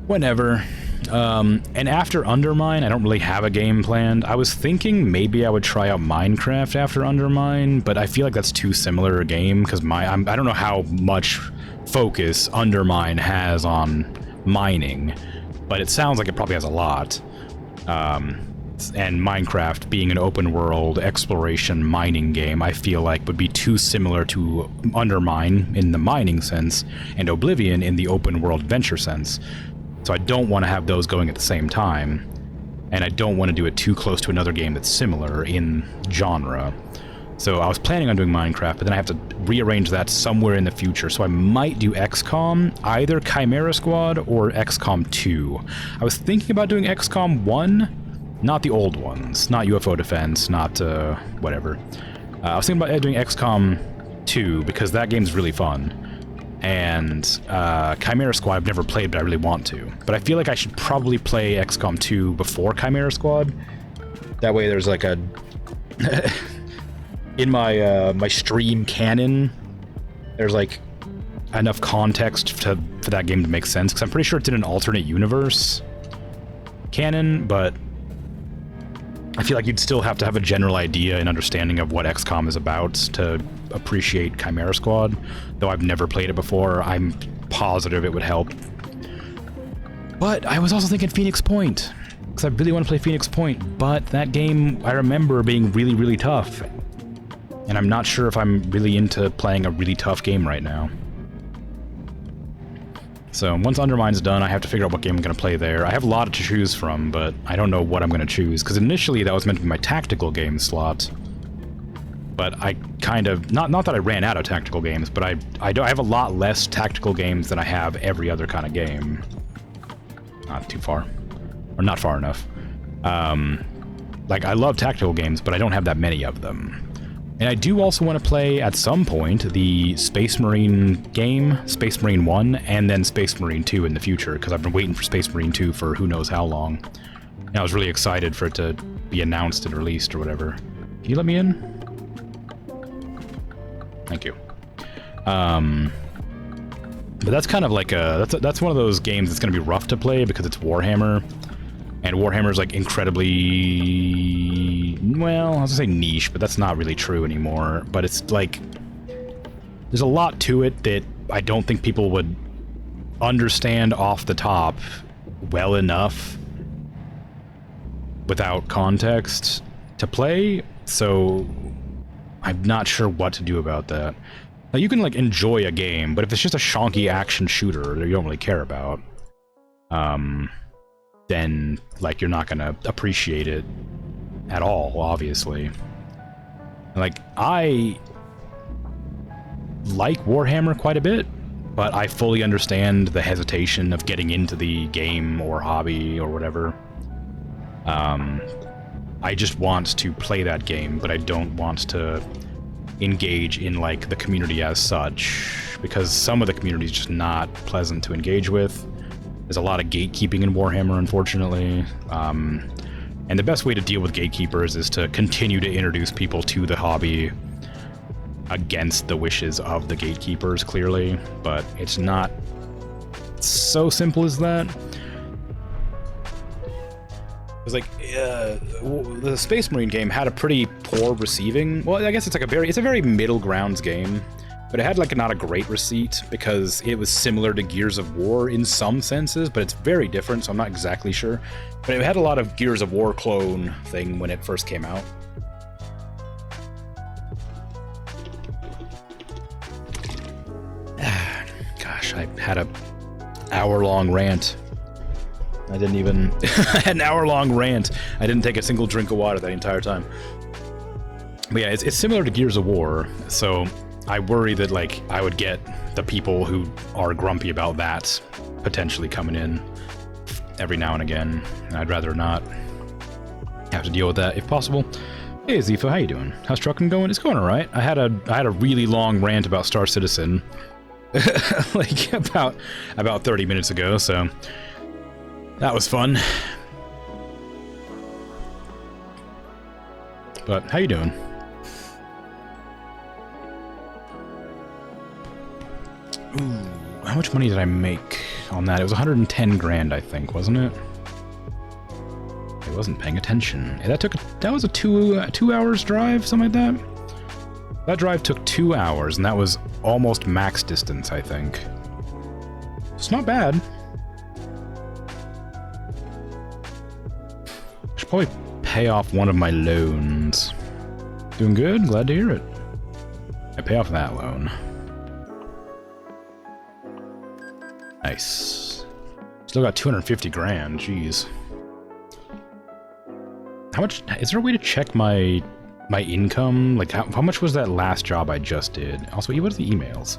Whenever. And after Undermine, I don't really have a game planned. I was thinking maybe I would try out Minecraft after Undermine, but I feel like that's too similar a game, because I don't know how much focus Undermine has on mining, but it sounds like it probably has a lot. And Minecraft being an open world exploration mining game, I feel like would be too similar to Undermine in the mining sense and Oblivion in the open world adventure sense. So I don't want to have those going at the same time, and I don't want to do it too close to another game that's similar in genre. So I was planning on doing Minecraft, but then I have to rearrange that somewhere in the future. So I might do XCOM, either Chimera Squad or XCOM 2. I was thinking about doing XCOM 1, not the old ones, not UFO Defense, not whatever. I was thinking about doing XCOM 2 because that game's really fun. And Chimera Squad I've never played, but I really want to. But I feel like I should probably play XCOM 2 before Chimera Squad. That way there's like a... in my stream canon, there's like enough context for that game to make sense, because I'm pretty sure it's in an alternate universe canon, but I feel like you'd still have to have a general idea and understanding of what XCOM is about to appreciate Chimera Squad. Though I've never played it before, I'm positive it would help. But I was also thinking Phoenix Point, because I really want to play Phoenix Point, but that game I remember being really, really tough. And I'm not sure if I'm really into playing a really tough game right now. So once Undermine's done, I have to figure out what game I'm going to play there. I have a lot to choose from, but I don't know what I'm going to choose, because initially that was meant to be my tactical game slot. But I kind of... Not that I ran out of tactical games, but I have a lot less tactical games than I have every other kind of game. Not too far. Or not far enough. Like, I love tactical games, but I don't have that many of them. And I do also want to play, at some point, the Space Marine game, Space Marine 1, and then Space Marine 2 in the future, because I've been waiting for Space Marine 2 for who knows how long. And I was really excited for it to be announced and released or whatever. Can you let me in? Thank you. But that's kind of like a... That's one of those games that's going to be rough to play because it's Warhammer. And Warhammer's like incredibly, well, I was gonna say niche, but that's not really true anymore. But it's like, there's a lot to it that I don't think people would understand off the top well enough without context to play. So I'm not sure what to do about that. Now you can like enjoy a game, but if it's just a shonky action shooter that you don't really care about, then like you're not gonna appreciate it at all, obviously. Like, I like Warhammer quite a bit, but I fully understand the hesitation of getting into the game or hobby or whatever. I just want to play that game, but I don't want to engage in like the community as such, because some of the community is just not pleasant to engage with. There's a lot of gatekeeping in Warhammer, unfortunately. And the best way to deal with gatekeepers is to continue to introduce people to the hobby against the wishes of the gatekeepers, clearly. But it's not so simple as that. was like the Space Marine game had a pretty poor receiving. Well, I guess it's like it's a very middle grounds game, but it had like not a great receipt because it was similar to Gears of War in some senses, but it's very different, so I'm not exactly sure. But it had a lot of Gears of War clone thing when it first came out. Gosh, I had a hour-long rant. I didn't even... I had an hour-long rant. I didn't take a single drink of water that entire time. But yeah, it's similar to Gears of War, so I worry that, like, I would get the people who are grumpy about that potentially coming in every now and again, and I'd rather not have to deal with that if possible. Hey, Zifa, how you doing? How's trucking going? It's going alright. I had a really long rant about Star Citizen, like, about 30 minutes ago, so... that was fun. But, how you doing? Ooh, how much money did I make on that? It was 110 grand, I think, wasn't it? I wasn't paying attention. That was a two hours drive, something like that? That drive took 2 hours, and that was almost max distance, I think. It's not bad. I should probably pay off one of my loans. Doing good? Glad to hear it. I pay off that loan. Nice. Still got 250 grand, jeez. How much... is there a way to check my income? Like, how much was that last job I just did? Also, what are the emails?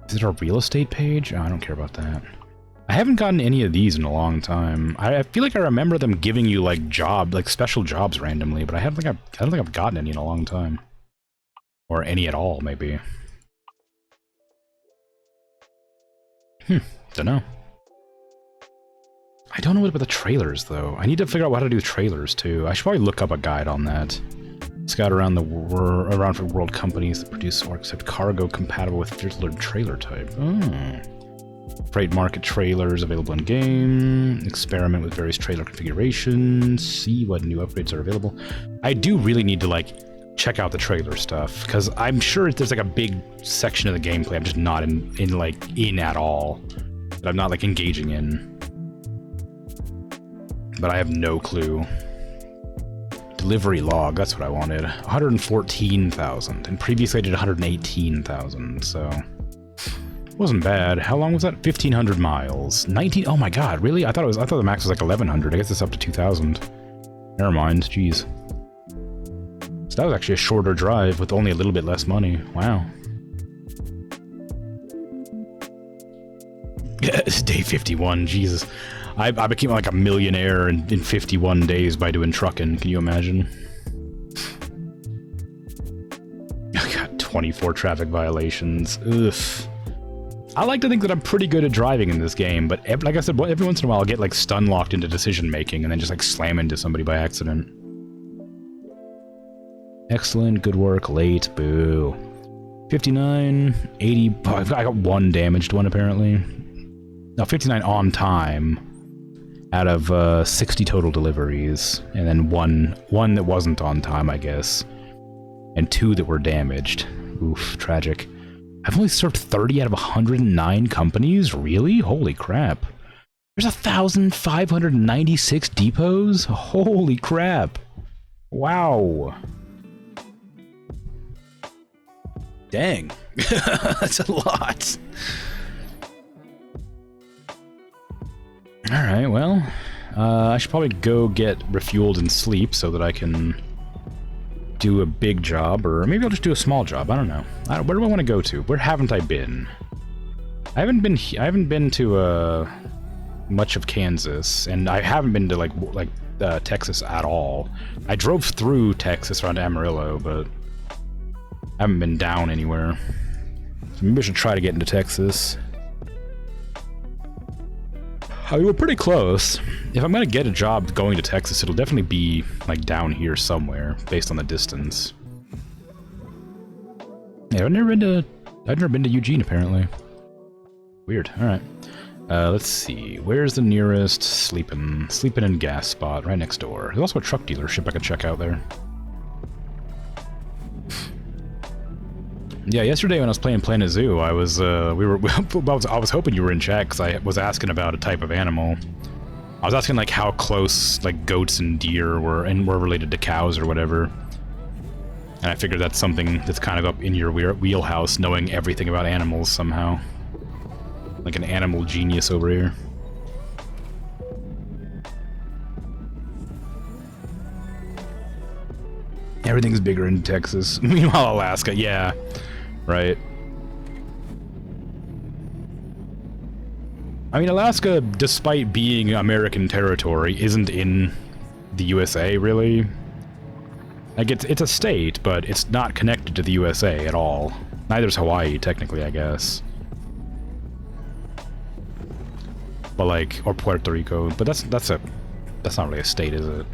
Is it a real estate page? Oh, I don't care about that. I haven't gotten any of these in a long time. I feel like I remember them giving you, like, special jobs randomly, but I don't think I've gotten any in a long time. Or any at all, maybe. Dunno. I don't know what about the trailers, though. I need to figure out how to do trailers, too. I should probably look up a guide on that. Scout around for world companies that produce or accept cargo compatible with particular trailer type. Freight market trailers available in-game. Experiment with various trailer configurations. See what new upgrades are available. I do really need to, like, check out the trailer stuff, because I'm sure there's, like, a big section of the gameplay I'm just not in at all. That I'm not, like, engaging in. But I have no clue. Delivery log, that's what I wanted. 114,000, and previously I did 118,000, so... it wasn't bad. How long was that? 1,500 miles. 19... oh my god, really? I thought the max was like 1,100. I guess it's up to 2,000. Never mind, jeez. So that was actually a shorter drive with only a little bit less money. Wow. Day 51, Jesus. I became like a millionaire in 51 days by doing trucking. Can you imagine? I got 24 traffic violations. Ugh. I like to think that I'm pretty good at driving in this game, but like I said, every once in a while I'll get like stun locked into decision making and then just like slam into somebody by accident. Excellent, good work, late, boo. 59, 80, oh, I got one damaged one apparently. No, 59 on time. Out of 60 total deliveries, and then one that wasn't on time, I guess, and 2 that were damaged. Oof, tragic. I've only served 30 out of 109 companies? Really? Holy crap. There's 1,596 depots? Holy crap. Wow. Dang. That's a lot. Alright, well, I should probably go get refueled and sleep so that I can do a big job, or maybe I'll just do a small job, I don't know. Where do I want to go to? Where haven't I been? I haven't been to, much of Kansas, and I haven't been to, Texas at all. I drove through Texas around Amarillo, but I haven't been down anywhere. So maybe I should try to get into Texas. I mean, we're pretty close. If I'm gonna get a job going to Texas, it'll definitely be, like, down here somewhere, based on the distance. Yeah, I've never been to Eugene, apparently. Weird, alright. Let's see. Where's the nearest sleeping in gas spot? Right next door. There's also a truck dealership I could check out there. Yeah, yesterday when I was playing Planet Zoo, I was I was hoping you were in chat because I was asking about a type of animal. I was asking like how close like goats and deer were related to cows or whatever. And I figured that's something that's kind of up in your wheelhouse, knowing everything about animals somehow. Like an animal genius over here. Everything's bigger in Texas. Meanwhile, Alaska, yeah. Right. I mean, Alaska, despite being American territory, isn't in the USA, really. Like, it's a state, but it's not connected to the USA at all. Neither's Hawaii, technically, I guess. But like, or Puerto Rico, but that's not really a state, is it?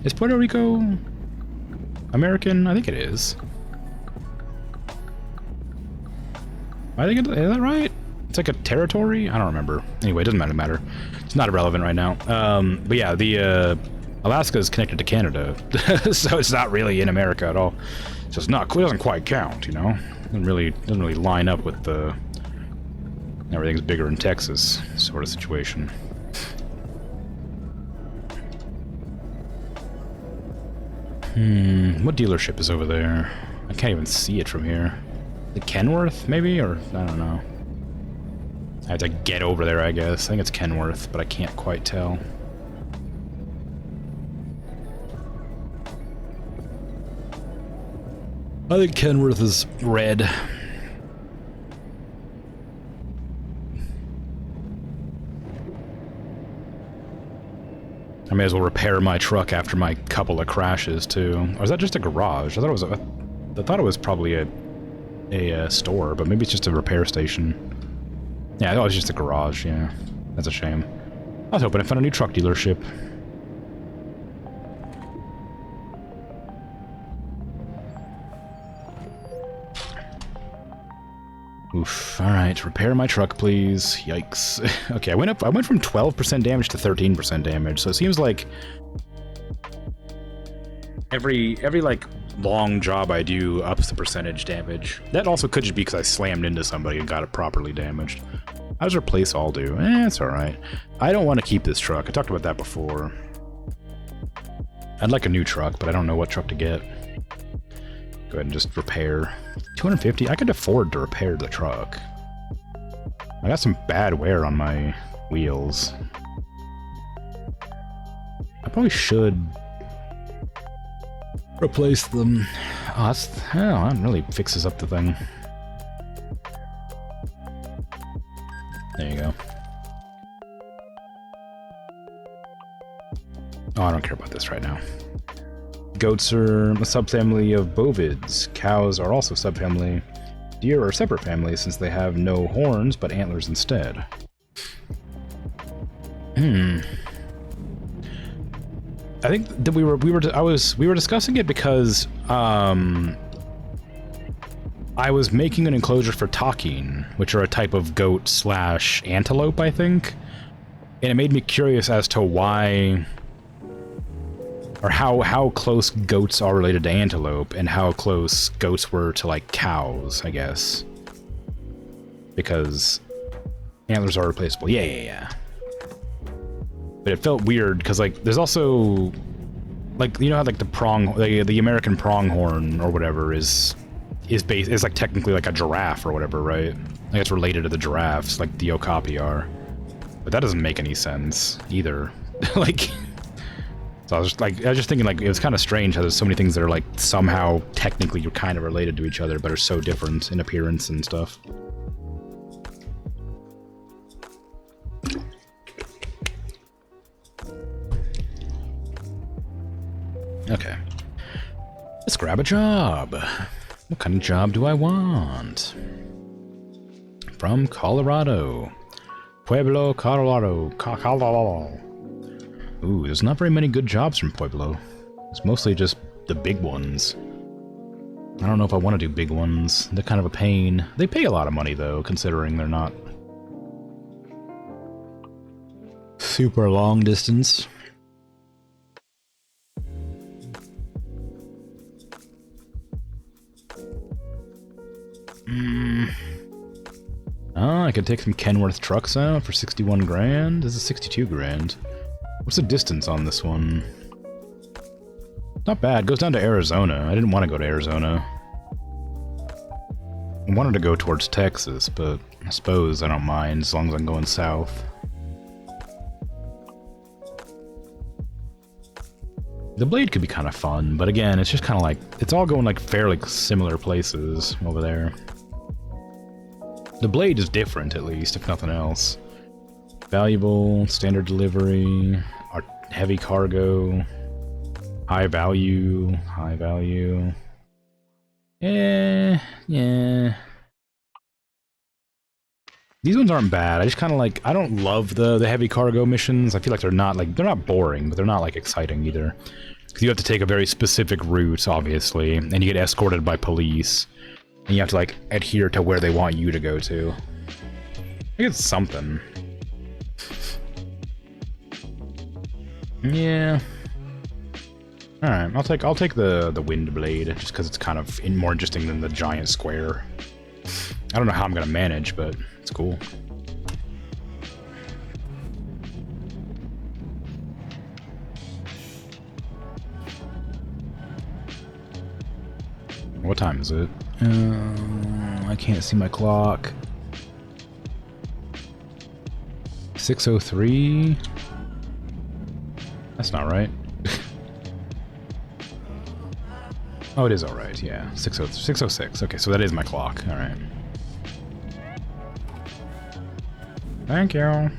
Is Puerto Rico American? I think it is. I think is that right? It's like a territory? I don't remember. Anyway, it doesn't matter. It's not irrelevant right now. But yeah, the Alaska is connected to Canada, so it's not really in America at all. So it's not. It doesn't quite count, you know. Doesn't really line up with the everything's bigger in Texas sort of situation. What dealership is over there? I can't even see it from here. The Kenworth, maybe? Or, I don't know. I have to get over there, I guess. I think it's Kenworth, but I can't quite tell. I think Kenworth is red. I may as well repair my truck after my couple of crashes, too. Or is that just a garage? I thought it was probably a store, but maybe it's just a repair station. Yeah, I thought it was just a garage, yeah. That's a shame. I was hoping I found a new truck dealership. Oof, alright, repair my truck, please. Yikes. Okay, I went from 12% damage to 13% damage, so it seems like every like long job I do ups the percentage damage. That also could just be because I slammed into somebody and got it properly damaged. How does replace all do? It's alright. I don't want to keep this truck. I talked about that before. I'd like a new truck, but I don't know what truck to get. Go ahead and just repair. 250? I could afford to repair the truck. I got some bad wear on my wheels. I probably should replace them. Oh, that really fixes up the thing. There you go. Oh, I don't care about this right now. Goats are a subfamily of bovids. Cows are also subfamily. Deer are a separate family since they have no horns but antlers instead. I think that we were discussing it because I was making an enclosure for takin, which are a type of goat / antelope, I think, and it made me curious as to why. Or how close goats are related to antelope, and how close goats were to, like, cows, I guess. Because antlers are replaceable. Yeah. But it felt weird, because, like, there's also... Like, you know how, like, the American pronghorn, or whatever, is like, technically, like, a giraffe, or whatever, right? Like, it's related to the giraffes, like the okapi are. But that doesn't make any sense, either. Like... So I was just thinking, like, it was kind of strange how there's so many things that are, like, somehow technically you're kind of related to each other, but are so different in appearance and stuff. Okay. Let's grab a job. What kind of job do I want? From Colorado. Pueblo, Colorado. Colorado. Ooh, there's not very many good jobs from Pueblo. It's mostly just the big ones. I don't know if I want to do big ones. They're kind of a pain. They pay a lot of money, though, considering they're not super long distance. Oh, I could take some Kenworth trucks out for 61 grand. This is 62 grand. What's the distance on this one? Not bad. Goes down to Arizona. I didn't want to go to Arizona. I wanted to go towards Texas, but I suppose I don't mind as long as I'm going south. The Blade could be kind of fun, but again, it's just kind of like, it's all going like fairly similar places over there. The Blade is different, at least, if nothing else. Valuable, standard delivery, heavy cargo, high value. Yeah. These ones aren't bad. I just kind of like, I don't love the heavy cargo missions. I feel like they're not boring, but they're not like exciting either. Because you have to take a very specific route, obviously, and you get escorted by police. And you have to, like, adhere to where they want you to go to. I think it's something. Yeah. Alright, I'll take the wind blade, just because it's kind of more interesting than the giant square. I don't know how I'm gonna manage, but it's cool. What time is it? I can't see my clock. 6:03? That's not right. Oh, it is alright, yeah. 6:06. Okay, so that is my clock. Alright. Thank you.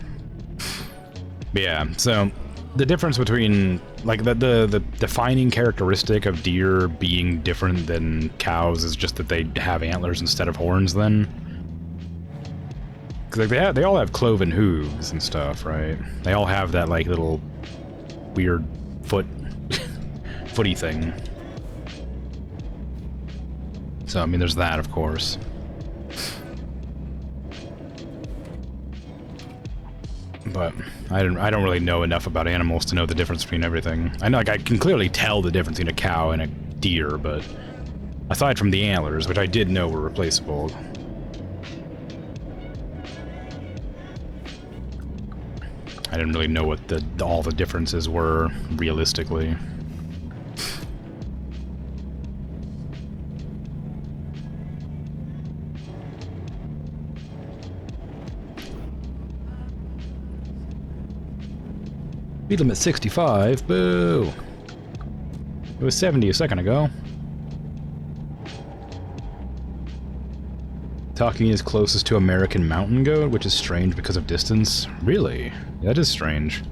But yeah, so the difference between, like, the defining characteristic of deer being different than cows is just that they have antlers instead of horns, then. Because, like, they all have cloven hooves and stuff, right? They all have that, like, little weird footy thing. So, I mean, there's that, of course. But I don't really know enough about animals to know the difference between everything. I know, like, I can clearly tell the difference between a cow and a deer, but aside from the antlers, which I did know were replaceable. I didn't really know what all the differences were realistically. Speed limit 65, boo! It was 70 a second ago. Talking is closest to American mountain goat, which is strange because of distance. Really? That is strange.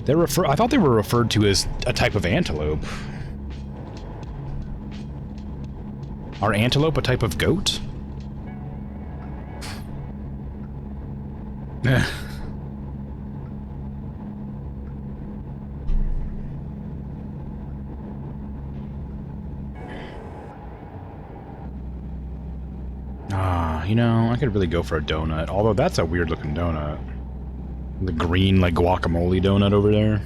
I thought they were referred to as a type of antelope. Are antelope a type of goat? You know, I could really go for a donut, although that's a weird looking donut. The green, like, guacamole donut over there.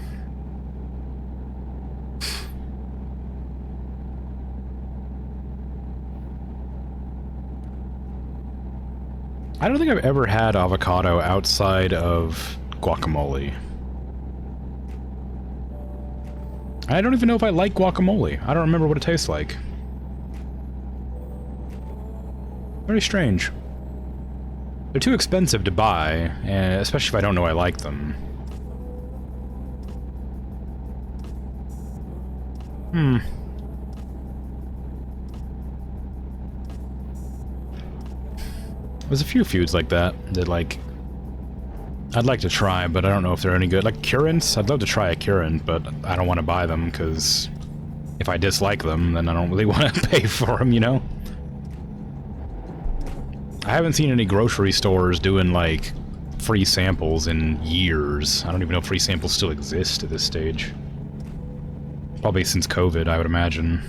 I don't think I've ever had avocado outside of guacamole. I don't even know if I like guacamole. I don't remember what it tastes like. Very strange. They're too expensive to buy, especially if I don't know I like them. There's a few foods like that, like, I'd like to try, but I don't know if they're any good. Like currants, I'd love to try a currant, but I don't want to buy them, because if I dislike them, then I don't really want to pay for them, you know? I haven't seen any grocery stores doing, like, free samples in years. I don't even know if free samples still exist at this stage. Probably since COVID, I would imagine.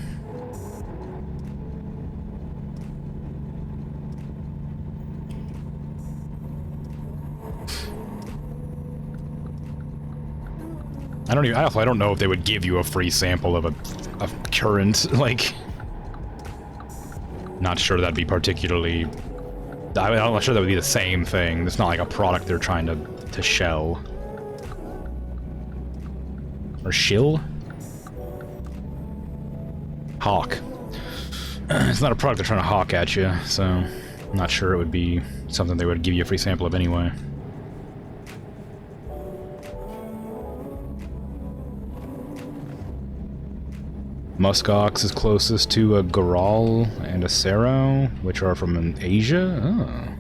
I don't know if they would give you a free sample of a current, like... Not sure that'd be particularly... I'm not sure that would be the same thing. It's not like a product they're trying to shell. Or shill? Hawk. It's not a product they're trying to hawk at you, so... I'm not sure it would be something they would give you a free sample of anyway. Muskox is closest to a Goral and a Sero, which are from Asia?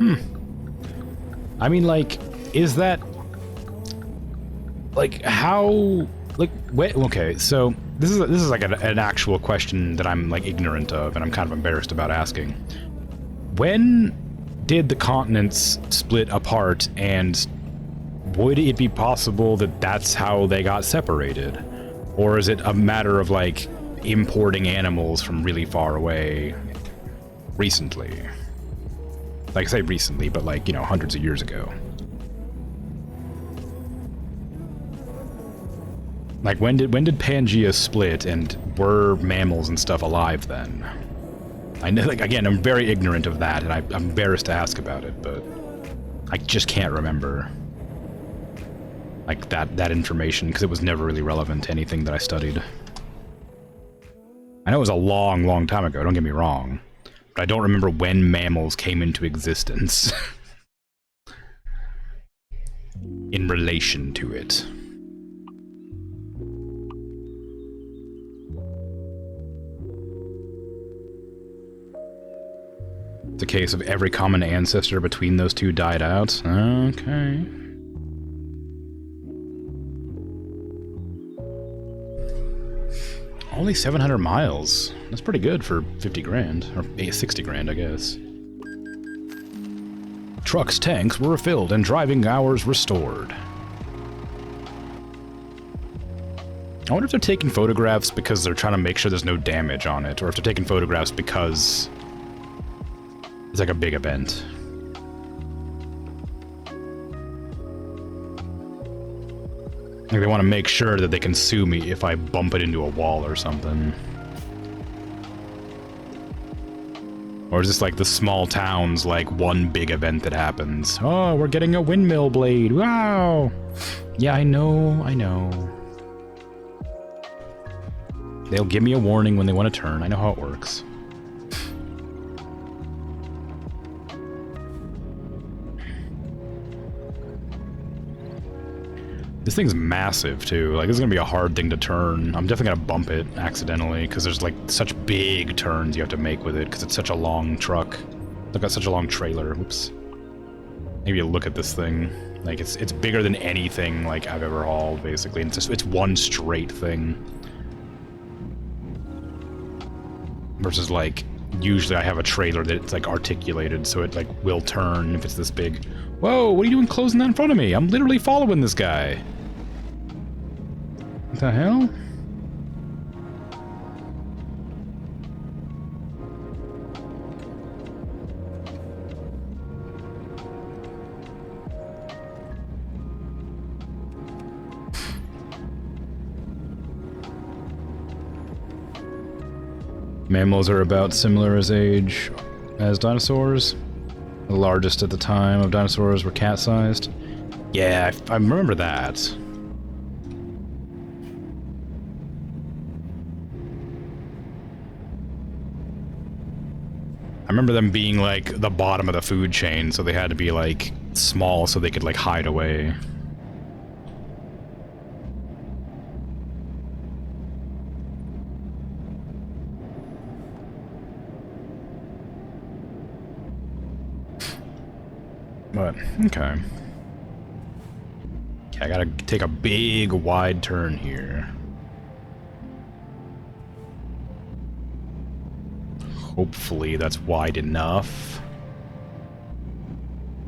Oh. I mean, like, is that... Like, how... Like, wait, okay, so... This is like an actual question that I'm, like, ignorant of, and I'm kind of embarrassed about asking. When did the continents split apart, and would it be possible that that's how they got separated? Or is it a matter of, like, importing animals from really far away recently? Like, I say recently, but, like, you know, hundreds of years ago. Like, when did Pangea split, and were mammals and stuff alive then? I know, like, again, I'm very ignorant of that, and I'm embarrassed to ask about it, but I just can't remember. Like, that information, because it was never really relevant to anything that I studied. I know it was a long, long time ago, don't get me wrong, but I don't remember when mammals came into existence. In relation to it. It's a case of every common ancestor between those two died out. Okay. Only 700 miles. That's pretty good for 50 grand. Or 60 grand, I guess. Truck's tanks were refilled and driving hours restored. I wonder if they're taking photographs because they're trying to make sure there's no damage on it, or if they're taking photographs because it's like a big event. Like, they want to make sure that they can sue me if I bump it into a wall or something. Or is this like the small towns, like, one big event that happens? Oh, we're getting a windmill blade, wow! Yeah, I know. They'll give me a warning when they want to turn, I know how it works. This thing's massive, too. Like, this is gonna be a hard thing to turn. I'm definitely gonna bump it accidentally, because there's, like, such big turns you have to make with it, because it's such a long truck. Look at such a long trailer. Whoops. Maybe look at this thing. Like, it's bigger than anything, like, I've ever hauled, basically. And it's one straight thing. Versus, like, usually I have a trailer that's, like, articulated, so it, like, will turn if it's this big. Whoa, what are you doing closing that in front of me? I'm literally following this guy. What the hell? Mammals are about similar as age as dinosaurs. The largest at the time of dinosaurs were cat-sized. Yeah, I remember that. I remember them being, like, the bottom of the food chain, so they had to be, like, small so they could, like, hide away. But, okay. Okay, I gotta take a big, wide turn here. Hopefully that's wide enough.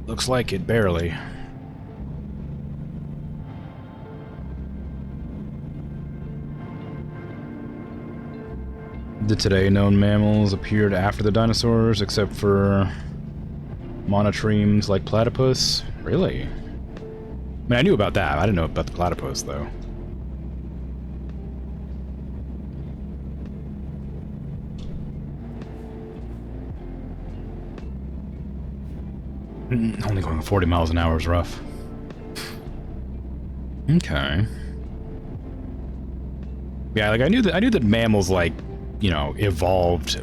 Looks like it, barely. The today known mammals appeared after the dinosaurs, except for monotremes like platypus. Really? mean, I knew about that. I didn't know about the platypus, though. Only going 40 miles an hour is rough. Okay. Yeah, like I knew that mammals, like, you know, evolved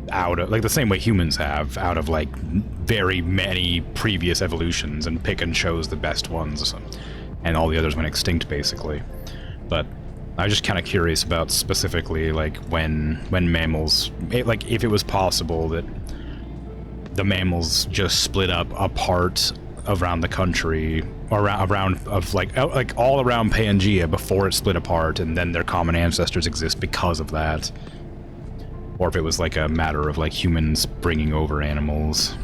out of, like, the same way humans have, out of like very many previous evolutions, and pick and chose the best ones, and all the others went extinct basically. But I was just kind of curious about specifically like when mammals, like if it was possible that the mammals just split up apart around the country, or around of like all around Pangea before it split apart, and then their common ancestors exist because of that, or if it was like a matter of like humans bringing over animals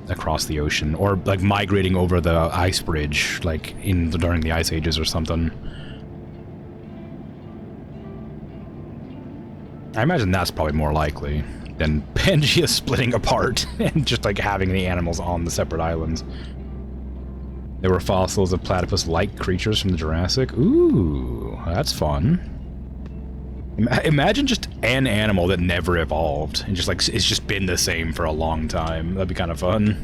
across the ocean, or like migrating over the ice bridge, like during the ice ages or something. I imagine that's probably more likely than Pangea splitting apart and just like having the animals on the separate islands. There were fossils of platypus-like creatures from the Jurassic. Ooh, that's fun. Imagine just an animal that never evolved and just like it's just been the same for a long time. That'd be kind of fun.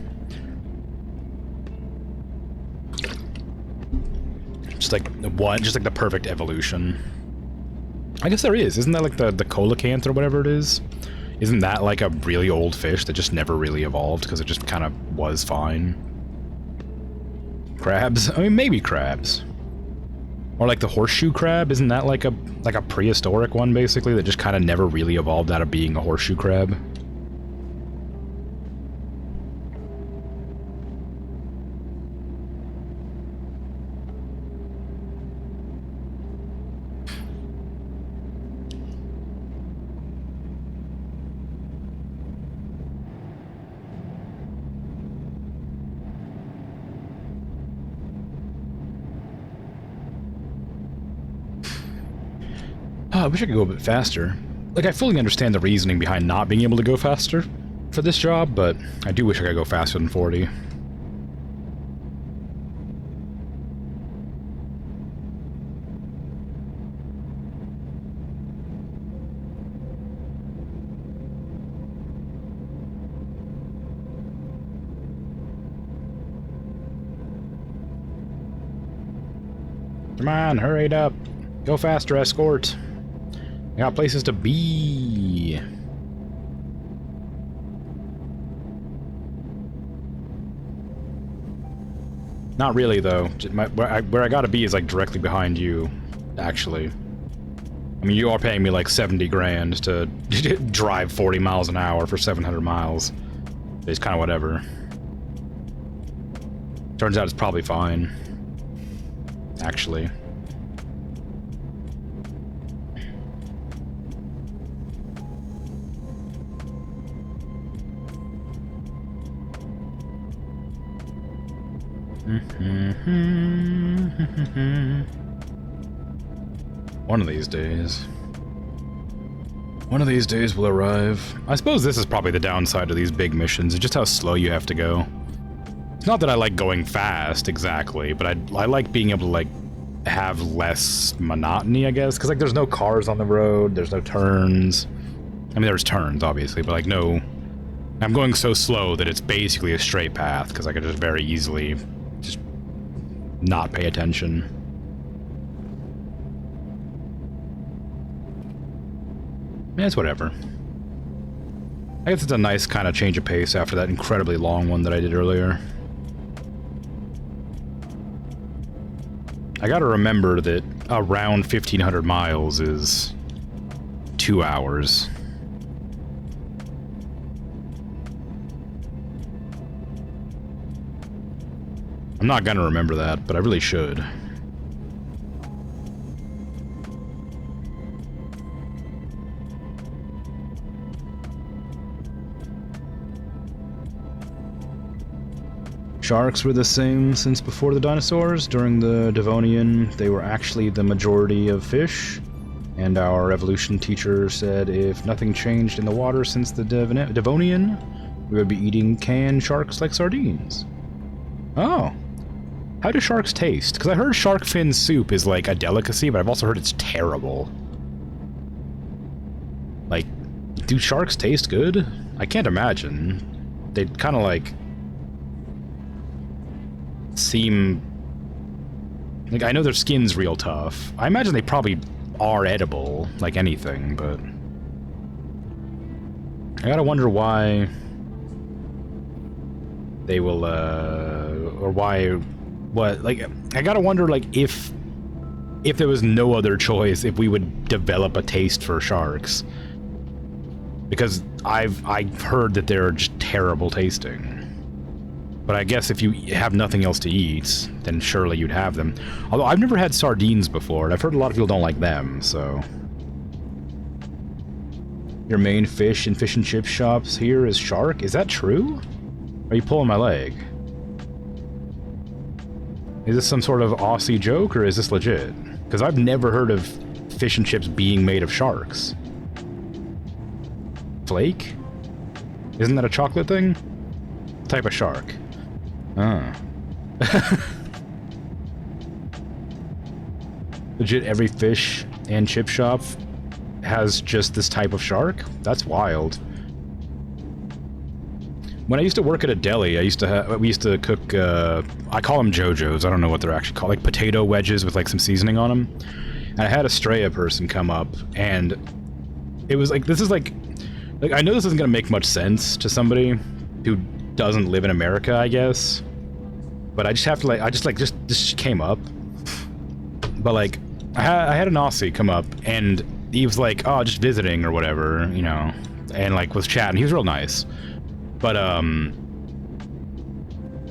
Just like the perfect evolution. I guess there is. Isn't that like the coelacanth or whatever it is? Isn't that like a really old fish that just never really evolved because it just kind of was fine? Crabs? I mean, maybe crabs. Or like the horseshoe crab, isn't that like a prehistoric one basically that just kind of never really evolved out of being a horseshoe crab? I wish I could go a bit faster. Like, I fully understand the reasoning behind not being able to go faster for this job, but I do wish I could go faster than 40. Come on, hurry it up. Go faster, escort. I got places to be. Not really, though. Where I gotta be is like directly behind you, actually. I mean, you are paying me like 70 grand to drive 40 miles an hour for 700 miles. It's kind of whatever. Turns out it's probably fine. Actually. One of these days. One of these days will arrive. I suppose this is probably the downside of these big missions, is just how slow you have to go. It's not that I like going fast, exactly, but I like being able to, like, have less monotony, I guess, because, like, there's no cars on the road, there's no turns. I mean, there's turns, obviously, but, like, no... I'm going so slow that it's basically a straight path, because I could just very easily just not pay attention. Yeah, it's whatever. I guess it's a nice kind of change of pace after that incredibly long one that I did earlier. I gotta remember that around 1,500 miles is 2 hours. I'm not gonna remember that, but I really should. Sharks were the same since before the dinosaurs. During the Devonian, they were actually the majority of fish. And our evolution teacher said if nothing changed in the water since the Devonian, we would be eating canned sharks like sardines. Oh. How do sharks taste? Because I heard shark fin soup is like a delicacy, but I've also heard it's terrible. Like, do sharks taste good? I can't imagine. They'd kind of like seem like, I know their skin's real tough. I imagine they probably are edible, like anything, but I gotta wonder why they will, or why, what, like, I gotta wonder, like, if there was no other choice, if we would develop a taste for sharks. Because I've heard that they're just terrible tasting. But I guess if you have nothing else to eat, then surely you'd have them. Although I've never had sardines before, and I've heard a lot of people don't like them, so... Your main fish in fish and chip shops here is shark? Is that true? Are you pulling my leg? Is this some sort of Aussie joke, or is this legit? Because I've never heard of fish and chips being made of sharks. Flake? Isn't that a chocolate thing? What type of shark? Oh. Legit, every fish and chip shop has just this type of shark? That's wild. When I used to work at a deli, we used to cook, I call them JoJo's, I don't know what they're actually called, like potato wedges with like some seasoning on them. And I had a Straya person come up, and it was like, this is like I know this isn't gonna make much sense to somebody who doesn't live in America, I guess. But I just have to this came up. But like, I had an Aussie come up, and he was like, oh, just visiting or whatever, you know, and like was chatting. He was real nice. But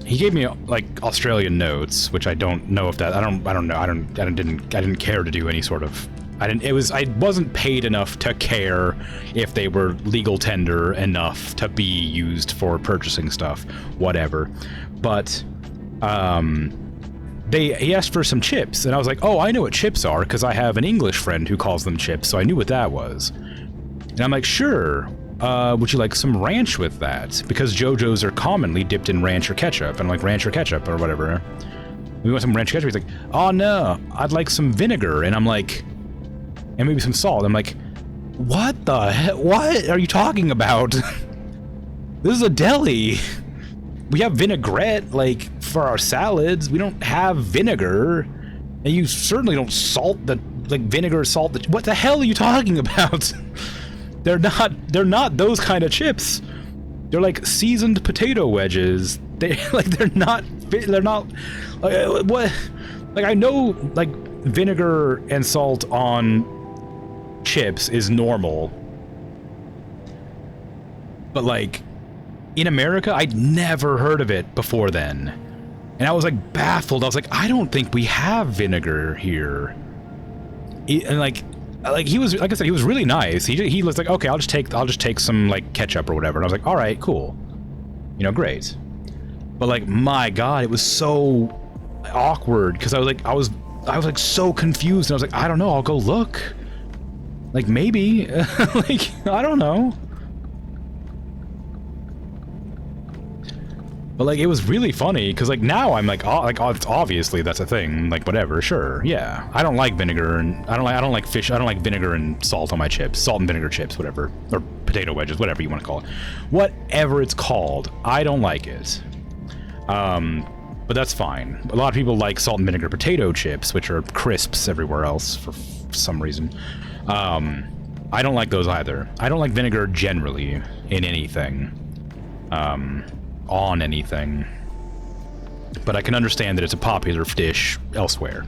he gave me like Australian notes, which I don't know if that I didn't care to do any sort of I wasn't paid enough to care if they were legal tender enough to be used for purchasing stuff, whatever. But he asked for some chips, and I was like, oh, I know what chips are because I have an English friend who calls them chips, so I knew what that was. And I'm like, sure. Would you like some ranch with that? Because JoJo's are commonly dipped in ranch or ketchup, and I'm like, ranch or ketchup or whatever. We want some ranch ketchup. He's like, oh no, I'd like some vinegar. And I'm like, and maybe some salt. I'm like, what the heck? What are you talking about? This is a deli. We have vinaigrette, like, for our salads. We don't have vinegar. And you certainly don't salt the, like, vinegar, salt the, what the hell are you talking about? They're not those kind of chips. They're like seasoned potato wedges. They're not, what? Like, I know, like, vinegar and salt on chips is normal. But, like, in America, I'd never heard of it before then. And I was, like, baffled. I was like, I don't think we have vinegar here. And, like he was, like I said, he was really nice. He was like, okay, I'll just take some like ketchup or whatever. And I was like, all right, cool, you know, great. But like, my God, it was so awkward because I was like so confused, and I was like, I don't know, I'll go look. Like maybe, like I don't know. But like, it was really funny because like now I'm like, oh, it's obviously that's a thing. Like whatever, sure, yeah. I don't like vinegar, and I don't like fish. I don't like vinegar and salt on my chips. Salt and vinegar chips, whatever, or potato wedges, whatever you want to call it. Whatever it's called, I don't like it. But that's fine. A lot of people like salt and vinegar potato chips, which are crisps everywhere else for some reason. I don't like those either. I don't like vinegar generally in anything. On anything, but I can understand that it's a popular dish elsewhere.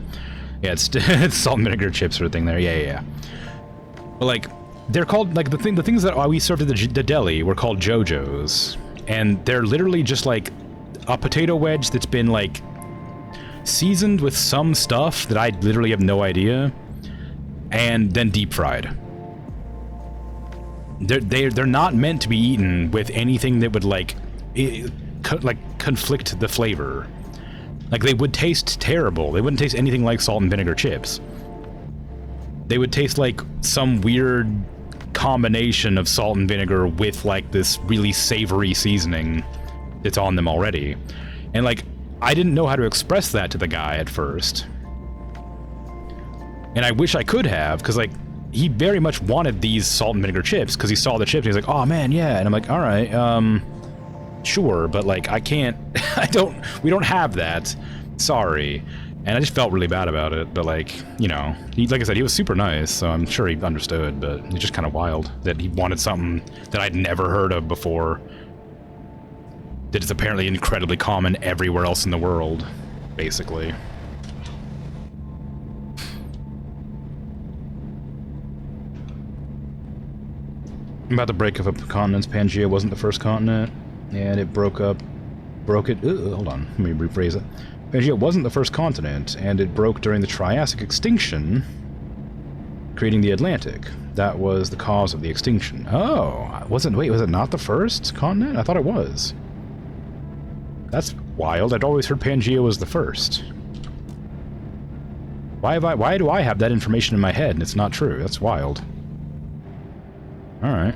Yeah, it's salt and vinegar chips sort of thing there. Yeah. But like, they're called like the things that we served at the deli were called JoJo's, and they're literally just like a potato wedge that's been like seasoned with some stuff that I literally have no idea, and then deep fried. They're not meant to be eaten with anything that would like conflict the flavor. Like, they would taste terrible. They wouldn't taste anything like salt and vinegar chips. They would taste like some weird combination of salt and vinegar with like this really savory seasoning that's on them already. And like, I didn't know how to express that to the guy at first. And I wish I could have, because, like, he very much wanted these salt and vinegar chips, because he saw the chips, and he's like, oh, man, yeah. And I'm like, all right, sure, but, like, I can't, we don't have that. Sorry. And I just felt really bad about it, but, like, you know, like I said, he was super nice, so I'm sure he understood, but it's just kind of wild that he wanted something that I'd never heard of before, that is apparently incredibly common everywhere else in the world, basically. About the breakup of continents, Pangaea wasn't the first continent, and it broke it. Hold on, let me rephrase it. Pangaea wasn't the first continent, and it broke during the Triassic extinction, creating the Atlantic. That was the cause of the extinction. Oh, was it not the first continent? I thought it was. That's wild. I'd always heard Pangaea was the first. Why do I have that information in my head and it's not true? That's wild. Alright.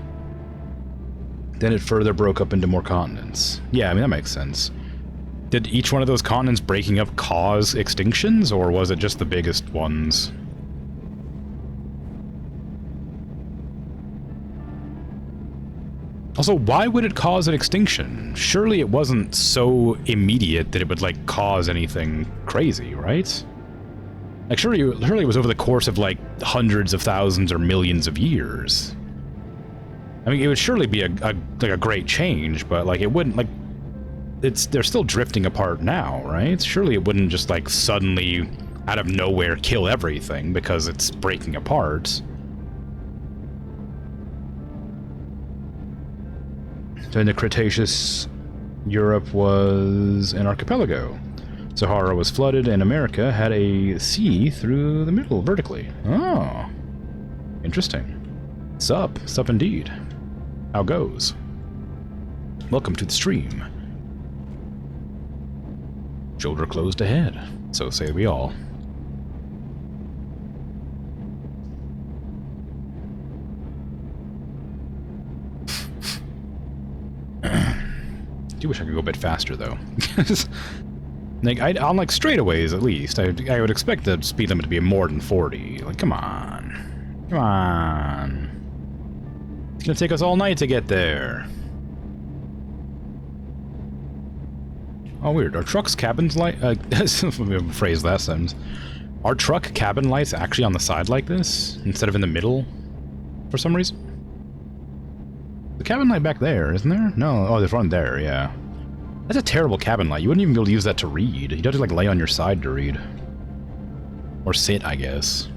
Then it further broke up into more continents. Yeah, I mean, that makes sense. Did each one of those continents breaking up cause extinctions, or was it just the biggest ones? Also, why would it cause an extinction? Surely it wasn't so immediate that it would, like, cause anything crazy, right? Like, surely it was over the course of, like, hundreds of thousands or millions of years. I mean, it would surely be a great change, but, like, it wouldn't, like, they're still drifting apart now, right? Surely it wouldn't just, like, suddenly, out of nowhere, kill everything because it's breaking apart. During the Cretaceous, Europe was an archipelago. Sahara was flooded, and America had a sea through the middle, vertically. Oh. Interesting. Sup indeed. How goes? Welcome to the stream. Shoulder closed ahead, so say we all. I do wish I could go a bit faster, though. Like, on, like, straightaways, at least, I would expect the speed limit to be more than 40. Like, come on. Come on. It's gonna take us all night to get there. Oh, weird. Are trucks' cabins light? Let me phrase that sentence. Are truck cabin lights actually on the side like this, instead of in the middle, for some reason? The cabin light back there, isn't there? No, oh, there's one there, yeah. That's a terrible cabin light. You wouldn't even be able to use that to read. You'd have to, like, lay on your side to read. Or sit, I guess.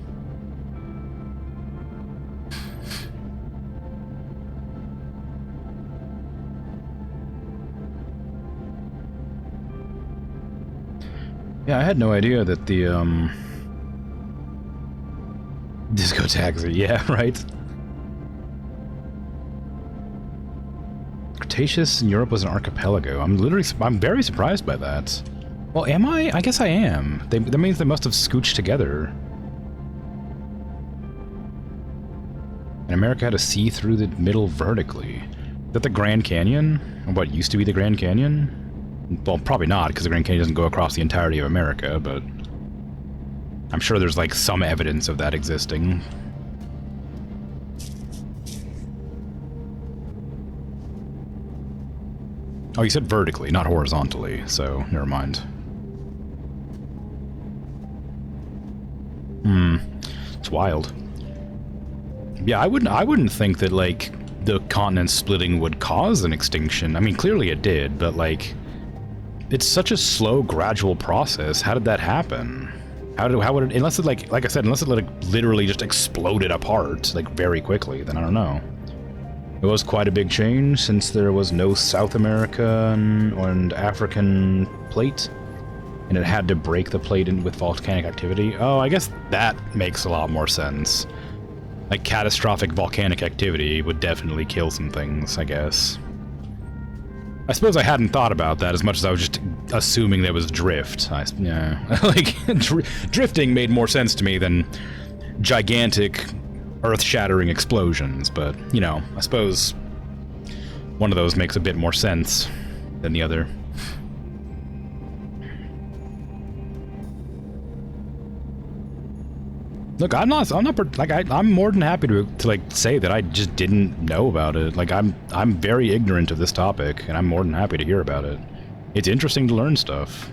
Yeah, I had no idea that the, Disco Taxi, yeah, right? Cretaceous in Europe was an archipelago. I'm very surprised by that. Well, am I? I guess I am. That means they must have scooched together. And America had a sea through the middle vertically. Is that the Grand Canyon? Or what used to be the Grand Canyon? Well, probably not, because the Grand Canyon doesn't go across the entirety of America, but I'm sure there's, like, some evidence of that existing. Oh, you said vertically, not horizontally, so never mind. It's wild. Yeah, I wouldn't think that, like, the continent splitting would cause an extinction. I mean, clearly it did, but, like, it's such a slow, gradual process. How did that happen? How would it, unless it, like I said, unless it, like, literally just exploded apart, like, very quickly, then I don't know. It was quite a big change since there was no South American and African plate, and it had to break the plate with volcanic activity. Oh, I guess that makes a lot more sense. Like, catastrophic volcanic activity would definitely kill some things, I guess. I suppose I hadn't thought about that as much as I was just assuming there was drift. Yeah, like, drifting made more sense to me than gigantic, earth-shattering explosions, but, you know, I suppose one of those makes a bit more sense than the other. Look, I'm not, like, I'm more than happy to like, say that I just didn't know about it. Like, I'm very ignorant of this topic, and I'm more than happy to hear about it. It's interesting to learn stuff.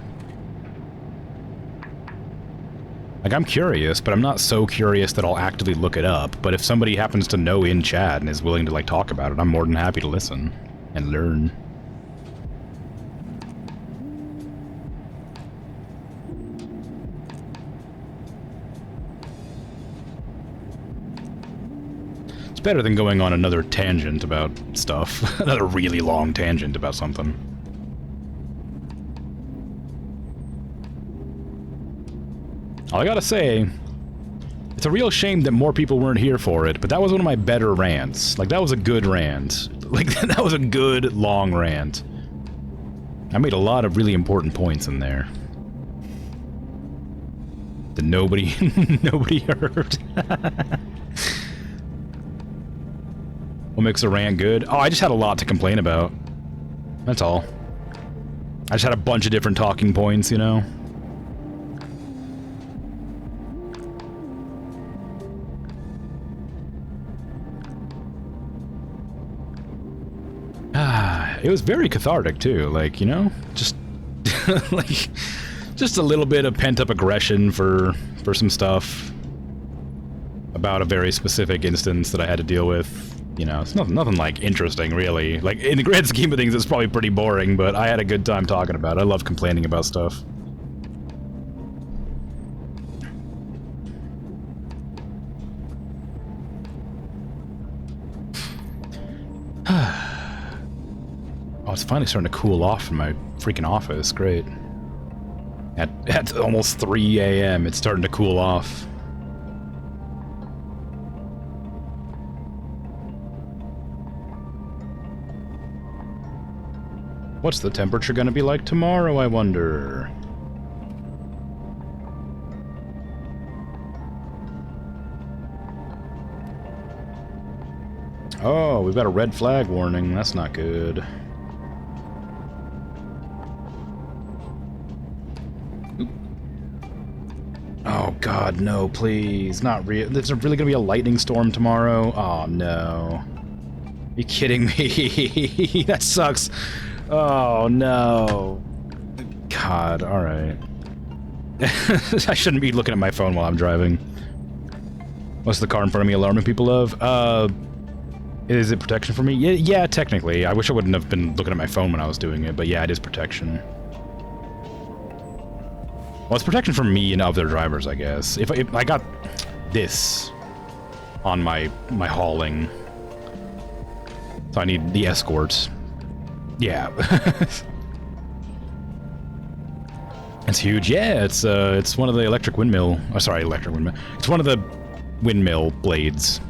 Like, I'm curious, but I'm not so curious that I'll actively look it up. But if somebody happens to know in chat and is willing to, like, talk about it, I'm more than happy to listen and learn. It's better than going on another tangent about stuff. Another really long tangent about something. All I gotta say, it's a real shame that more people weren't here for it, but that was one of my better rants. Like, that was a good rant. Like, that was a good, long rant. I made a lot of really important points in there. That nobody, nobody heard. What makes a rant good? Oh, I just had a lot to complain about. That's all. I just had a bunch of different talking points, you know? It was very cathartic, too, like, you know? Just, like, just a little bit of pent-up aggression for some stuff about a very specific instance that I had to deal with. You know, it's nothing, like, interesting, really. Like, in the grand scheme of things, it's probably pretty boring, but I had a good time talking about it. I love complaining about stuff. Oh, it's finally starting to cool off in my freaking office. Great. At almost 3 a.m., it's starting to cool off. What's the temperature gonna be like tomorrow, I wonder? Oh, we've got a red flag warning. That's not good. Oh god, no, please. Not real. There's really gonna be a lightning storm tomorrow? Oh no. Are you kidding me? That sucks. Oh no. God, alright. I shouldn't be looking at my phone while I'm driving. What's the car in front of me alarming people of? Is it protection for me? Yeah, technically. I wish I wouldn't have been looking at my phone when I was doing it, but yeah, it is protection. Well, it's protection for me and other drivers, I guess. If I got this on my hauling, so I need the escort. Yeah. It's huge. Yeah, it's one of the electric windmill. Oh, sorry, electric windmill. It's one of the windmill blades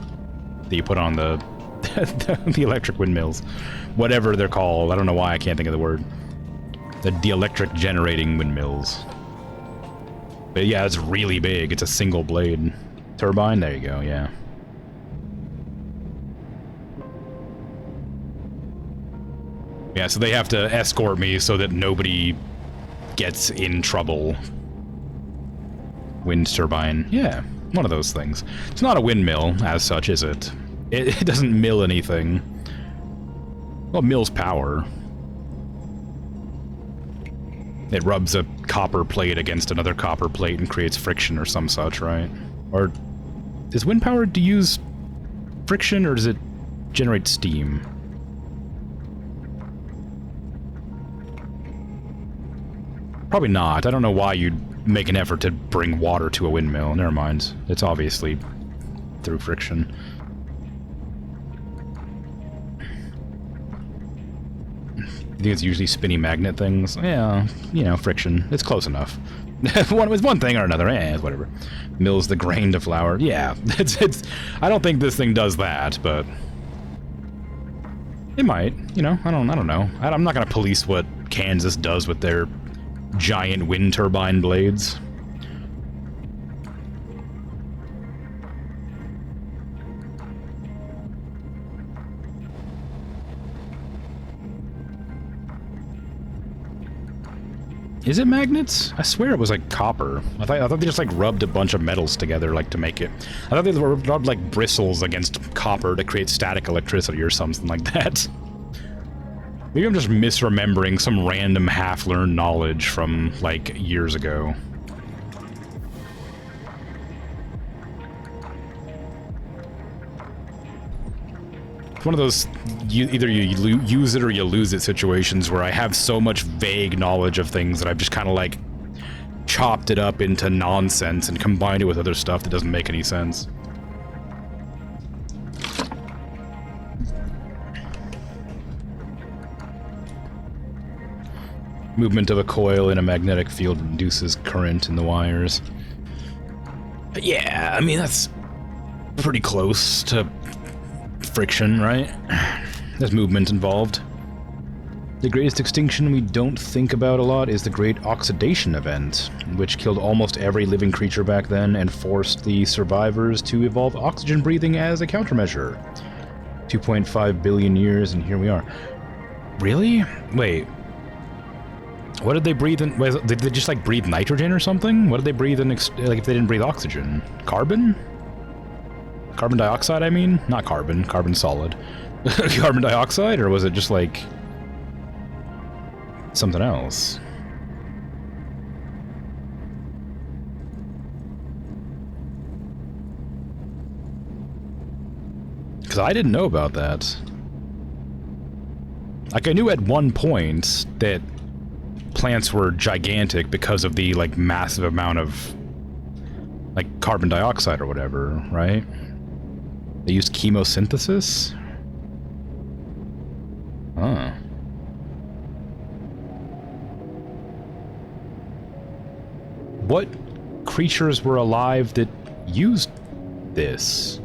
that you put on the the electric windmills, whatever they're called. I don't know why I can't think of the word. The electric generating windmills. But yeah, it's really big. It's a single blade turbine. There you go. Yeah. Yeah, so they have to escort me so that nobody gets in trouble. Wind turbine. Yeah, one of those things. It's not a windmill as such, is it? It doesn't mill anything. Well, it mills power. It rubs a copper plate against another copper plate and creates friction or some such, right? Or is wind power to use friction, or does it generate steam? Probably not. I don't know why you'd make an effort to bring water to a windmill. Never mind. It's obviously through friction. You think it's usually spinny magnet things? Yeah, you know, friction. It's close enough. It's one thing or another. Whatever. Mills the grain to flour. Yeah, it's. I don't think this thing does that, but it might. You know, I don't know. I'm not gonna police what Kansas does with their giant wind turbine blades. Is it magnets? I swear it was like copper. I thought they just like rubbed a bunch of metals together like to make it. I thought they rubbed like bristles against copper to create static electricity or something like that. Maybe I'm just misremembering some random half-learned knowledge from like years ago. It's one of those either you use it or you lose it situations where I have so much vague knowledge of things that I've just kind of like chopped it up into nonsense and combined it with other stuff that doesn't make any sense. Movement of a coil in a magnetic field induces current in the wires. Yeah, I mean, that's pretty close to friction, right? There's movement involved. The greatest extinction we don't think about a lot is the Great Oxidation Event, which killed almost every living creature back then and forced the survivors to evolve oxygen breathing as a countermeasure. 2.5 billion years, and here we are. Really? Wait. What did they breathe in? Did they just like breathe nitrogen or something? What did they breathe in, like if they didn't breathe oxygen? Carbon? Carbon dioxide, I mean? Not carbon. Carbon solid. Carbon dioxide? Or was it just like something else? Because I didn't know about that. Like, I knew at one point that plants were gigantic because of the, like, massive amount of, like, carbon dioxide or whatever, right? They used chemosynthesis? Huh. What creatures were alive that used this?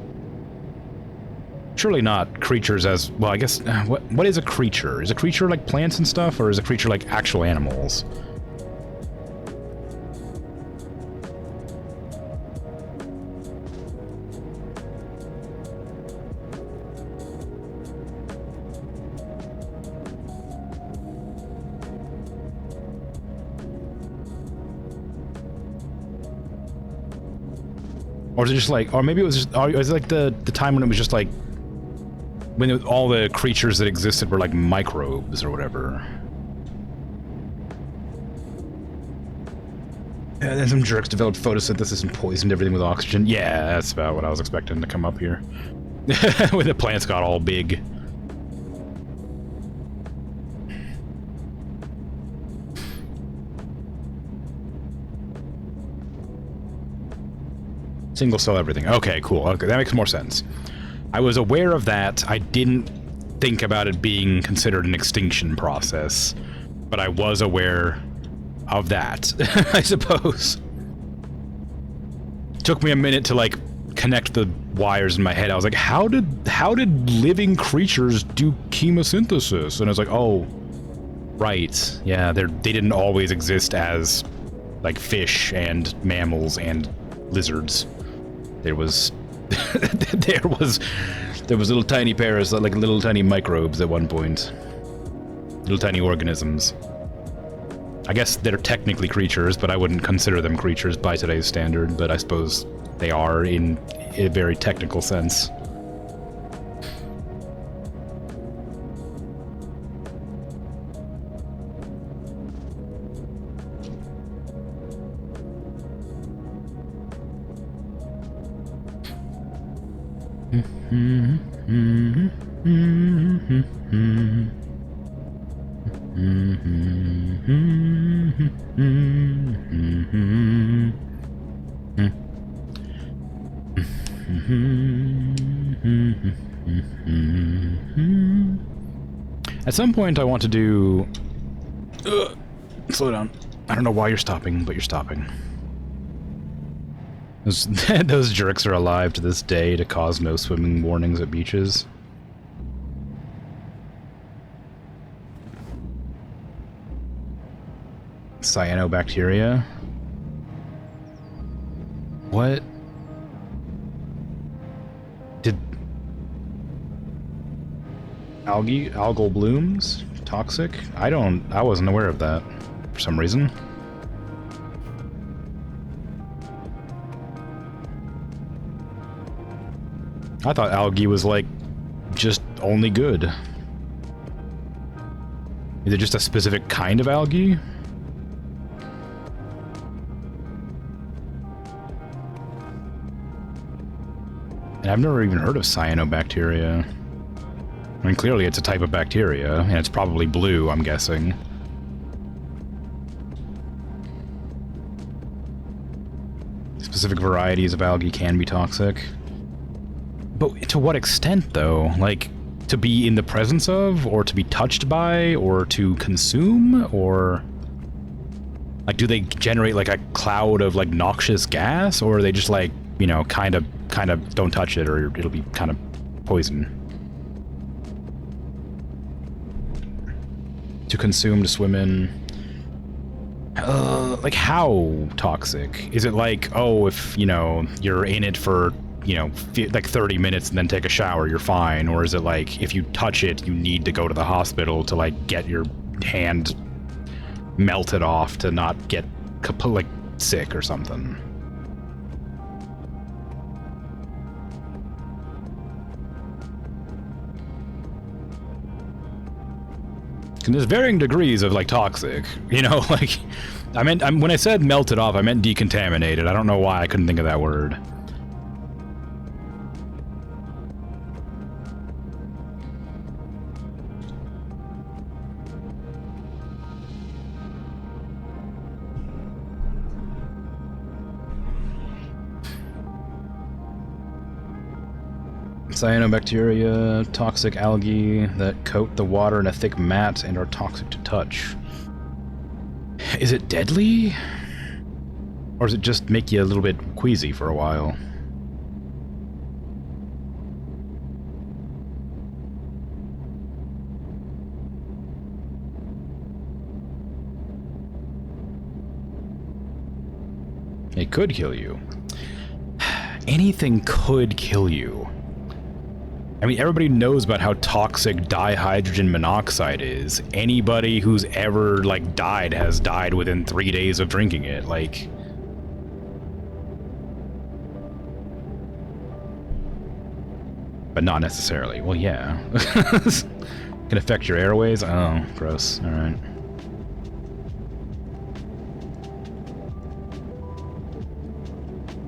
Surely not creatures as... Well, I guess... What is a creature? Is a creature like plants and stuff, or is a creature like actual animals? Or is it just like... Or maybe it was just... Or is it like the time when it was just like... When all the creatures that existed were like microbes or whatever. And then some jerks developed photosynthesis and poisoned everything with oxygen. Yeah, that's about what I was expecting to come up here. When the plants got all big. Single cell everything. Okay, cool. Okay, that makes more sense. I was aware of that. I didn't think about it being considered an extinction process, but I was aware of that, I suppose. Took me a minute to, like, connect the wires in my head. I was like, how did living creatures do chemosynthesis? And I was like, oh, right. Yeah, they didn't always exist as, like, fish and mammals and lizards. There was little tiny parasites, like little tiny microbes at one point. Little tiny organisms. I guess they're technically creatures, but I wouldn't consider them creatures by today's standard, but I suppose they are in a very technical sense. At some point I want to do... slow down. I don't know why you're stopping, but you're stopping. Those jerks are alive to this day to cause no swimming warnings at beaches. Cyanobacteria? What? Did... Algal blooms? Toxic? I wasn't aware of that for some reason. I thought algae was, like, just only good. Is it just a specific kind of algae? And I've never even heard of cyanobacteria. I mean, clearly it's a type of bacteria, and it's probably blue, I'm guessing. Specific varieties of algae can be toxic. But to what extent, though? Like, to be in the presence of, or to be touched by, or to consume, or... Like, do they generate, like, a cloud of, like, noxious gas, or are they just, like, you know, kind of don't touch it, or it'll be kind of poison? To consume, to swim in... like, how toxic? Is it like, oh, if, you know, you're in it for, you know, like 30 minutes and then take a shower, you're fine? Or is it like, if you touch it, you need to go to the hospital to, like, get your hand melted off to not get, like, sick or something? And there's varying degrees of, like, toxic, you know, like, when I said melted off, I meant decontaminated. I don't know why I couldn't think of that word. Cyanobacteria, toxic algae that coat the water in a thick mat and are toxic to touch. Is it deadly? Or does it just make you a little bit queasy for a while? It could kill you. Anything could kill you. I mean, everybody knows about how toxic dihydrogen monoxide is. Anybody who's ever, like, died has died within 3 days of drinking it, like... But not necessarily. Well, yeah. Can affect your airways? Oh, gross. Alright.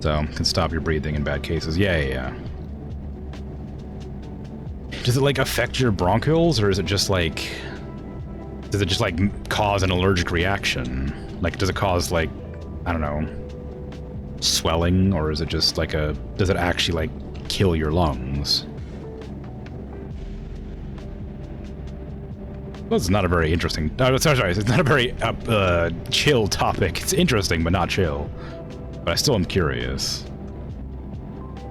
So, can stop your breathing in bad cases. Yeah. Does it, like, affect your bronchioles, or is it just, like... Does it just, like, cause an allergic reaction? Like, does it cause, like, I don't know, swelling, or is it just, like, a... Does it actually, like, kill your lungs? Well, it's not a very interesting... sorry, it's not a very, chill topic. It's interesting, but not chill. But I still am curious.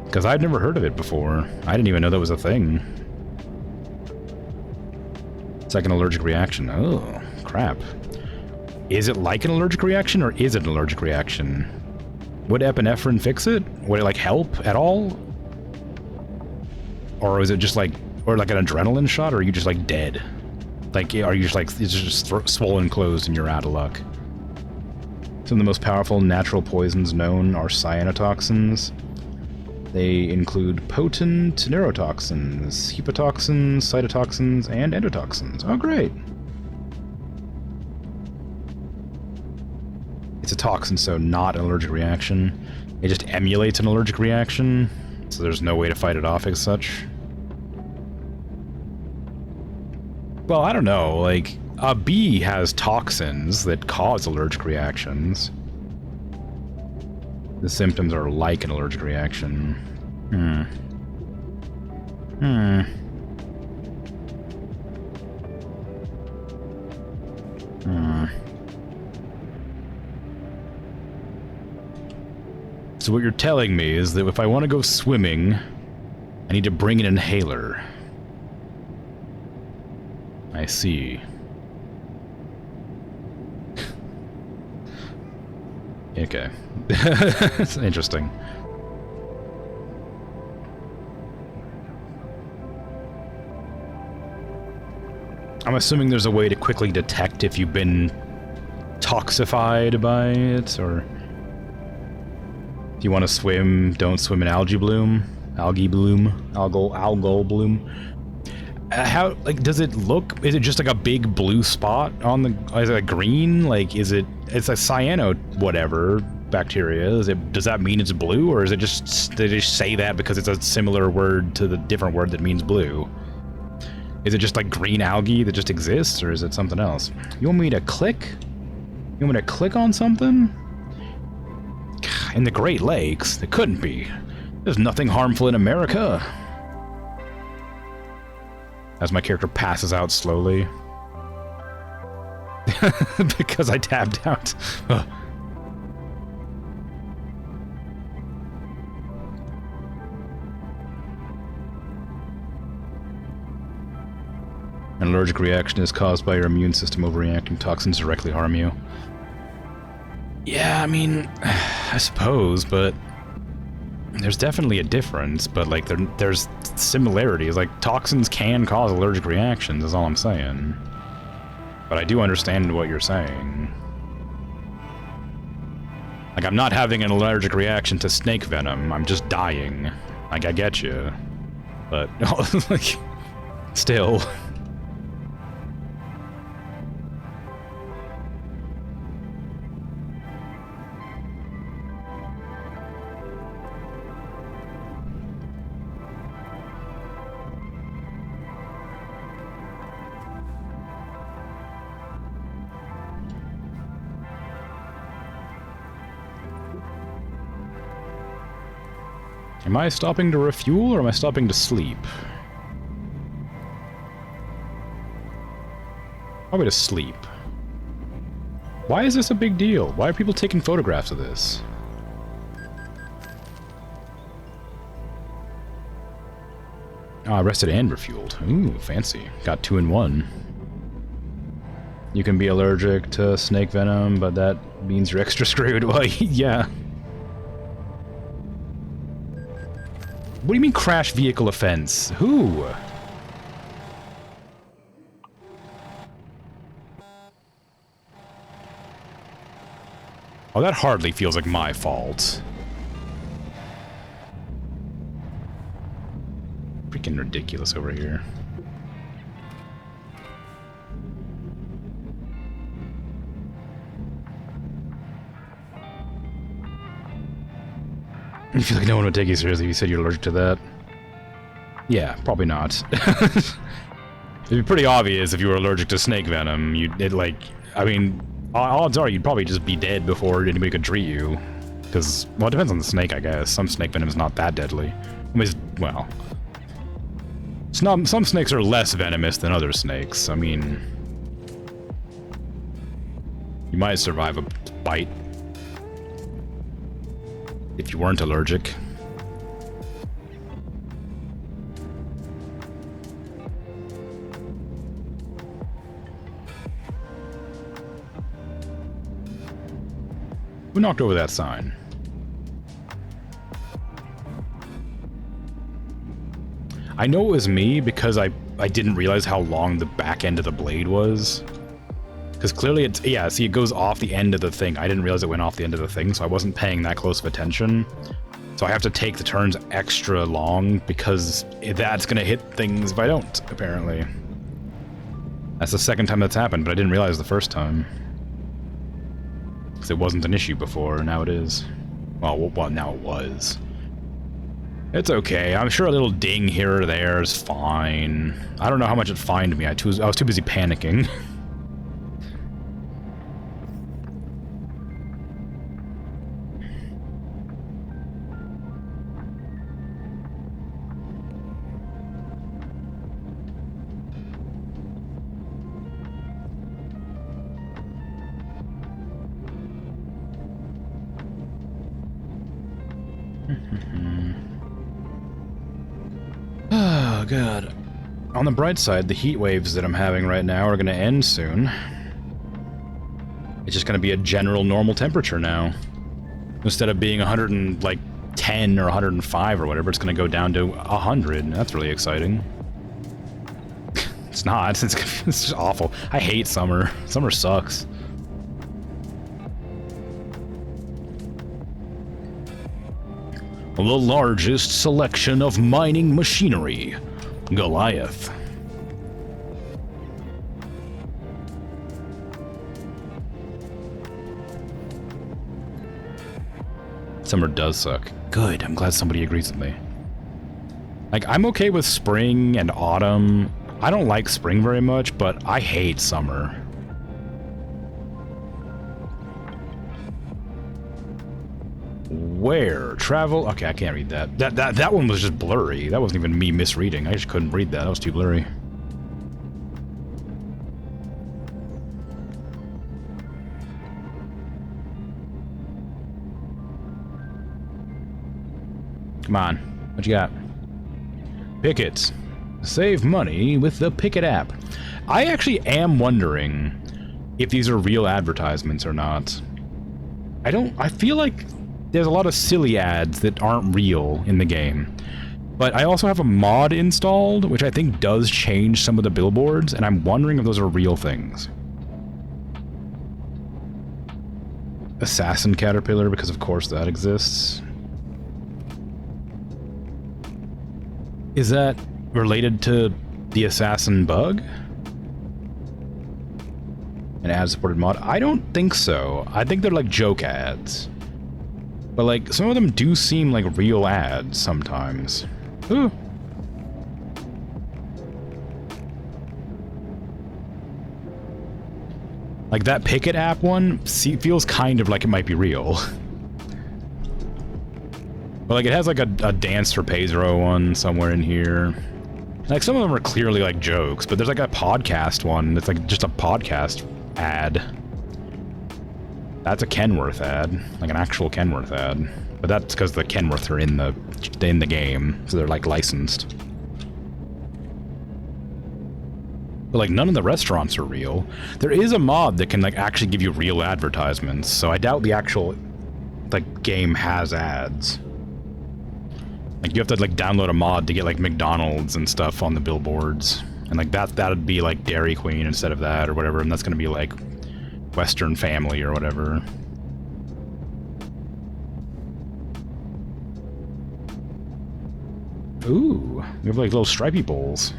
Because I've never heard of it before. I didn't even know that was a thing. It's like an allergic reaction. Oh, crap. Is it like an allergic reaction, or is it an allergic reaction? Would epinephrine fix it? Would it, like, help at all? Or is it just, like... Or, like, an adrenaline shot, or are you just, like, dead? Like, are you just, like... It's just swollen closed and you're out of luck? Some of the most powerful natural poisons known are cyanotoxins. They include potent neurotoxins, hepotoxins, cytotoxins, and endotoxins. Oh, great. It's a toxin, so not an allergic reaction. It just emulates an allergic reaction, so there's no way to fight it off as such. Well, I don't know, like, a bee has toxins that cause allergic reactions. The symptoms are like an allergic reaction. So what you're telling me is that if I want to go swimming, I need to bring an inhaler. I see. Okay. It's interesting. I'm assuming there's a way to quickly detect if you've been toxified by it, or if you want to swim, don't swim in algae bloom. Algae bloom. Algal bloom. How, like, does it look, is it just like a big blue spot on the, is it like green? Like, it's a cyano whatever bacteria. Does that mean it's blue, or is it just, they just say that because it's a similar word to the different word that means blue? Is it just like green algae that just exists, or is it something else? You want me to click? You want me to click on something? In the Great Lakes? It couldn't be. There's nothing harmful in America. As my character passes out slowly. Because I tabbed out. An allergic reaction is caused by your immune system overreacting. Toxins directly harm you. Yeah, I mean, I suppose, but there's definitely a difference, but like there's similarities. Like, toxins can cause allergic reactions, is all I'm saying. But I do understand what you're saying. Like, I'm not having an allergic reaction to snake venom, I'm just dying. Like, I get you. But, like, still. Am I stopping to refuel, or am I stopping to sleep? Probably to sleep. Why is this a big deal? Why are people taking photographs of this? Ah, rested and refueled. Ooh, fancy. Got 2 in 1. You can be allergic to snake venom, but that means you're extra screwed. Well, yeah. What do you mean crash vehicle offense? Who? Oh, that hardly feels like my fault. Freaking ridiculous over here. You feel like no one would take you seriously if you said you're allergic to that? Yeah, probably not. It'd be pretty obvious if you were allergic to snake venom. I mean, odds are you'd probably just be dead before anybody could treat you. Because, well, it depends on the snake, I guess. Some snake venom is not that deadly. I mean, well, some snakes are less venomous than other snakes. I mean, you might survive a bite if you weren't allergic. Who knocked over that sign? I know it was me because I didn't realize how long the back end of the blade was. Because clearly it's, yeah, see, it goes off the end of the thing. I didn't realize it went off the end of the thing, so I wasn't paying that close of attention. So I have to take the turns extra long because that's going to hit things if I don't, apparently. That's the second time that's happened, but I didn't realize the first time. Because it wasn't an issue before, now it is. Well, now it was. It's okay. I'm sure a little ding here or there is fine. I don't know how much it fined me. I was too busy panicking. Oh, God. On the bright side, the heat waves that I'm having right now are going to end soon. It's just going to be a general normal temperature now. Instead of being 110 or 105 or whatever, it's going to go down to 100. That's really exciting. It's not. It's just awful. I hate summer. Summer sucks. The largest selection of mining machinery. Goliath. Summer does suck. Good, I'm glad somebody agrees with me. Like, I'm okay with spring and autumn. I don't like spring very much, but I hate summer. Where? Travel? Okay, I can't read that. That one was just blurry. That wasn't even me misreading. I just couldn't read that. That was too blurry. Come on. What you got? Pickets. Save money with the Picket app. I actually am wondering if these are real advertisements or not. I feel like there's a lot of silly ads that aren't real in the game. But I also have a mod installed, which I think does change some of the billboards, and I'm wondering if those are real things. Assassin Caterpillar, because of course that exists. Is that related to the assassin bug? An ad-supported mod? I don't think so. I think they're like joke ads. But like, some of them do seem like real ads sometimes. Ooh. Like that Picket app one feels kind of like it might be real. But like it has like a Dance for Pedro one somewhere in here. Like some of them are clearly like jokes, but there's like a podcast one that's like just a podcast ad. That's a Kenworth ad, like an actual Kenworth ad. But that's because the Kenworth are in the game, so they're like licensed. But like none of the restaurants are real. There is a mod that can like actually give you real advertisements, so I doubt the actual like game has ads. Like you have to like download a mod to get like McDonald's and stuff on the billboards, and like that'd be like Dairy Queen instead of that or whatever, and that's gonna be like Western Family or whatever. Ooh, we have like little stripy poles.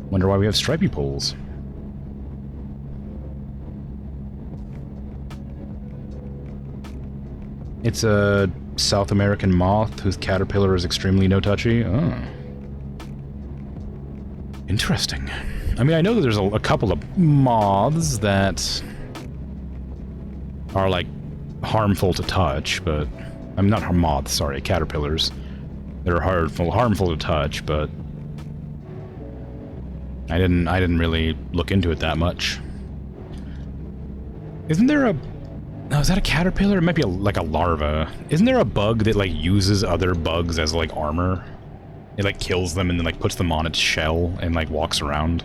Wonder why we have stripy poles. It's a South American moth whose caterpillar is extremely no-touchy. Oh. Interesting. I mean, I know that there's a couple of moths that are, like, harmful to touch, but... I'm not moths, sorry, caterpillars. That are harmful to touch, but... I didn't really look into it that much. Isn't there a... No, is that a caterpillar? It might be like a larva. Isn't there a bug that, like, uses other bugs as, like, armor? It, like, kills them and then, like, puts them on its shell and, like, walks around.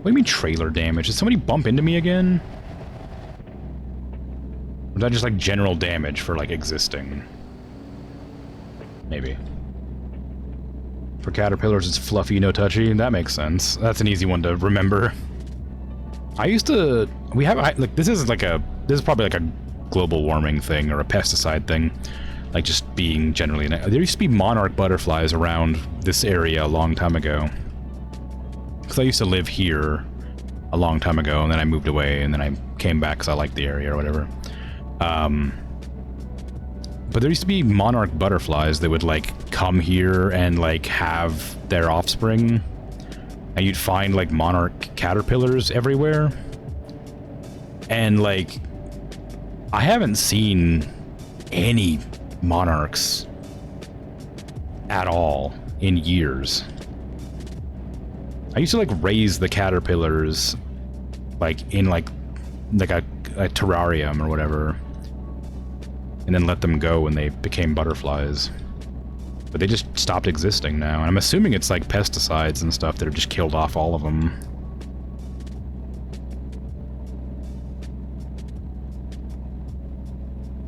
What do you mean trailer damage? Did somebody bump into me again? Or is that just, like, general damage for, like, existing? Maybe. For caterpillars, it's fluffy, no touchy. That makes sense. That's an easy one to remember. I used to... like, this is probably like a global warming thing or a pesticide thing. Like, just being generally... There used to be monarch butterflies around this area a long time ago. Because I used to live here a long time ago, and then I moved away, and then I came back because I liked the area or whatever. But there used to be monarch butterflies that would, like, come here and, like, have their offspring. And you'd find, like, monarch caterpillars everywhere. And, like, I haven't seen any monarchs at all in years. I used to, like, raise the caterpillars, like, in, like a terrarium or whatever. And then let them go when they became butterflies. But they just stopped existing now. And I'm assuming it's like pesticides and stuff that have just killed off all of them.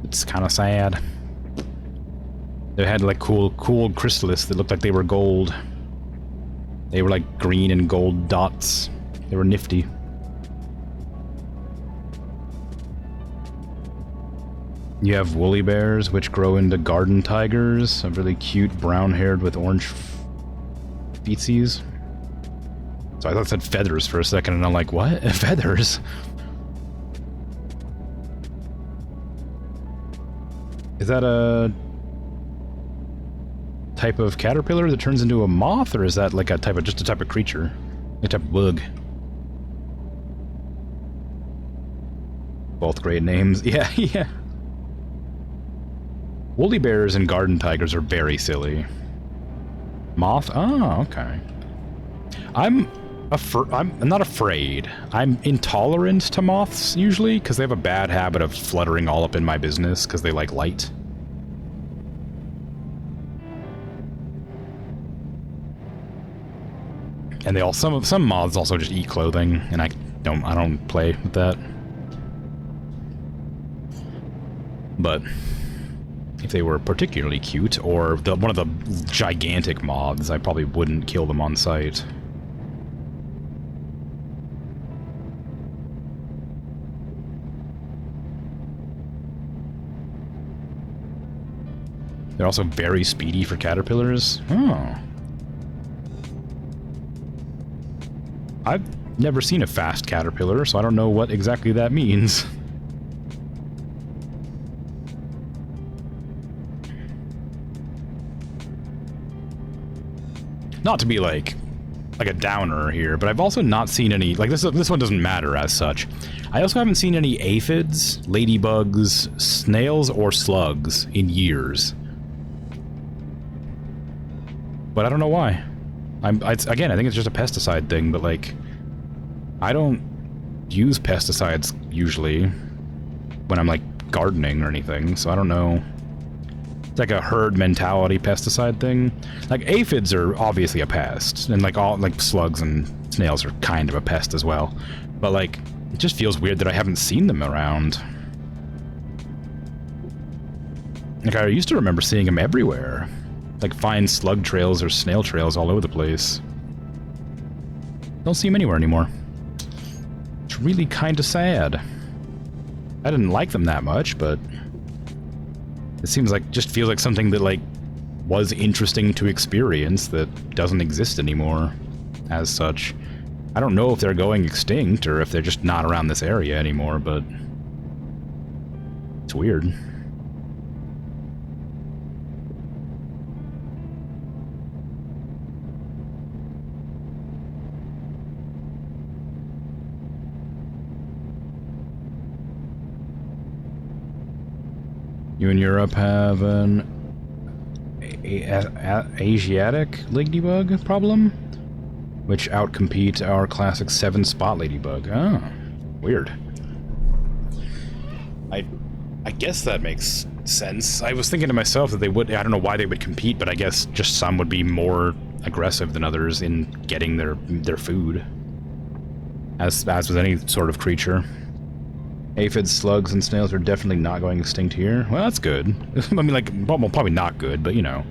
It's kind of sad. They had like cool chrysalis that looked like they were gold. They were like green and gold dots. They were nifty. You have woolly bears, which grow into garden tigers, a really cute brown-haired with orange feetsies. So I thought it said feathers for a second, and I'm like, what? Feathers? Is that a type of caterpillar that turns into a moth, or is that like a type of, just a type of creature? A type of bug? Both great names. Yeah, yeah. Woolly bears and garden tigers are very silly. Moth? Oh, okay. I'm not afraid. I'm intolerant to moths, usually, because they have a bad habit of fluttering all up in my business, because they like light. And they all, some moths also just eat clothing, and I don't play with that. But if they were particularly cute, or one of the gigantic moths, I probably wouldn't kill them on sight. They're also very speedy for caterpillars. Oh. I've never seen a fast caterpillar, so I don't know what exactly that means. Not to be like a downer here, but I've also not seen any, like this one doesn't matter as such. I also haven't seen any aphids, ladybugs, snails, or slugs in years. But I don't know why. Again, I think it's just a pesticide thing, but like, I don't use pesticides usually when I'm like gardening or anything, so I don't know. It's like a herd mentality pesticide thing. Like aphids are obviously a pest, and like all like slugs and snails are kind of a pest as well. But like, it just feels weird that I haven't seen them around. Like I used to remember seeing them everywhere. Like find slug trails or snail trails all over the place. Don't see them anywhere anymore. It's really kind of sad. I didn't like them that much, but it seems like, just feels like something that like was interesting to experience that doesn't exist anymore as such. I don't know if they're going extinct or if they're just not around this area anymore, but it's weird. You in Europe have an Asiatic ladybug problem, which outcompete our classic 7-spot ladybug. Oh, weird. I guess that makes sense. I was thinking to myself that they would, I don't know why they would compete, but I guess just some would be more aggressive than others in getting their food. As with any sort of creature. Aphids, slugs, and snails are definitely not going extinct here. Well, that's good. I mean, like, well, probably not good, but you know.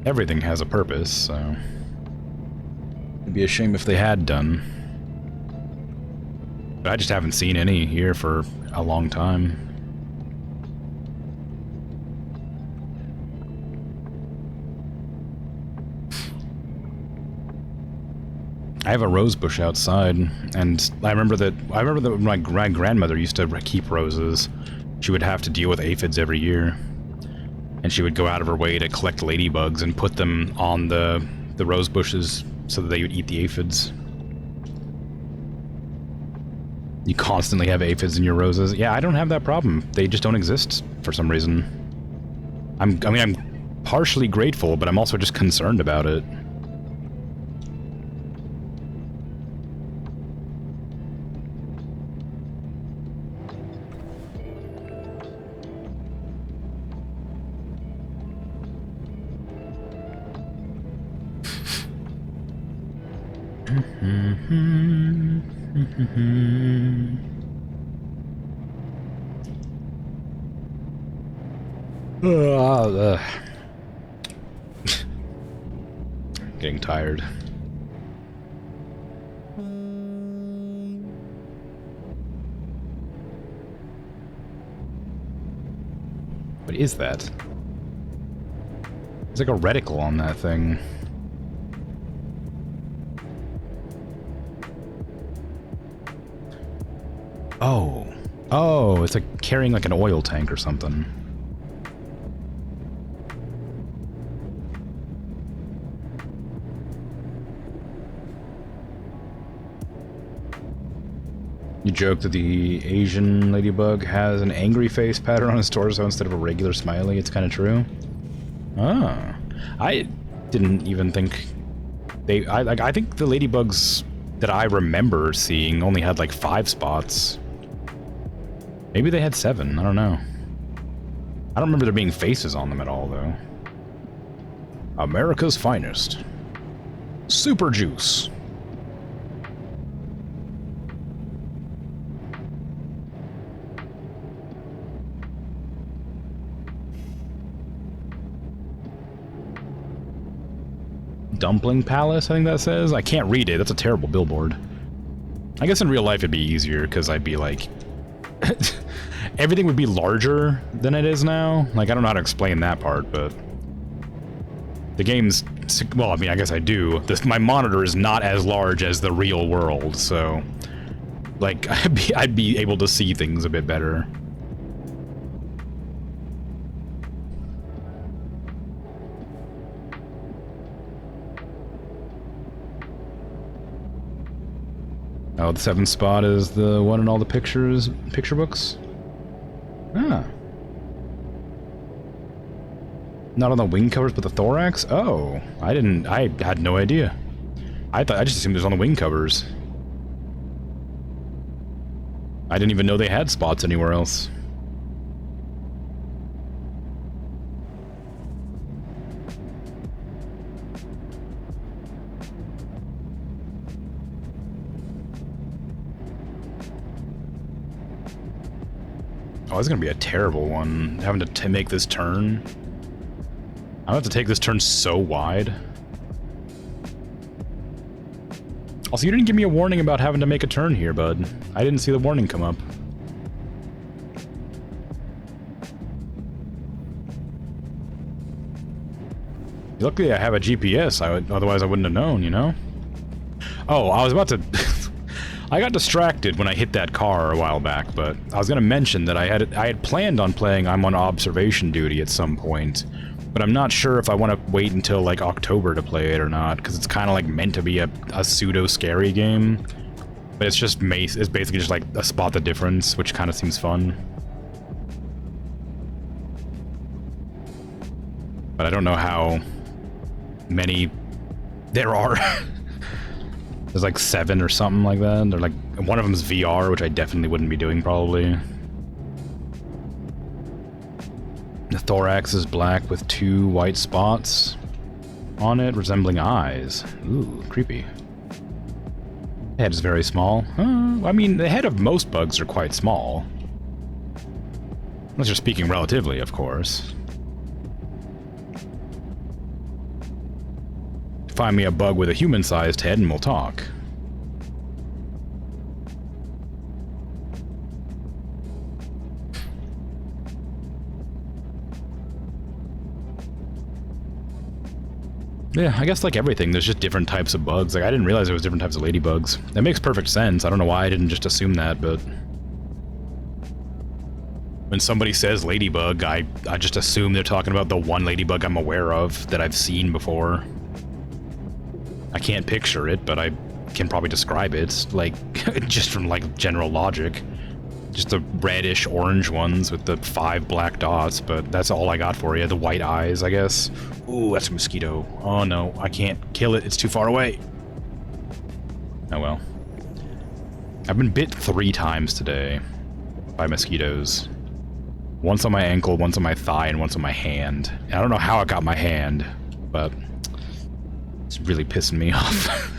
Everything has a purpose, so it'd be a shame if they had done. But I just haven't seen any here for a long time. I have a rose bush outside, and I remember that my grandmother used to keep roses. She would have to deal with aphids every year, and she would go out of her way to collect ladybugs and put them on the rose bushes so that they would eat the aphids. You constantly have aphids in your roses. Yeah, I don't have that problem. They just don't exist for some reason. I mean, I'm partially grateful, but I'm also just concerned about it. Uh, Getting tired. What is that? There's like a reticle on that thing. Oh. Oh, it's like carrying like an oil tank or something. You joke that the Asian ladybug has an angry face pattern on his torso instead of a regular smiley. It's kind of true. Ah. I didn't even think I think the ladybugs that I remember seeing only had like 5 spots. Maybe they had 7, I don't know. I don't remember there being faces on them at all, though. America's finest. Super juice. Dumpling Palace, I think that says. I can't read it, that's a terrible billboard. I guess in real life it'd be easier, because I'd be like... everything would be larger than it is now. Like, I don't know how to explain that part, but... the game's... well, I mean, I guess I do. My monitor is not as large as the real world, so... like, I'd be able to see things a bit better. Oh, the 7th spot is the one in all the picture books? Ah. Not on the wing covers, but the thorax? Oh, I had no idea. I just assumed it was on the wing covers. I didn't even know they had spots anywhere else. Oh, this is gonna be a terrible one, having to make this turn. I'm gonna have to take this turn so wide. Also, you didn't give me a warning about having to make a turn here, bud. I didn't see the warning come up. Luckily, I have a GPS, otherwise I wouldn't have known, you know? Oh, I was about to... I got distracted when I hit that car a while back, but I was gonna mention that I had planned on playing I'm on observation duty at some point, but I'm not sure if I want to wait until like October to play it or not, because it's kind of like meant to be a pseudo-scary game, but it's basically just like a spot the difference, which kind of seems fun. But I don't know how many there are. There's like 7 or something like that. They're like, one of them's VR, which I definitely wouldn't be doing probably. The thorax is black with 2 white spots on it, resembling eyes. Ooh, creepy. The head is very small. I mean, the head of most bugs are quite small. Unless you're speaking relatively, of course. Find me a bug with a human-sized head and we'll talk. Yeah, I guess like everything, there's just different types of bugs. Like, I didn't realize there was different types of ladybugs. That makes perfect sense. I don't know why I didn't just assume that, but... when somebody says ladybug, I just assume they're talking about the one ladybug I'm aware of that I've seen before. I can't picture it, but I can probably describe it, like, just from, like, general logic. Just the reddish orange ones with the 5 black dots, but that's all I got for you. The white eyes, I guess. Ooh, that's a mosquito. Oh no, I can't kill it, it's too far away. Oh well. I've been bit 3 times today by mosquitoes. Once on my ankle, once on my thigh, and once on my hand. And I don't know how it got my hand, but... it's really pissing me off.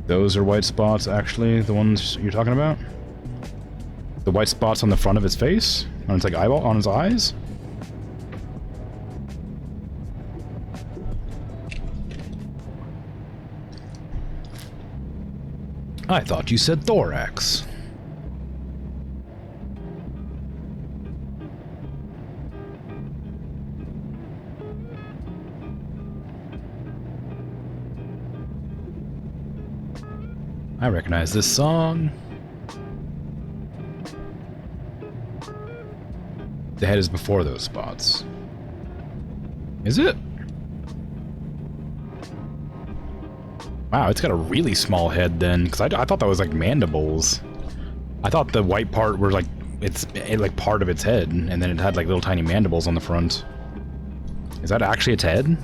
Those are white spots, actually, the ones you're talking about? The white spots on the front of his face? On its, like, eyeball? On his eyes? I thought you said thorax. I recognize this song. The head is before those spots. Is it? Wow, it's got a really small head then, because I thought that was like mandibles. I thought the white part were like, like part of its head, and then it had like little tiny mandibles on the front. Is that actually its head?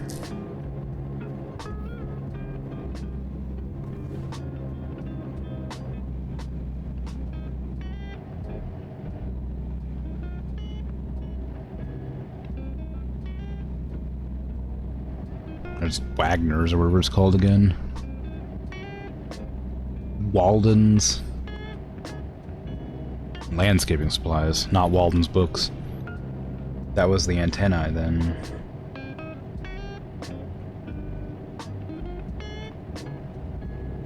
There's Wagner's or whatever it's called again. Walden's. Landscaping supplies, not Walden's books. That was the antennae then.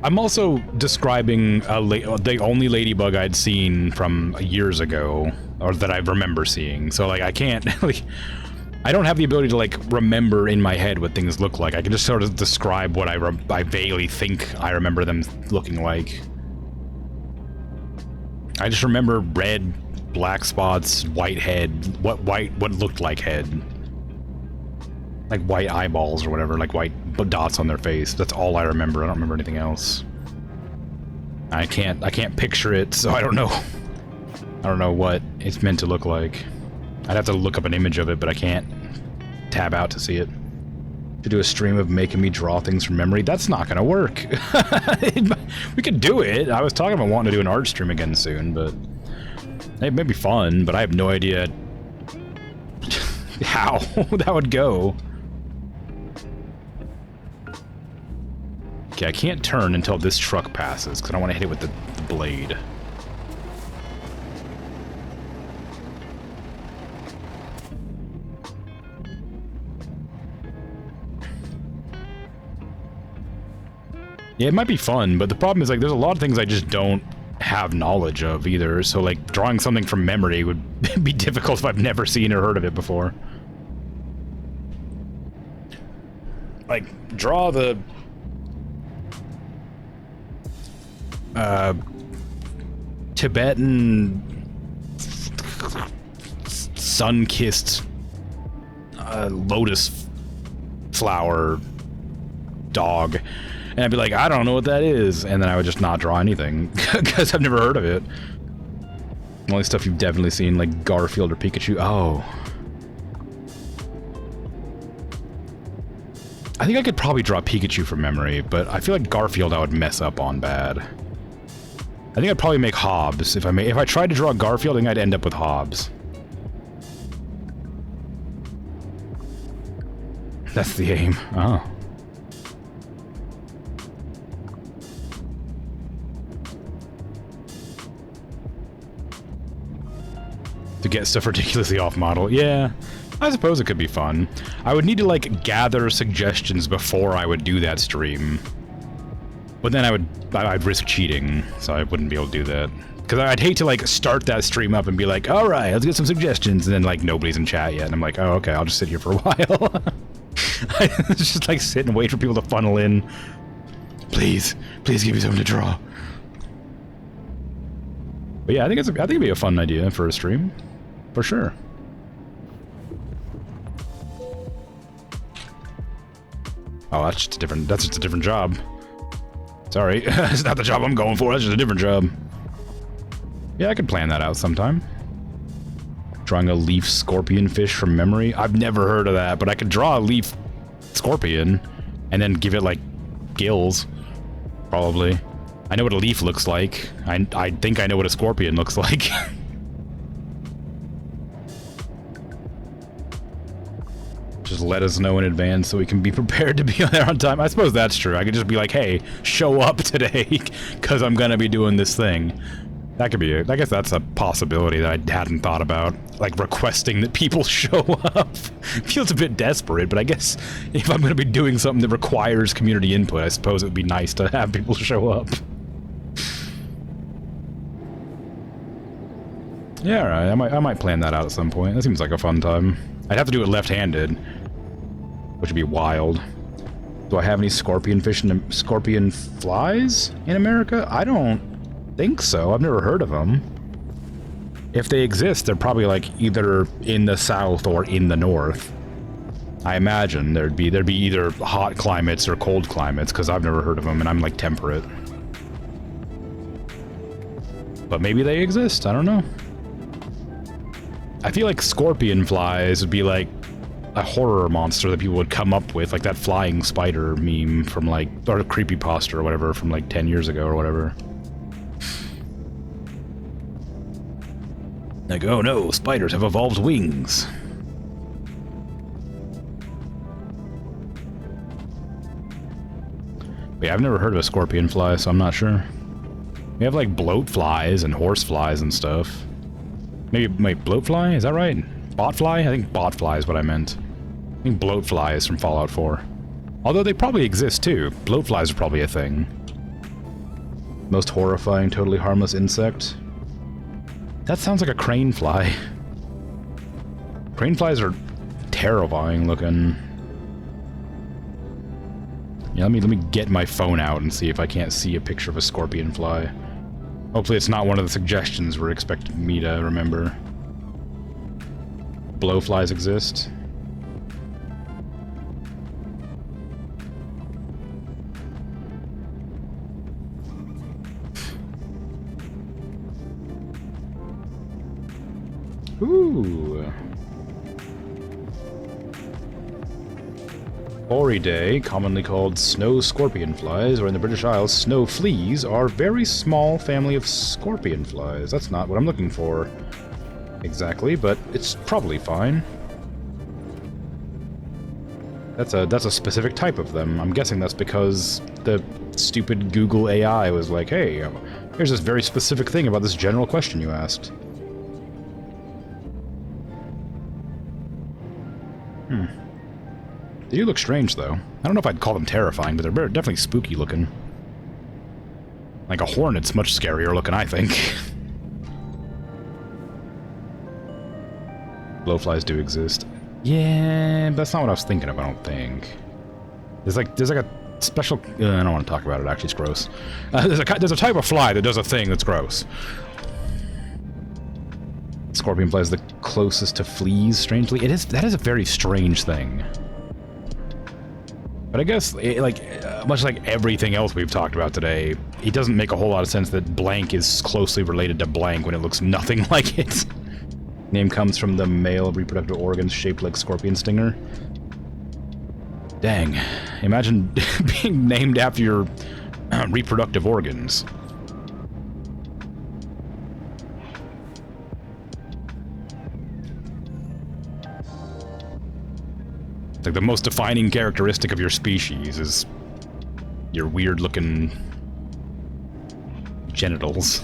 I'm also describing the only ladybug I'd seen from years ago, or that I remember seeing. So like I can't like, I don't have the ability to like remember in my head what things look like. I can just sort of describe what I vaguely think I remember them looking like. I just remember red, black spots, white head, what looked like head. Like white eyeballs or whatever, like white dots on their face. That's all I remember. I don't remember anything else. I can't picture it, so I don't know. I don't know what it's meant to look like. I'd have to look up an image of it, but I can't tab out to see it. To do a stream of making me draw things from memory, that's not gonna work. We could do it. I was talking about wanting to do an art stream again soon, but it may be fun, but I have no idea how that would go. Okay, I can't turn until this truck passes, because I don't want to hit it with the blade. Yeah, it might be fun, but the problem is, like, there's a lot of things I just don't have knowledge of either, so, like, drawing something from memory would be difficult if I've never seen or heard of it before. Like, draw the... Tibetan... sun-kissed... lotus flower... dog. And I'd be like, I don't know what that is, and then I would just not draw anything, because I've never heard of it. Only stuff you've definitely seen, like Garfield or Pikachu. Oh. I think I could probably draw Pikachu from memory, but I feel like Garfield I would mess up on bad. I think I'd probably make Hobbs. If I tried to draw Garfield, I think I'd end up with Hobbs. That's the aim. Oh. To get stuff ridiculously off model. Yeah, I suppose it could be fun. I would need to like gather suggestions before I would do that stream. But then I'd risk cheating, so I wouldn't be able to do that. Because I'd hate to like start that stream up and be like, all right, let's get some suggestions, and then like nobody's in chat yet, and I'm like, oh, okay, I'll just sit here for a while. I just like sit and wait for people to funnel in. Please give me something to draw. But yeah, I think it'd be a fun idea for a stream. For sure. Oh, that's just a different job. Sorry, it's not the job I'm going for, that's just a different job. Yeah, I could plan that out sometime. Drawing a leaf scorpion fish from memory. I've never heard of that, but I could draw a leaf scorpion and then give it like gills. Probably. I know what a leaf looks like. I think I know what a scorpion looks like. Just let us know in advance so we can be prepared to be there on time. I suppose that's true. I could just be like, hey, show up today, because I'm gonna be doing this thing. That could be it. I guess that's a possibility that I hadn't thought about. Like, requesting that people show up. Feels a bit desperate, but I guess if I'm gonna be doing something that requires community input, I suppose it would be nice to have people show up. Yeah, alright. I might plan that out at some point. That seems like a fun time. I'd have to do it left-handed, which would be wild. Do I have any scorpion fish and scorpion flies in America? I don't think so. I've never heard of them. If they exist, they're probably like either in the south or in the north. I imagine there'd be either hot climates or cold climates, because I've never heard of them and I'm like temperate. But maybe they exist. I don't know. I feel like scorpion flies would be like a horror monster that people would come up with, like that flying spider meme from like, or creepypasta or whatever from like 10 years ago or whatever. Like, oh no, spiders have evolved wings. But yeah, I've never heard of a scorpion fly, so I'm not sure. We have like bloat flies and horse flies and stuff. Maybe bloatfly? Is that right? Botfly? I think botfly is what I meant. I think bloatfly is from Fallout 4. Although they probably exist too. Bloatflies are probably a thing. Most horrifying, totally harmless insect. That sounds like a crane fly. Crane flies are terrifying looking. Yeah, let me get my phone out and see if I can't see a picture of a scorpion fly. Hopefully it's not one of the suggestions we're expecting me to remember. Blowflies exist. Ooh. Oridae, commonly called snow scorpion flies, or in the British Isles, snow fleas, are a very small family of scorpion flies. That's not what I'm looking for exactly, but it's probably fine. That's a specific type of them. I'm guessing that's because the stupid Google AI was like, hey, here's this very specific thing about this general question you asked. They do look strange, though. I don't know if I'd call them terrifying, but they're definitely spooky looking. Like a hornet's much scarier looking, I think. Blowflies do exist. Yeah, but that's not what I was thinking of, I don't think. There's like a special... I don't want to talk about it, actually, it's gross. There's a type of fly that does a thing that's gross. Scorpion fly is the closest to fleas, strangely. That is a very strange thing. But I guess, much like everything else we've talked about today, it doesn't make a whole lot of sense that blank is closely related to blank when it looks nothing like it. Name comes from the male reproductive organs shaped like scorpion stinger. Dang. Imagine being named after your reproductive organs. Like, the most defining characteristic of your species is your weird-looking genitals.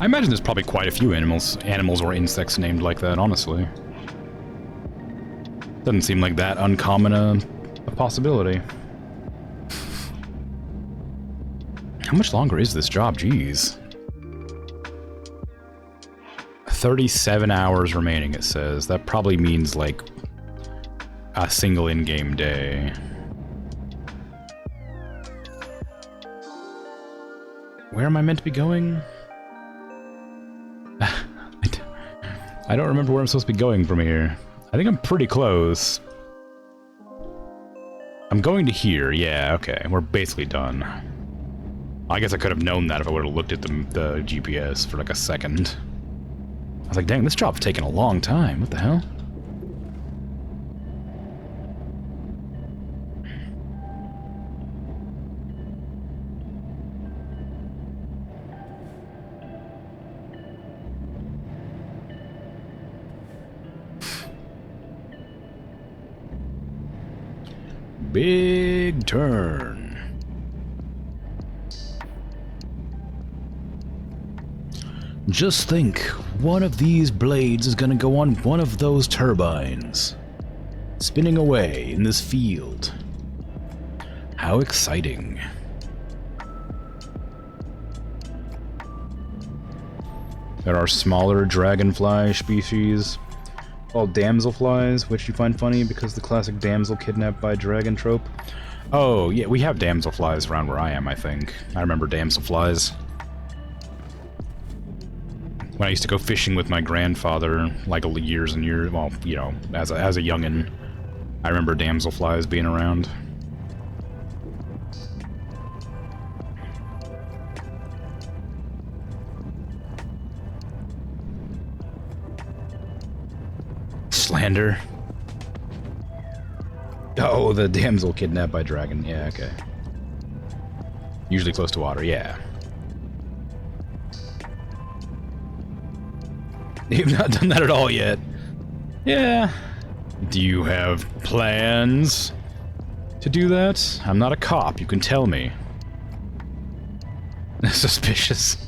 I imagine there's probably quite a few animals or insects named like that, honestly. Doesn't seem like that uncommon a possibility. How much longer is this job? Jeez. 37 hours remaining, it says. That probably means, like, a single in-game day. Where am I meant to be going? I don't remember where I'm supposed to be going from here. I think I'm pretty close. I'm going to here. Yeah, okay. We're basically done. I guess I could have known that if I would have looked at the GPS for like a second. I was like, dang, this job's taking a long time. What the hell? Big turn. Just think, one of these blades is gonna go on one of those turbines, spinning away in this field. How exciting. There are smaller dragonfly species called damselflies, which you find funny because the classic damsel kidnapped by dragon trope. Oh, yeah, we have damselflies around where I am, I think. I remember damselflies. When I used to go fishing with my grandfather, like years and years, well, you know, as a youngin', I remember damselflies being around. Slander. Oh, the damsel kidnapped by dragon. Yeah, okay. Usually close to water, yeah. You've not done that at all yet. Yeah. Do you have plans to do that? I'm not a cop, you can tell me. Suspicious.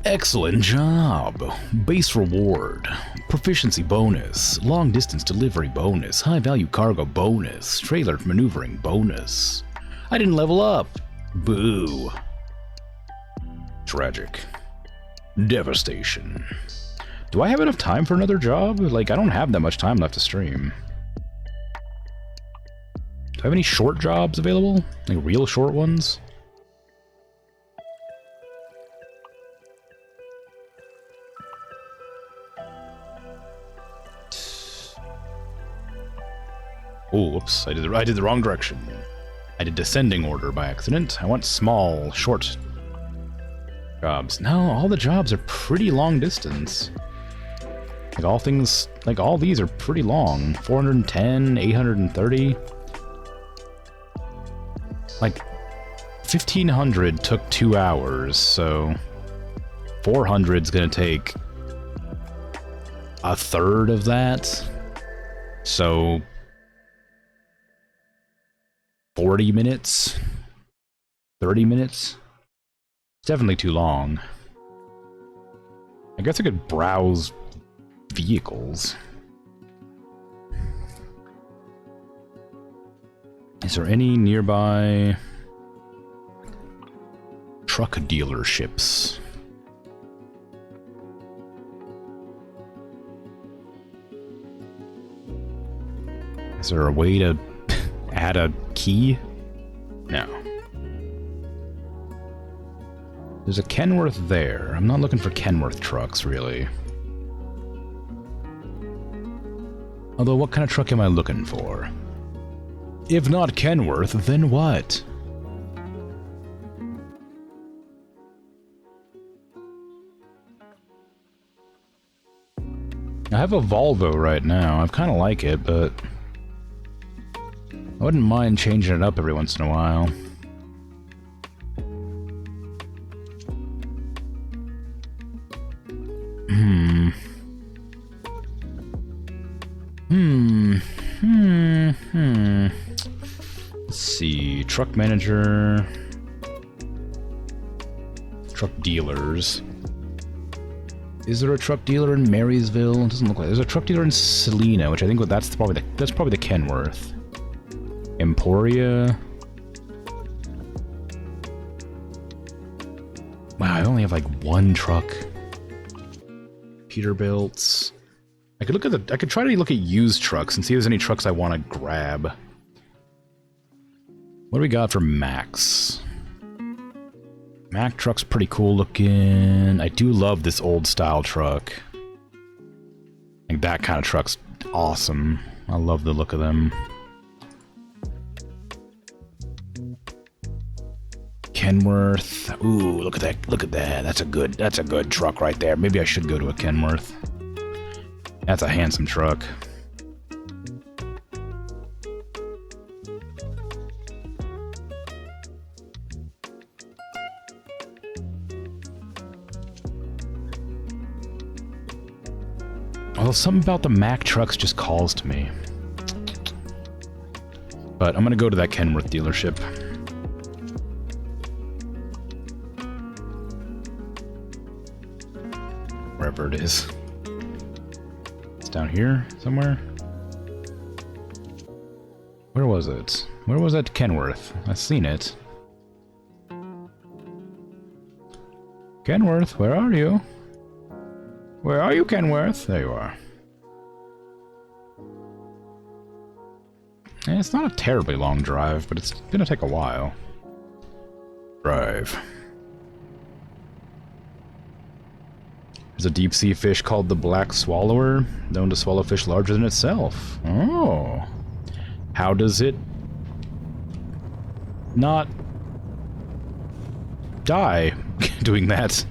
Excellent job. Base reward. Proficiency bonus. Long distance delivery bonus. High value cargo bonus. Trailer maneuvering bonus. I didn't level up. Boo. Tragic. Devastation. Do I have enough time for another job? Like, I don't have that much time left to stream. Do I have any short jobs available? Like, real short ones? Oh, whoops, I did the wrong direction. I did descending order by accident. I want small, short jobs. No, all the jobs are pretty long distance. Like all things, like all these are pretty long. 410, 830. Like 1500 took 2 hours, so 400's gonna take a third of that. So 40 minutes? 30 minutes? It's definitely too long. I guess I could browse vehicles. Is there any nearby truck dealerships? Is there a way to add a key? No. There's a Kenworth there. I'm not looking for Kenworth trucks, really. Although, what kind of truck am I looking for? If not Kenworth, then what? I have a Volvo right now. I kind of like it, but I wouldn't mind changing it up every once in a while. Let's see. Truck manager. Truck dealers. Is there a truck dealer in Marysville? It doesn't look like there's a truck dealer in Salina, which I think that's probably the Kenworth. Emporia. Wow, I only have like one truck. Peterbilt's. I could try to look at used trucks and see if there's any trucks I want to grab. What do we got for Max? Mack truck's pretty cool looking. I do love this old style truck. Like that kind of truck's awesome. I love the look of them. Kenworth. Ooh, look at that. Look at that. That's a good truck right there. Maybe I should go to a Kenworth. That's a handsome truck. Well, something about the Mack trucks just calls to me. But I'm gonna go to that Kenworth dealership. Wherever it is. It's down here somewhere. Where was it? Where was that Kenworth? I've seen it. Kenworth, where are you? Where are you, Kenworth? There you are. And it's not a terribly long drive, but it's gonna take a while. Drive. There's a deep-sea fish called the black swallower, known to swallow fish larger than itself. Oh. How does it not die doing that?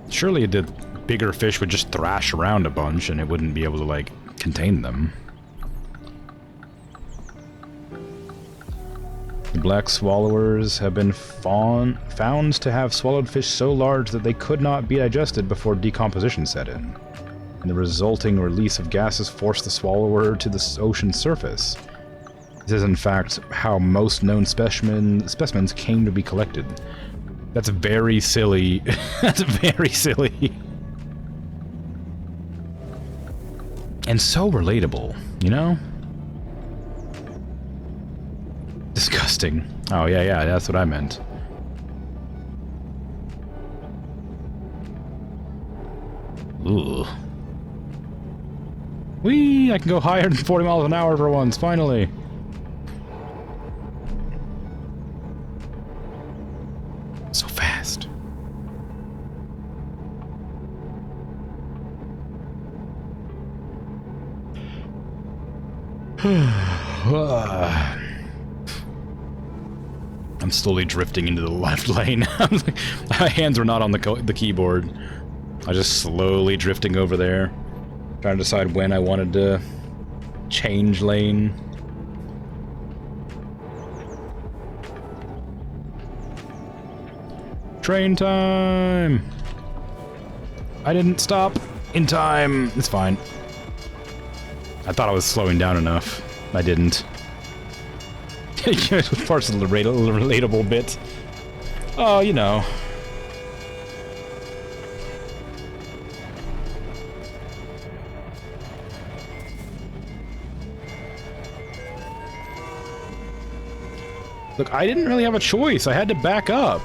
Surely the bigger fish would just thrash around a bunch and it wouldn't be able to, like, contain them. The black swallowers have been found to have swallowed fish so large that they could not be digested before decomposition set in. And the resulting release of gases forced the swallower to the ocean surface. This is, in fact, how most known specimens came to be collected. That's very silly. That's very silly. And so relatable, you know? Disgusting. Oh, yeah, that's what I meant. Ugh. Whee! I can go higher than 40 miles an hour for once, finally! So fast. I'm slowly drifting into the left lane. My hands are not on the keyboard. I was just slowly drifting over there, trying to decide when I wanted to change lane. Train time! I didn't stop in time. It's fine. I thought I was slowing down enough. I didn't. Parts of the relatable bit. Oh, you know. Look, I didn't really have a choice. I had to back up.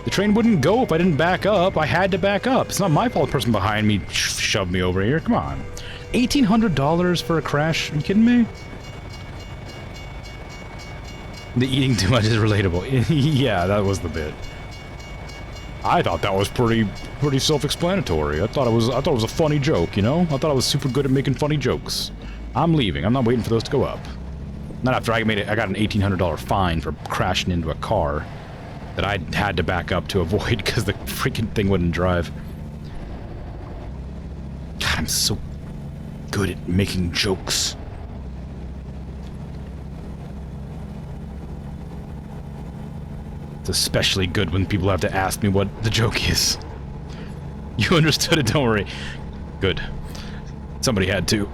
The train wouldn't go if I didn't back up. I had to back up. It's not my fault the person behind me shoved me over here. Come on. $1,800 for a crash? Are you kidding me? The eating too much is relatable. Yeah, that was the bit. I thought that was pretty self-explanatory. I thought it was a funny joke, you know? I thought I was super good at making funny jokes. I'm leaving. I'm not waiting for those to go up. Not after I got an $1,800 fine for crashing into a car that I had to back up to avoid because the freaking thing wouldn't drive. God, I'm so good at making jokes. It's especially good when people have to ask me what the joke is. You understood it, don't worry. Good. Somebody had to.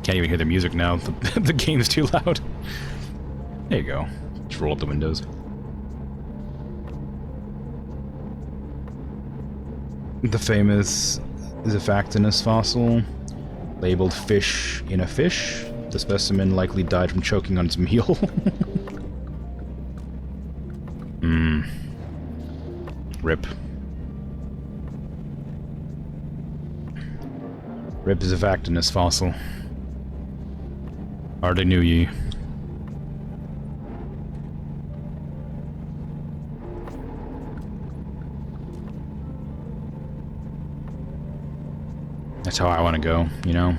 Can't even hear the music now. The game's too loud. There you go. Just roll up the windows. The famous Ziphaxtinus fossil, labeled fish in a fish. The specimen likely died from choking on its meal. Rip. Rip Ziphaxtinus fossil. Hardly knew ye. That's how I want to go, you know?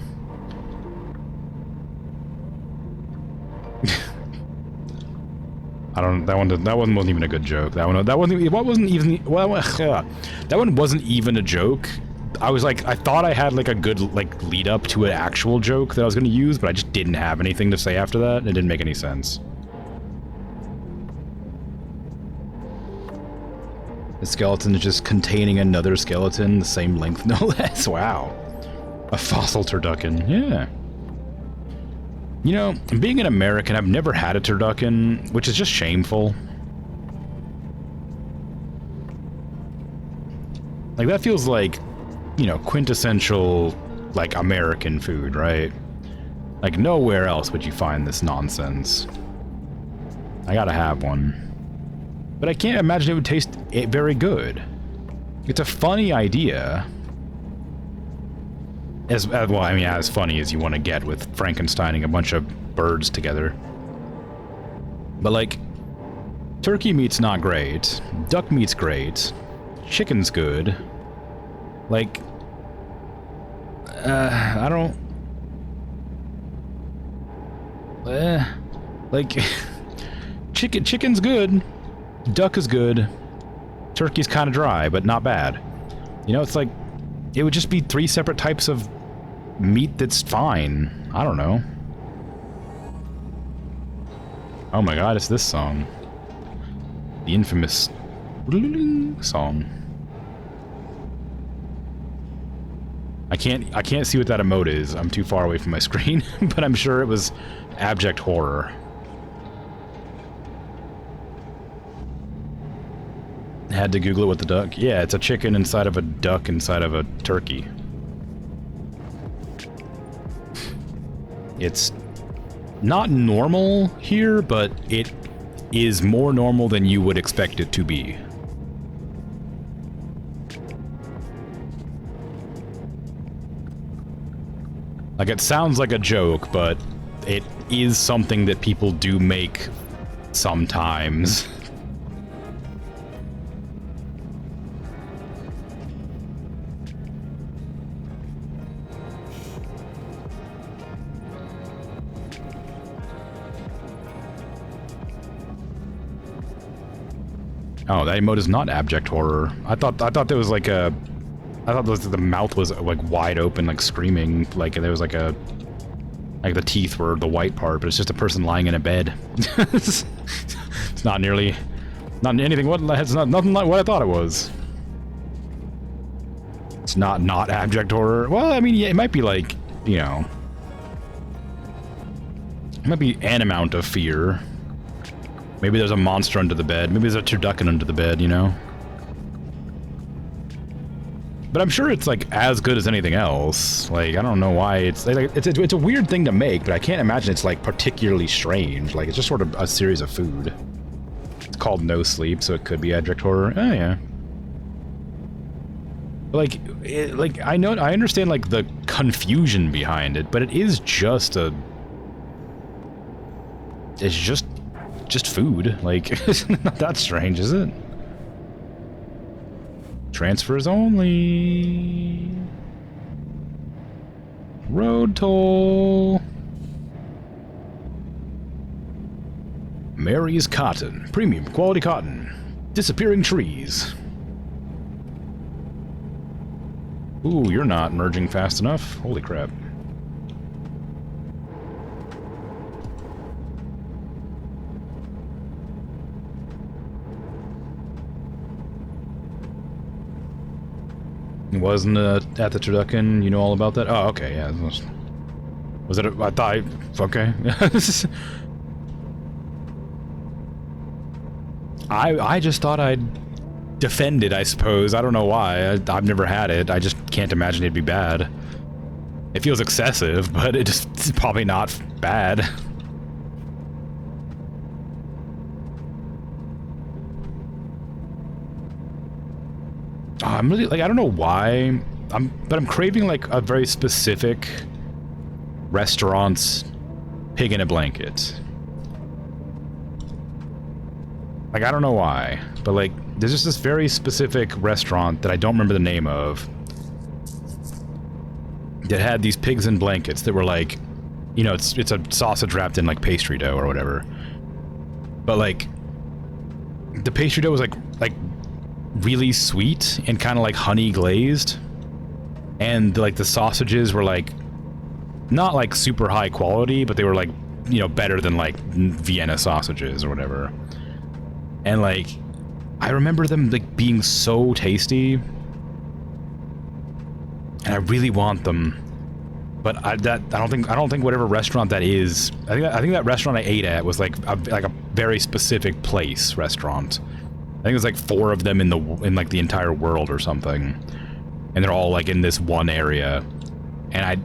I don't. That one wasn't even a good joke. That one wasn't even a joke. I was like, I thought I had like a good like lead up to an actual joke that I was going to use, but I just didn't have anything to say after that. It didn't make any sense. The skeleton is just containing another skeleton, the same length, no less. Wow. A fossil turducken, yeah. You know, being an American, I've never had a turducken, which is just shameful. Like, that feels like, you know, quintessential, like, American food, right? Like, nowhere else would you find this nonsense. I gotta have one. But I can't imagine it would taste very good. It's a funny idea. Well, I mean, as funny as you want to get with Frankensteining a bunch of birds together. But, like, turkey meat's not great. Duck meat's great. Chicken's good. Like, I don't... like, chicken's good. Duck is good. Turkey's kind of dry, but not bad. You know, it's like, it would just be 3 separate types of meat that's fine. I don't know. Oh my god, it's this song. The infamous song. I can't see what that emote is. I'm too far away from my screen, but I'm sure it was abject horror. Had to Google it with the duck. Yeah, it's a chicken inside of a duck inside of a turkey. It's not normal here, but it is more normal than you would expect it to be. Like, it sounds like a joke, but it is something that people do make sometimes. Oh, that emote is not abject horror. I thought there was like a... I thought the mouth was like wide open, like screaming, like there was like a... Like the teeth were the white part, but it's just a person lying in a bed. It's not nearly... Not anything... It's not nothing like what I thought it was. It's not abject horror. Well, I mean, yeah, it might be like, you know... It might be an amount of fear. Maybe there's a monster under the bed. Maybe there's a turducken under the bed, you know? But I'm sure it's, like, as good as anything else. Like, I don't know why it's... Like, it's a weird thing to make, but I can't imagine it's, like, particularly strange. Like, it's just sort of a series of food. It's called No Sleep, so it could be abject horror. Oh, yeah. Like, I understand, like, the confusion behind it, but it is just a... It's just food. Like, it's not that strange, is it? Transfers only. Road toll. Mary's Cotton. Premium quality cotton. Disappearing trees. Ooh, you're not merging fast enough. Holy crap. Wasn't at the turducken, you know all about that? Oh, okay, yeah. Was it I thought... Okay. I just thought I'd defend it, I suppose. I don't know why. I've never had it. I just can't imagine it'd be bad. It feels excessive, but it's probably not bad. Oh, I'm really, like, I don't know why, but I'm craving, like, a very specific restaurant's pig in a blanket. Like, I don't know why, but, like, there's just this very specific restaurant that I don't remember the name of that had these pigs in blankets that were, like, you know, it's a sausage wrapped in, like, pastry dough or whatever. But, like, the pastry dough was, like, really sweet and kind of like honey glazed. And like the sausages were like not like super high quality, but they were like, you know, better than like Vienna sausages or whatever. And like I remember them like being so tasty, and I really want them. But I don't think whatever restaurant that is. I think that restaurant I ate at was like a very specific place restaurant. I think it was like 4 of them in like the entire world or something, and they're all like in this one area. And I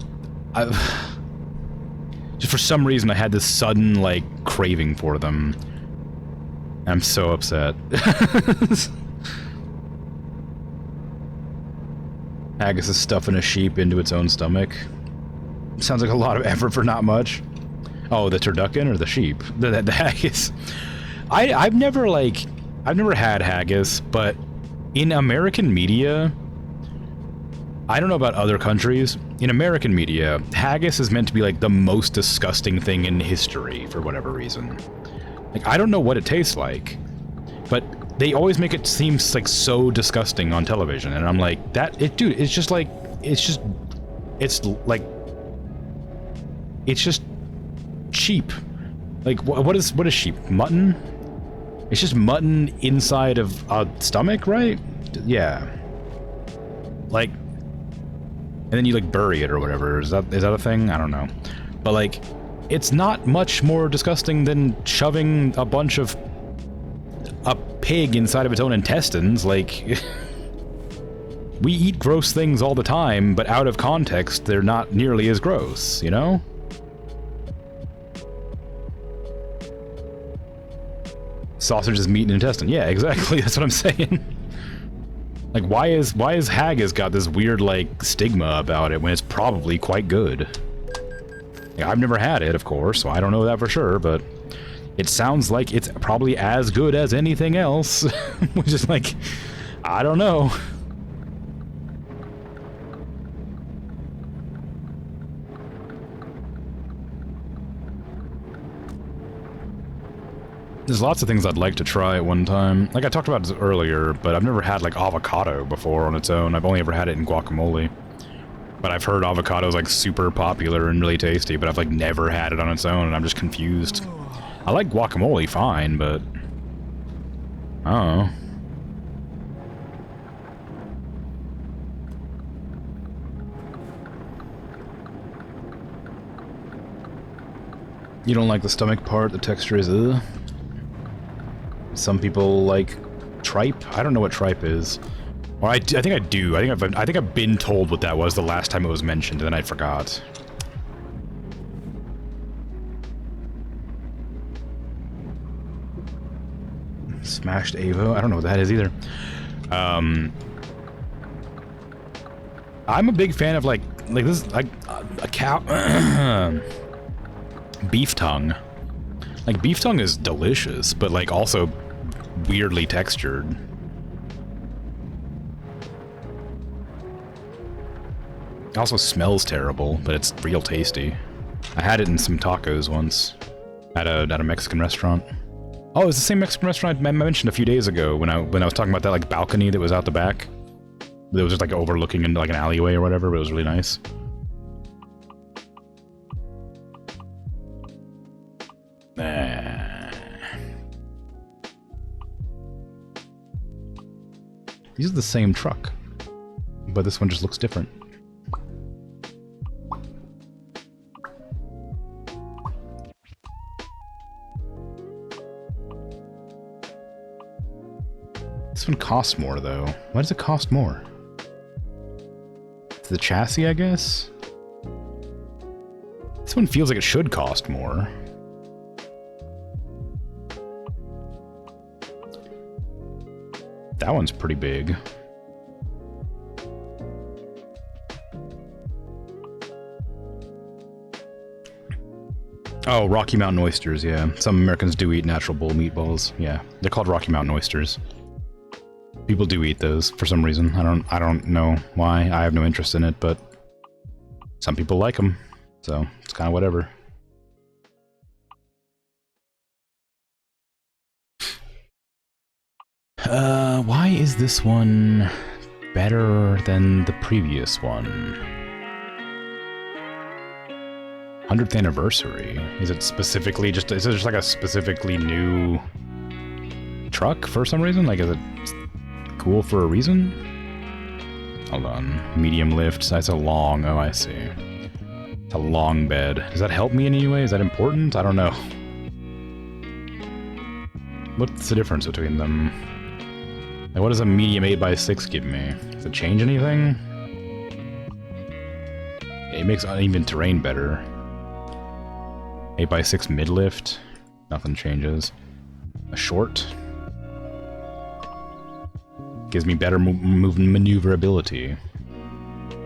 just for some reason I had this sudden like craving for them. I'm so upset. Haggis is stuffing a sheep into its own stomach. Sounds like a lot of effort for not much. Oh, the turducken or the sheep? The haggis. I've never had haggis, but in American media, I don't know about other countries, in American media, haggis is meant to be like the most disgusting thing in history for whatever reason. Like, I don't know what it tastes like, but they always make it seem like so disgusting on television, and I'm like, dude, it's just sheep. Like, what is sheep? Mutton? It's just mutton inside of a stomach, right? Yeah. Like, and then you like bury it or whatever. Is that a thing? I don't know. But like, it's not much more disgusting than shoving a bunch of a pig inside of its own intestines. Like, we eat gross things all the time, but out of context, they're not nearly as gross, you know? Sausage is meat and intestine. Yeah, exactly. That's what I'm saying. Like, why is haggis got this weird, like, stigma about it when it's probably quite good? Like, I've never had it, of course, so I don't know that for sure, but it sounds like it's probably as good as anything else. Which is like, I don't know. There's lots of things I'd like to try at one time. Like I talked about this earlier, but I've never had like avocado before on its own. I've only ever had it in guacamole. But I've heard avocado's like super popular and really tasty, but I've like never had it on its own and I'm just confused. I like guacamole fine, but I don't know. You don't like the stomach part? The texture is ugh. Some people like tripe. I don't know what tripe is. Or I think I do. I think I've been told what that was the last time it was mentioned, and then I forgot. Smashed Avo? I don't know what that is either. I'm a big fan of like this, like a cow beef tongue. Like beef tongue is delicious, but like also weirdly textured. It also smells terrible, but it's real tasty. I had it in some tacos once at a Mexican restaurant. Oh, it was the same Mexican restaurant I mentioned a few days ago when I was talking about that like balcony that was out the back. That was just like overlooking into like an alleyway or whatever, but it was really nice. These are the same truck, but this one just looks different. This one costs more, though. Why does it cost more? It's the chassis, I guess? This one feels like it should cost more. That one's pretty big. Oh, Rocky Mountain oysters, yeah. Some Americans do eat natural bull meatballs. Yeah, they're called Rocky Mountain oysters. People do eat those for some reason. I don't know why. I have no interest in it, but some people like them. So, it's kind of whatever. Why is this one better than the previous one? 100th anniversary? Is it specifically just, is it just like a specifically new truck for some reason? Like, is it cool for a reason? Hold on. Medium lift. That's a long, oh, I see. It's a long bed. Does that help me in any way? Is that important? I don't know. What's the difference between them? Like, what does a medium 8x6 give me? Does it change anything? It makes uneven terrain better. 8x6 mid-lift. Nothing changes. A short. Gives me better maneuverability.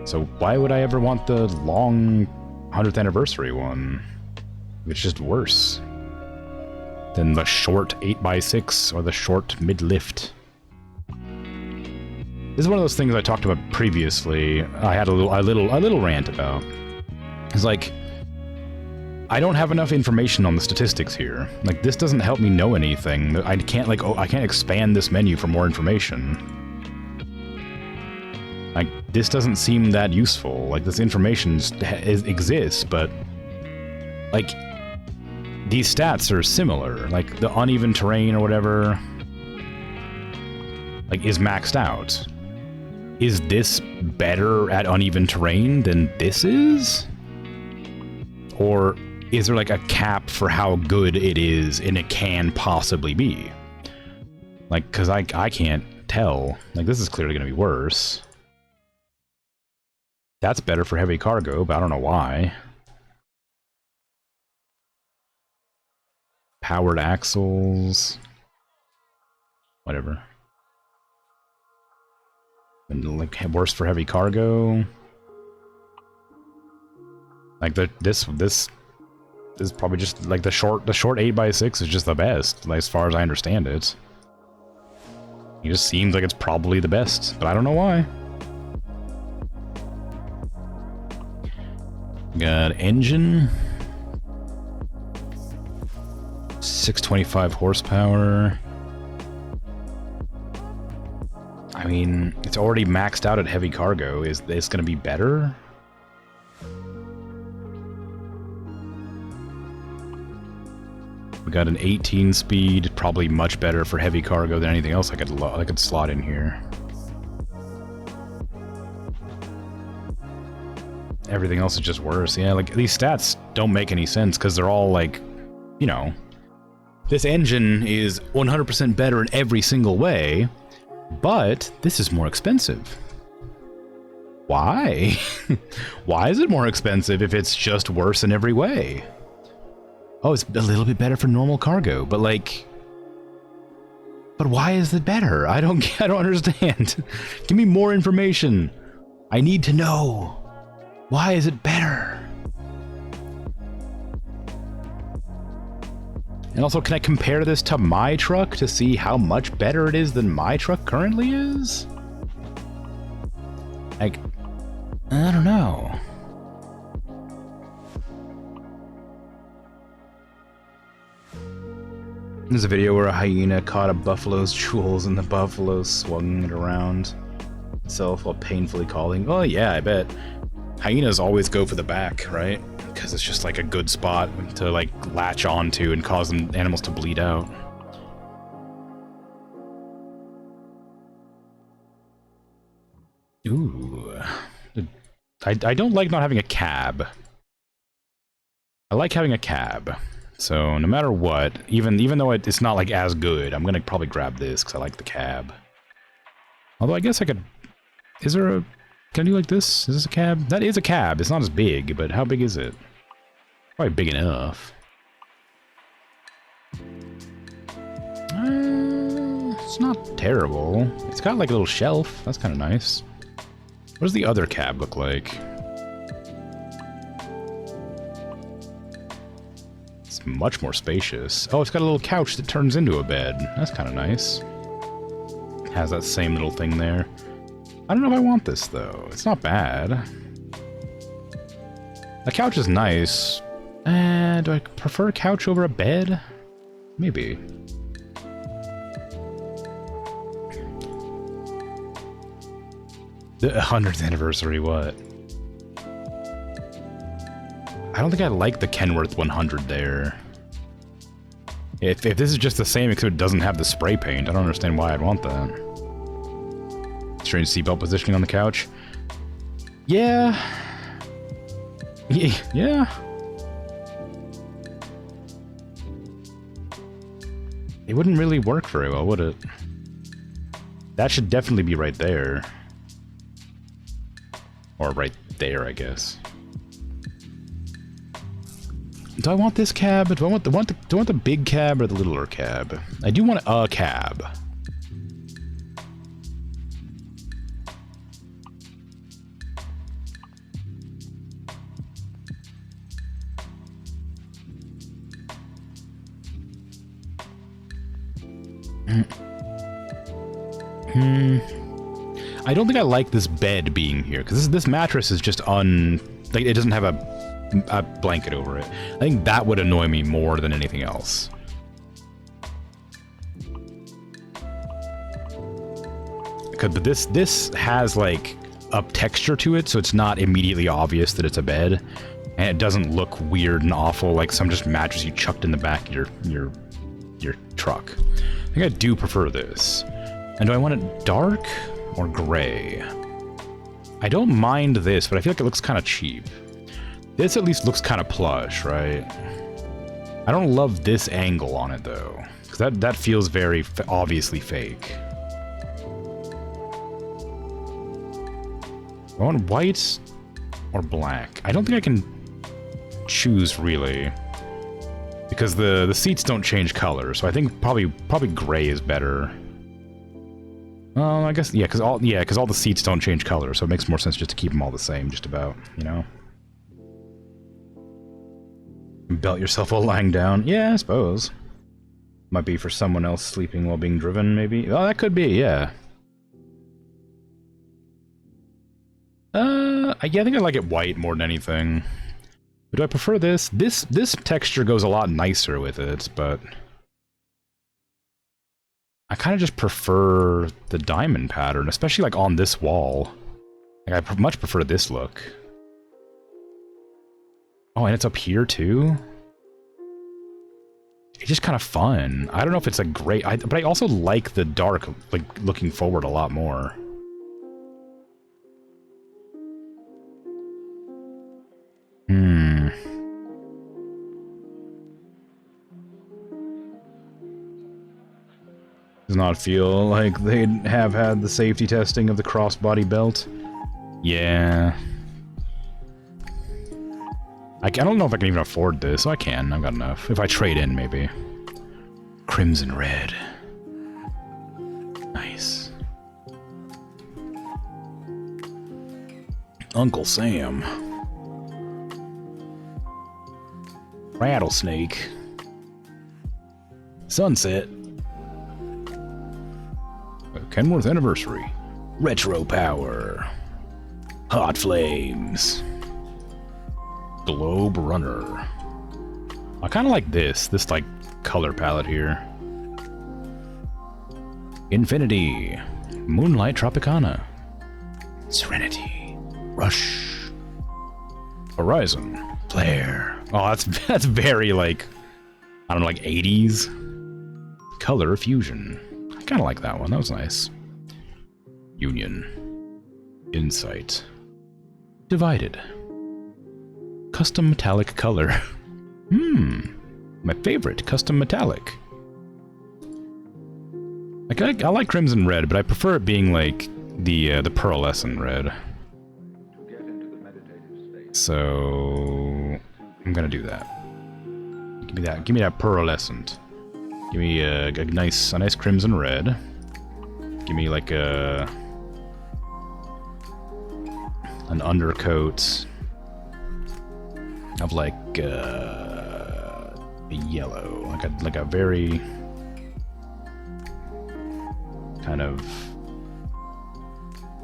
So why would I ever want the long 100th anniversary one? It's just worse than the short 8x6 or the short mid-lift. This is one of those things I talked about previously. I had a little rant about. It's like, I don't have enough information on the statistics here. Like, this doesn't help me know anything. I can't, like, I can't expand this menu for more information. Like, this doesn't seem that useful. Like, this information exists, but, like, these stats are similar. Like, the uneven terrain or whatever, like, is maxed out. Is this better at uneven terrain than this is? Or is there, like, a cap for how good it is and it can possibly be? Like, because I can't tell. Like, this is clearly going to be worse. That's better for heavy cargo, but I don't know why. Powered axles. Whatever. And, like, worse for heavy cargo. Like, this is probably just, like, the short 8x6 is just the best, like, as far as I understand it. It just seems like it's probably the best, but I don't know why. Got engine. 625 horsepower. I mean, it's already maxed out at heavy cargo. Is this going to be better? We got an 18 speed, probably much better for heavy cargo than anything else I could slot in here. Everything else is just worse. Yeah, like, these stats don't make any sense because they're all, like, you know, this engine is 100% better in every single way, but this is more expensive. Why? Why is it more expensive if it's just worse in every way? Oh, it's a little bit better for normal cargo, but, like, but why is it better? I don't understand. Give me more information. I need to know. Why is it better? And also, can I compare this to my truck to see how much better it is than my truck currently is? Like, I don't know. There's a video where a hyena caught a buffalo's jewels and the buffalo swung it around itself while painfully calling. Oh yeah, I bet. Hyenas always go for the back, right? Because it's just like a good spot to, like, latch onto and cause them animals to bleed out. Ooh. I don't like not having a cab. I like having a cab. So no matter what, even though it's not, like, as good, I'm gonna probably grab this because I like the cab. Although I guess I could... Is there a... Can I do like this? Is this a cab? That is a cab. It's not as big, but how big is it? Probably big enough. It's not terrible. It's got, like, a little shelf. That's kind of nice. What does the other cab look like? It's much more spacious. Oh, it's got a little couch that turns into a bed. That's kind of nice. Has that same little thing there. I don't know if I want this, though. It's not bad. The couch is nice. Do I prefer a couch over a bed? Maybe. The 100th anniversary, what? I don't think I like the Kenworth 100 there. If this is just the same except it doesn't have the spray paint, I don't understand why I'd want that. Strange seatbelt positioning on the couch. Yeah. Yeah. It wouldn't really work very well, would it? That should definitely be right there. Or right there, I guess. Do I want this cab? Do I want the big cab or the littler cab? I do want a cab. I don't think I like this bed being here, because this mattress is just like, it doesn't have a blanket over it. I think that would annoy me more than anything else. But this has, like, a texture to it, so it's not immediately obvious that it's a bed. And it doesn't look weird and awful like some just mattress you chucked in the back of your truck. I think I do prefer this. And do I want it dark or gray? I don't mind this, but I feel like it looks kind of cheap. This at least looks kind of plush, right? I don't love this angle on it, though. Because that feels very obviously fake. I want white or black. I don't think I can choose, really. Because the seats don't change color, so I think probably gray is better. I guess, yeah, because all the seats don't change color, so it makes more sense just to keep them all the same, just about, you know? Belt yourself while lying down? Yeah, I suppose. Might be for someone else sleeping while being driven, maybe? Oh, that could be, yeah. Yeah, I think I like it white more than anything. But do I prefer this? This texture goes a lot nicer with it, but I kind of just prefer the diamond pattern, especially like on this wall. Like, I much prefer this look. Oh, and it's up here too? It's just kind of fun. I don't know if it's a great... but I also like the dark, like, looking forward a lot more. Does not feel like they have had the safety testing of the crossbody belt. Yeah. I don't know if I can even afford this. Oh, I can. I've got enough. If I trade in, maybe. Crimson red. Nice. Uncle Sam. Rattlesnake. Sunset. Kenworth anniversary. Retro power. Hot flames. Globe runner. I kind of like this like color palette here. Infinity. Moonlight Tropicana. Serenity. Rush. Horizon. Flare. Oh, that's very, like, I don't know, like 80s. Color fusion. I kind of like that one. That was nice. Union. Insight. Divided. Custom metallic color. My favorite, custom metallic. Like, I like crimson red, but I prefer it being like the pearlescent red. So I'm gonna do that. Give me that pearlescent. Give me a nice crimson red. Give me like an undercoat of like a yellow, like a very kind of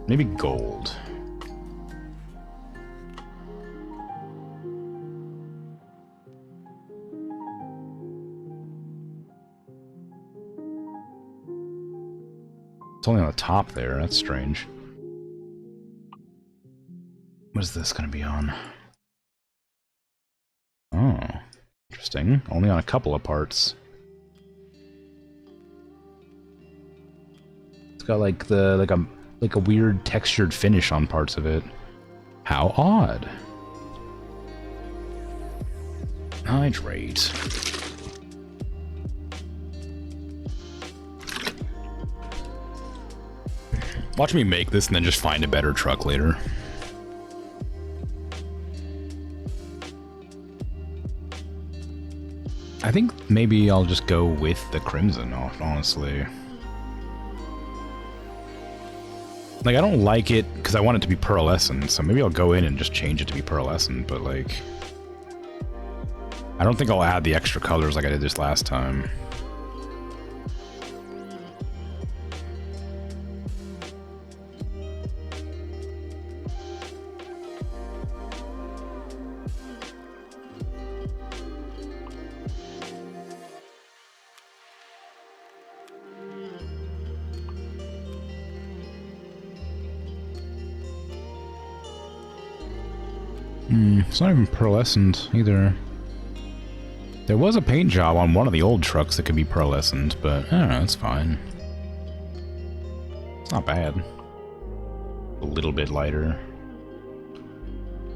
maybe gold. It's only on the top there. That's strange. What is this going to be on? Oh, interesting. Only on a couple of parts. It's got like a weird textured finish on parts of it. How odd. Hydrate. Watch me make this and then just find a better truck later. I think maybe I'll just go with the Crimson, honestly. Like, I don't like it because I want it to be pearlescent, so maybe I'll go in and just change it to be pearlescent, but like... I don't think I'll add the extra colors like I did this last time. It's not even pearlescent either. There was a paint job on one of the old trucks that could be pearlescent, but I don't know, it's fine. It's not bad. A little bit lighter.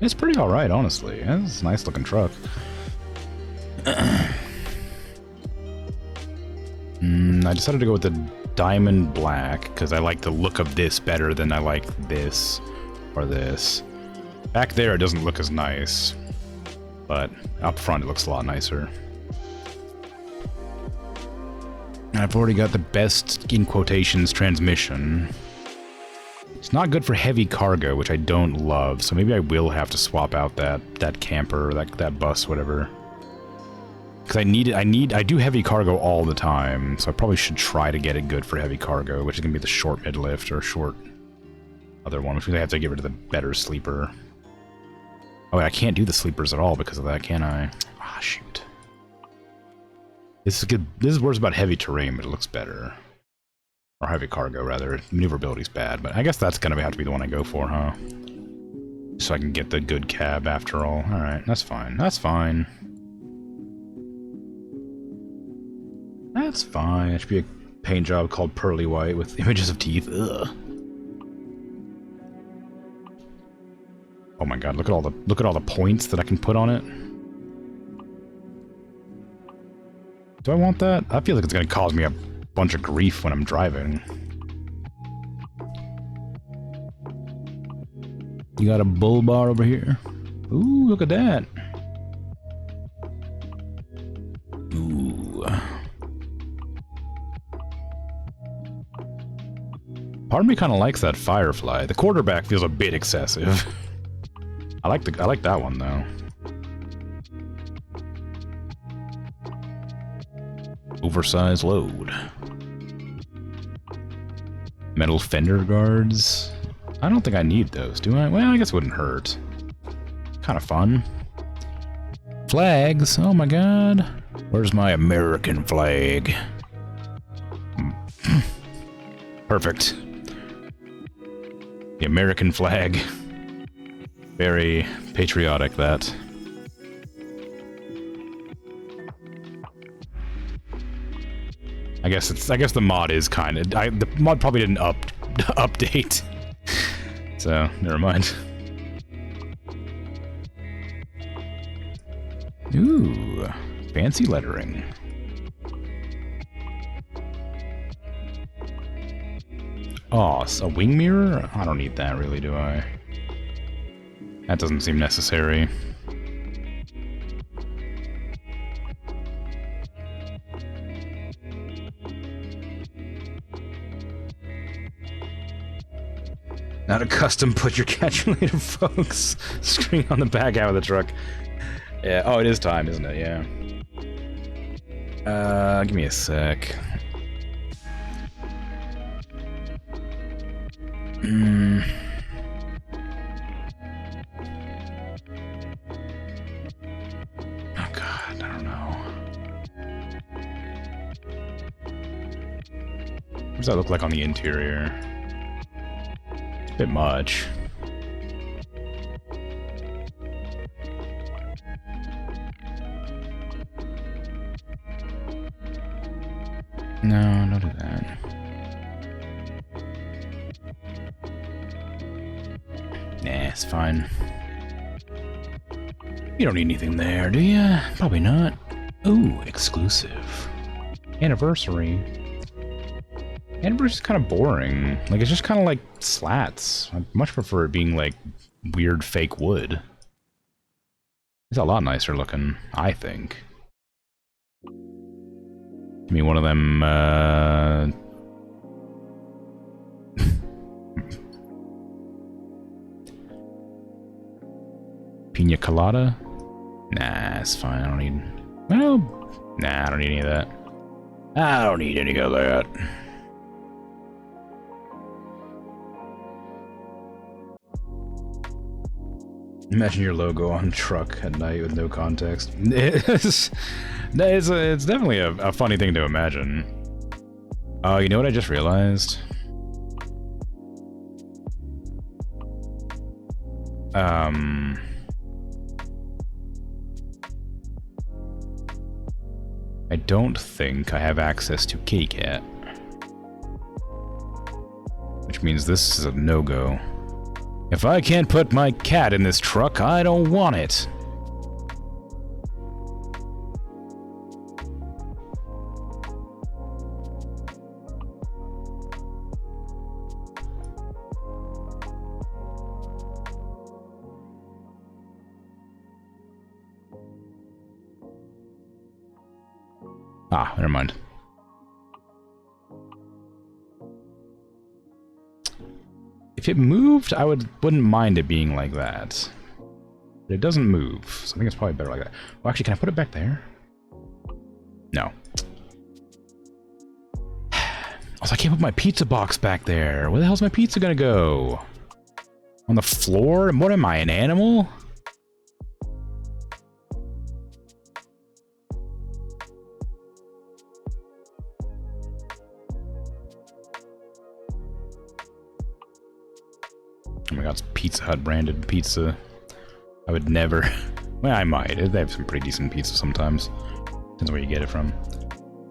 It's pretty alright, honestly. It's a nice looking truck. I decided to go with the diamond black, because I like the look of this better than I like this or this. Back there it doesn't look as nice, but up front it looks a lot nicer. And I've already got the best, in quotations, transmission. It's not good for heavy cargo, which I don't love, so maybe I will have to swap out that camper, or that bus, whatever. Because I do heavy cargo all the time, so I probably should try to get it good for heavy cargo, which is going to be the short mid-lift, or short other one, which means I have to get rid of the better sleeper. Oh, wait, I can't do the sleepers at all because of that, can I? Ah, shoot. This is good. This is worse about heavy terrain, but it looks better. Or heavy cargo, rather. Maneuverability's bad, but I guess that's gonna have to be the one I go for, huh? So I can get the good cab after all. Alright, that's fine. That's fine. That's fine. It should be a paint job called Pearly White with images of teeth. Ugh. Oh my god, look at all the points that I can put on it. Do I want that? I feel like it's gonna cause me a bunch of grief when I'm driving. You got a bull bar over here. Ooh, look at that. Ooh. Part of me kind of likes that Firefly. The quarterback feels a bit excessive. I like that one though. Oversized load. Metal fender guards. I don't think I need those, do I? Well, I guess it wouldn't hurt. Kind of fun. Flags. Oh my god. Where's my American flag? Perfect. The American flag. Very patriotic, that. I guess the mod is kind of... the mod probably didn't update. So, never mind. Ooh, fancy lettering. Oh, a wing mirror? I don't need that really, do I? That doesn't seem necessary. Not a custom put your catch later, folks. Screen on the back half of the truck. Yeah, oh, it is time, isn't it? Yeah. Give me a sec. Oh god, I don't know. What does that look like on the interior? It's a bit much. No, don't do that. Nah, it's fine. You don't need anything there, do ya? Probably not. Ooh, exclusive. Anniversary. Anniversary's kind of boring. Like, it's just kind of like slats. I much prefer it being like weird fake wood. It's a lot nicer looking, I think. Give me one of them, Pina colada? Nah, it's fine. I don't need... Well, nah, I don't need any of that. I don't need any of that. Imagine your logo on truck at night with no context. It's definitely a funny thing to imagine. Oh, you know what I just realized? I don't think I have access to Kitty Cat. Which means this is a no-go. If I can't put my cat in this truck, I don't want it. Ah, never mind. If it moved, I wouldn't mind it being like that. But it doesn't move, so I think it's probably better like that. Well, actually, can I put it back there? No. Also, I can't put my pizza box back there. Where the hell's my pizza gonna go? On the floor? What am I, an animal? Oh my god, it's Pizza Hut branded pizza. I would never... Well, I might. They have some pretty decent pizza sometimes. Depends where you get it from.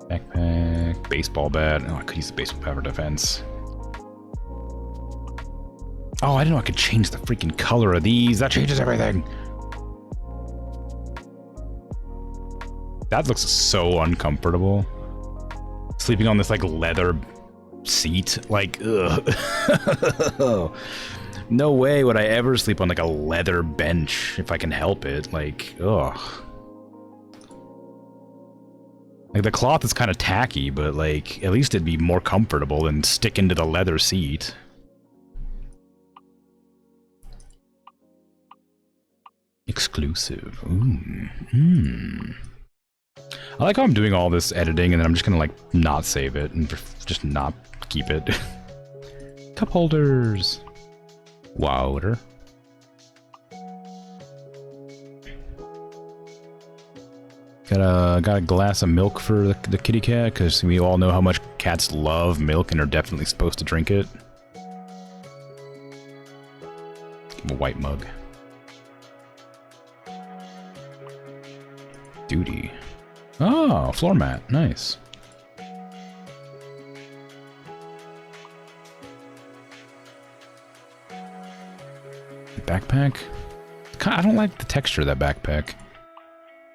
Backpack, baseball bat. Oh, I could use the baseball bat for defense. Oh, I didn't know I could change the freaking color of these. That changes everything. That looks so uncomfortable. Sleeping on this, like, leather seat. Like, ugh. No way would I ever sleep on, like, a leather bench if I can help it. Like, ugh. Like, the cloth is kind of tacky, but, like, at least it'd be more comfortable than sticking to the leather seat. Exclusive. Ooh. I like how I'm doing all this editing and then I'm just gonna, like, not save it and just not keep it. Cup holders. Water. Got a glass of milk for the kitty cat, because we all know how much cats love milk and are definitely supposed to drink it. Give him a white mug. Duty. Oh, floor mat. Nice. Backpack? I don't like the texture of that backpack.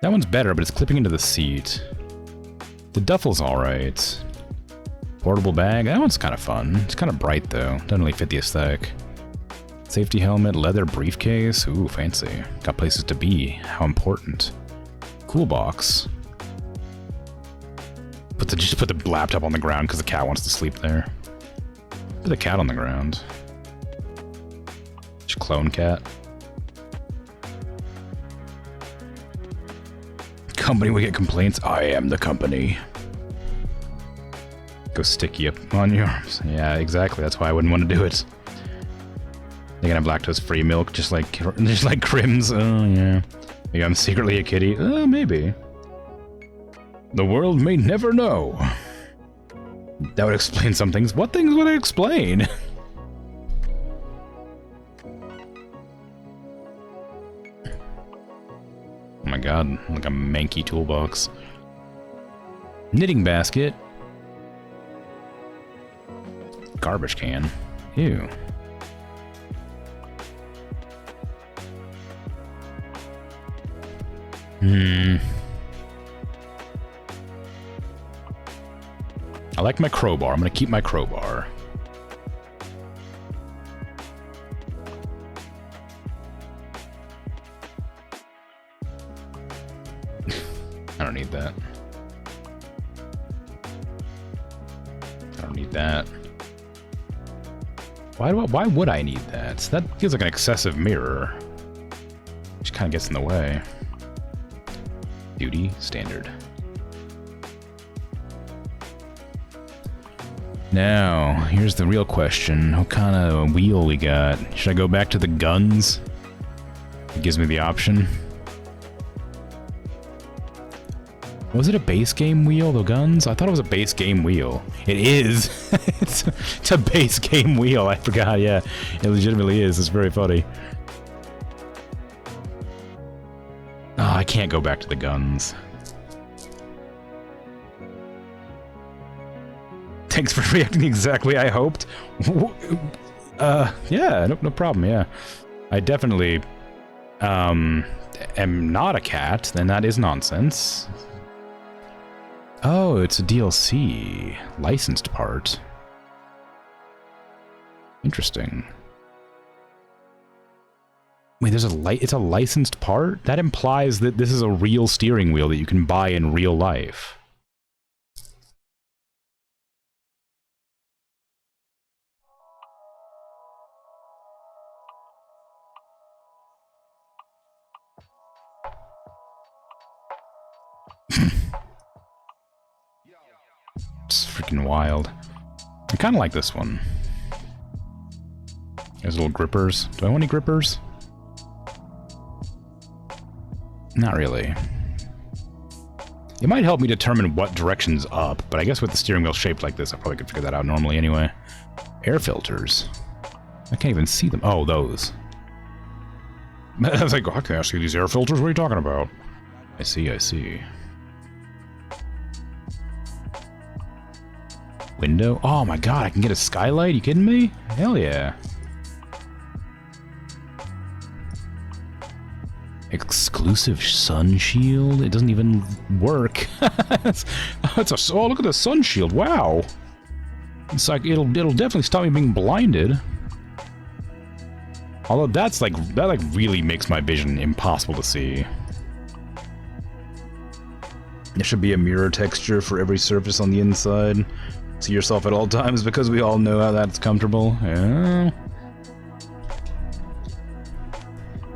That one's better, but it's clipping into the seat. The duffel's alright. Portable bag? That one's kind of fun. It's kind of bright, though. Doesn't really fit the aesthetic. Safety helmet, leather briefcase. Ooh, fancy. Got places to be. How important. Cool box. Just put the laptop on the ground because the cat wants to sleep there. Put the cat on the ground. Just clone cat. Company will get complaints. I am the company. Go stick you up on your arms. Yeah, exactly. That's why I wouldn't want to do it. They can have lactose-free milk, just like Crims. Oh yeah. Maybe I'm secretly a kitty. Maybe. The world may never know. That would explain some things. What things would I explain? Oh my god, like a manky toolbox. Knitting basket. Garbage can. Ew. I like my crowbar. I'm gonna keep my crowbar. I don't need that. I don't need that. Why would I need that? That feels like an excessive mirror. Which kind of gets in the way. Duty, standard. Now, here's the real question. What kind of wheel we got? Should I go back to the guns? It gives me the option. Was it a base game wheel, the guns? I thought it was a base game wheel. It is! it's a base game wheel, I forgot, yeah. It legitimately is, it's very funny. Oh, I can't go back to the guns. Thanks for reacting exactly I hoped. Yeah, no problem, yeah. I definitely, am not a cat, then that is nonsense. Oh, it's a DLC. Licensed part. Interesting. Wait, it's a licensed part? That implies that this is a real steering wheel that you can buy in real life. It's freaking wild. I kind of like this one. There's little grippers. Do I want any grippers? Not really. It might help me determine what direction's up, but I guess with the steering wheel shaped like this, I probably could figure that out normally anyway. Air filters. I can't even see them. Oh, those. I was like, oh, I can't see these air filters. What are you talking about? I see, I see. Window? Oh my god, I can get a skylight? You kidding me? Hell yeah. Exclusive sun shield? It doesn't even work. Oh, look at the sun shield. Wow. It's like, it'll definitely stop me being blinded. Although that really makes my vision impossible to see. There should be a mirror texture for every surface on the inside. See yourself at all times because we all know how that's comfortable. Yeah.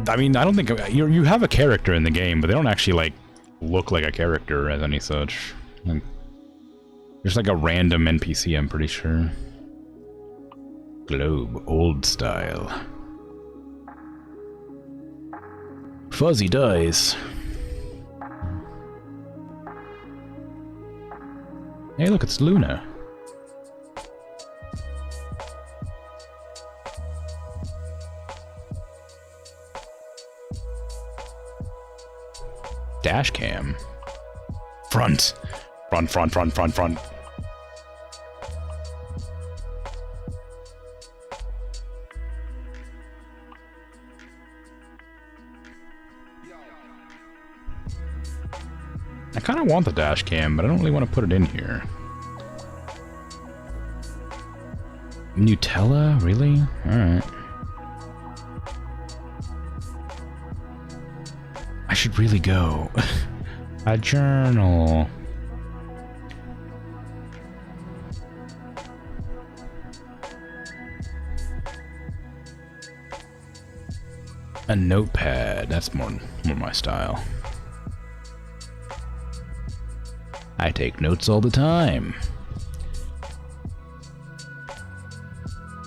I mean, I don't think you have a character in the game, but they don't actually like look like a character as any such. Like, there's like a random NPC, I'm pretty sure. Globe, old style. Fuzzy dice. Hey, look, it's Luna. Dash cam. Front. Front, front, front, front, front. I kind of want the dash cam, but I don't really want to put it in here. Nutella? Really? Alright. I should really go. A journal. A notepad. That's more my style. I take notes all the time.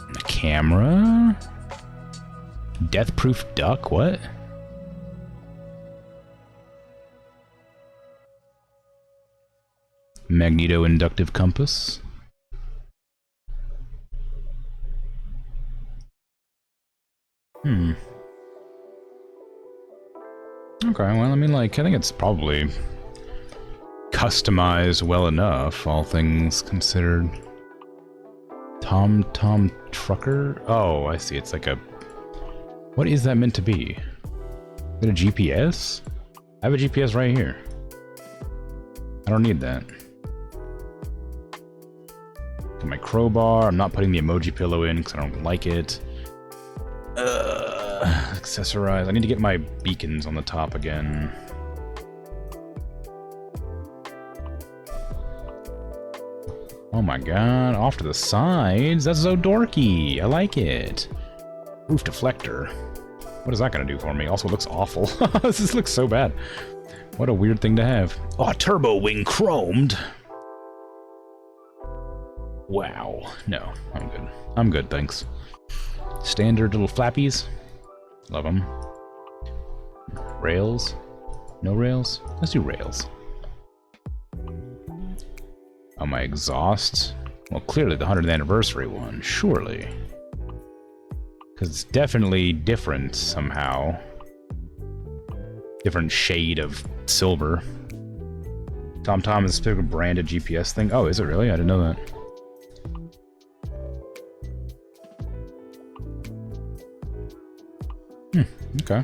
A camera? Death-proof duck? What? Magneto-inductive compass. Okay, well, I mean, like, I think it's probably customized well enough, all things considered. Tom Trucker? Oh, I see. It's like a... What is that meant to be? Is it a GPS? I have a GPS right here. I don't need that. Got my crowbar. I'm not putting the emoji pillow in because I don't like it. Accessorize. I need to get my beacons on the top again. Oh my god, off to the sides. That's so dorky. I like it. Roof deflector. What is that going to do for me? Also, it looks awful. This looks so bad. What a weird thing to have. Oh, turbo wing chromed. Wow. No, I'm good. I'm good, thanks. Standard little flappies. Love them. Rails? No rails? Let's do rails. Oh, my exhaust? Well, clearly the 100th anniversary one, surely. Because it's definitely different somehow. Different shade of silver. TomTom is a branded GPS thing. Oh, is it really? I didn't know that. Okay.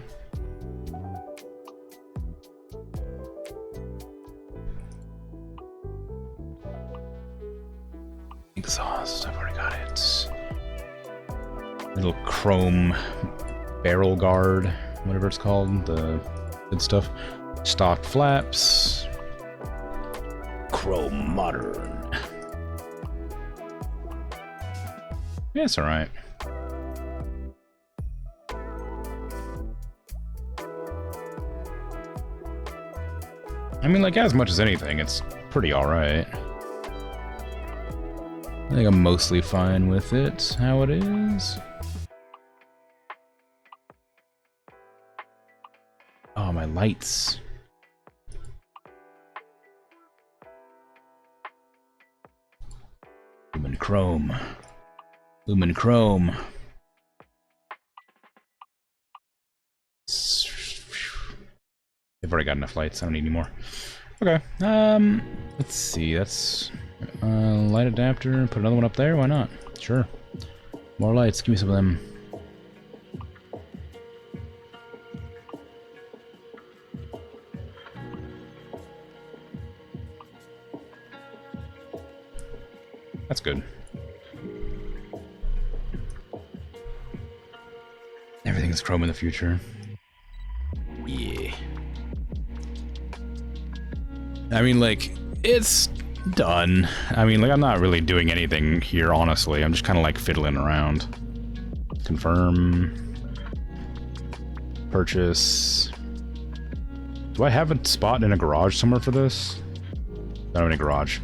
Exhaust, I've already got it. Little chrome barrel guard, whatever it's called, the good stuff. Stock flaps. Chrome modern. Yeah, it's alright. I mean, like, as much as anything, it's pretty alright. I think I'm mostly fine with it, how it is. Oh, my lights. Lumen Chrome. Lumen Chrome. I've already got enough lights, I don't need any more. Okay, let's see, that's light adapter, put another one up there, why not? Sure. More lights, give me some of them. That's good. Everything's chrome in the future. Yeah. I mean, like, it's done. I mean, like, I'm not really doing anything here, honestly. I'm just kind of, like, fiddling around. Confirm. Purchase. Do I have a spot in a garage somewhere for this? I don't have any garage.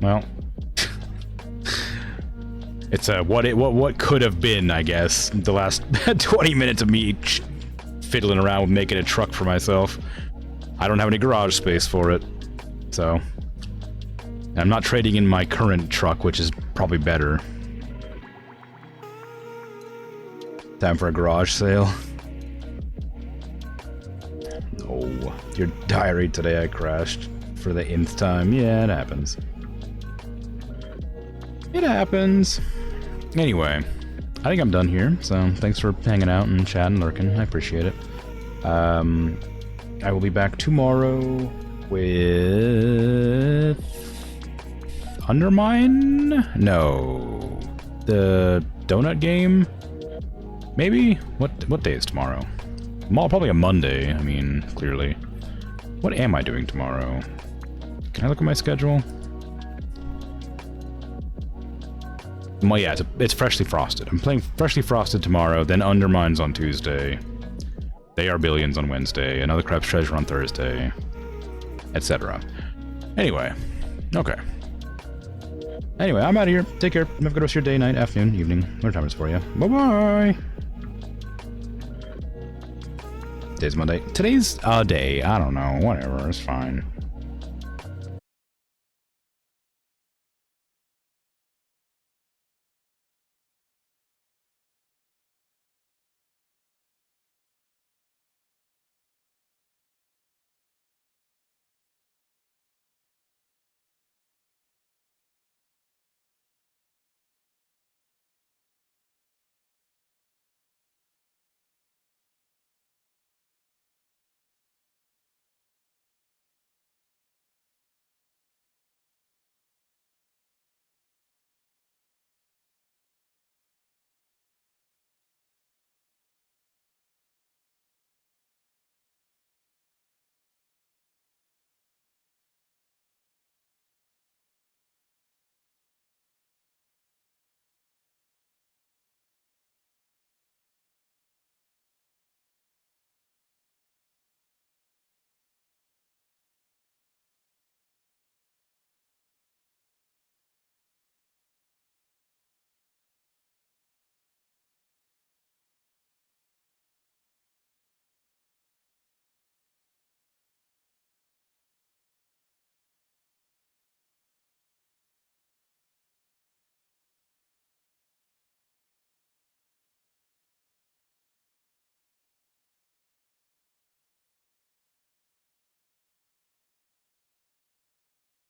Well, it's a what could have been, I guess. The last 20 minutes of me fiddling around with making a truck for myself. I don't have any garage space for it, so I'm not trading in my current truck, which is probably better. Time for a garage sale. Oh, your diary today I crashed for the nth time. Yeah, it happens. It happens. Anyway, I think I'm done here, so thanks for hanging out and chatting and lurking. I appreciate it. I will be back tomorrow with... Undermine? No. The donut game? Maybe? What day is tomorrow? Probably a Monday, I mean, clearly. What am I doing tomorrow? Can I look at my schedule? Well, yeah, it's Freshly Frosted. I'm playing Freshly Frosted tomorrow, then Undermines on Tuesday. They Are Billions on Wednesday, Another Crap's Treasure on Thursday, etc. Anyway, okay. Anyway, I'm out of here. Take care. Have a good rest of your day, night, afternoon, evening, whatever time it is for you. Bye-bye! Today's Monday. Today's a day. I don't know. Whatever. It's fine.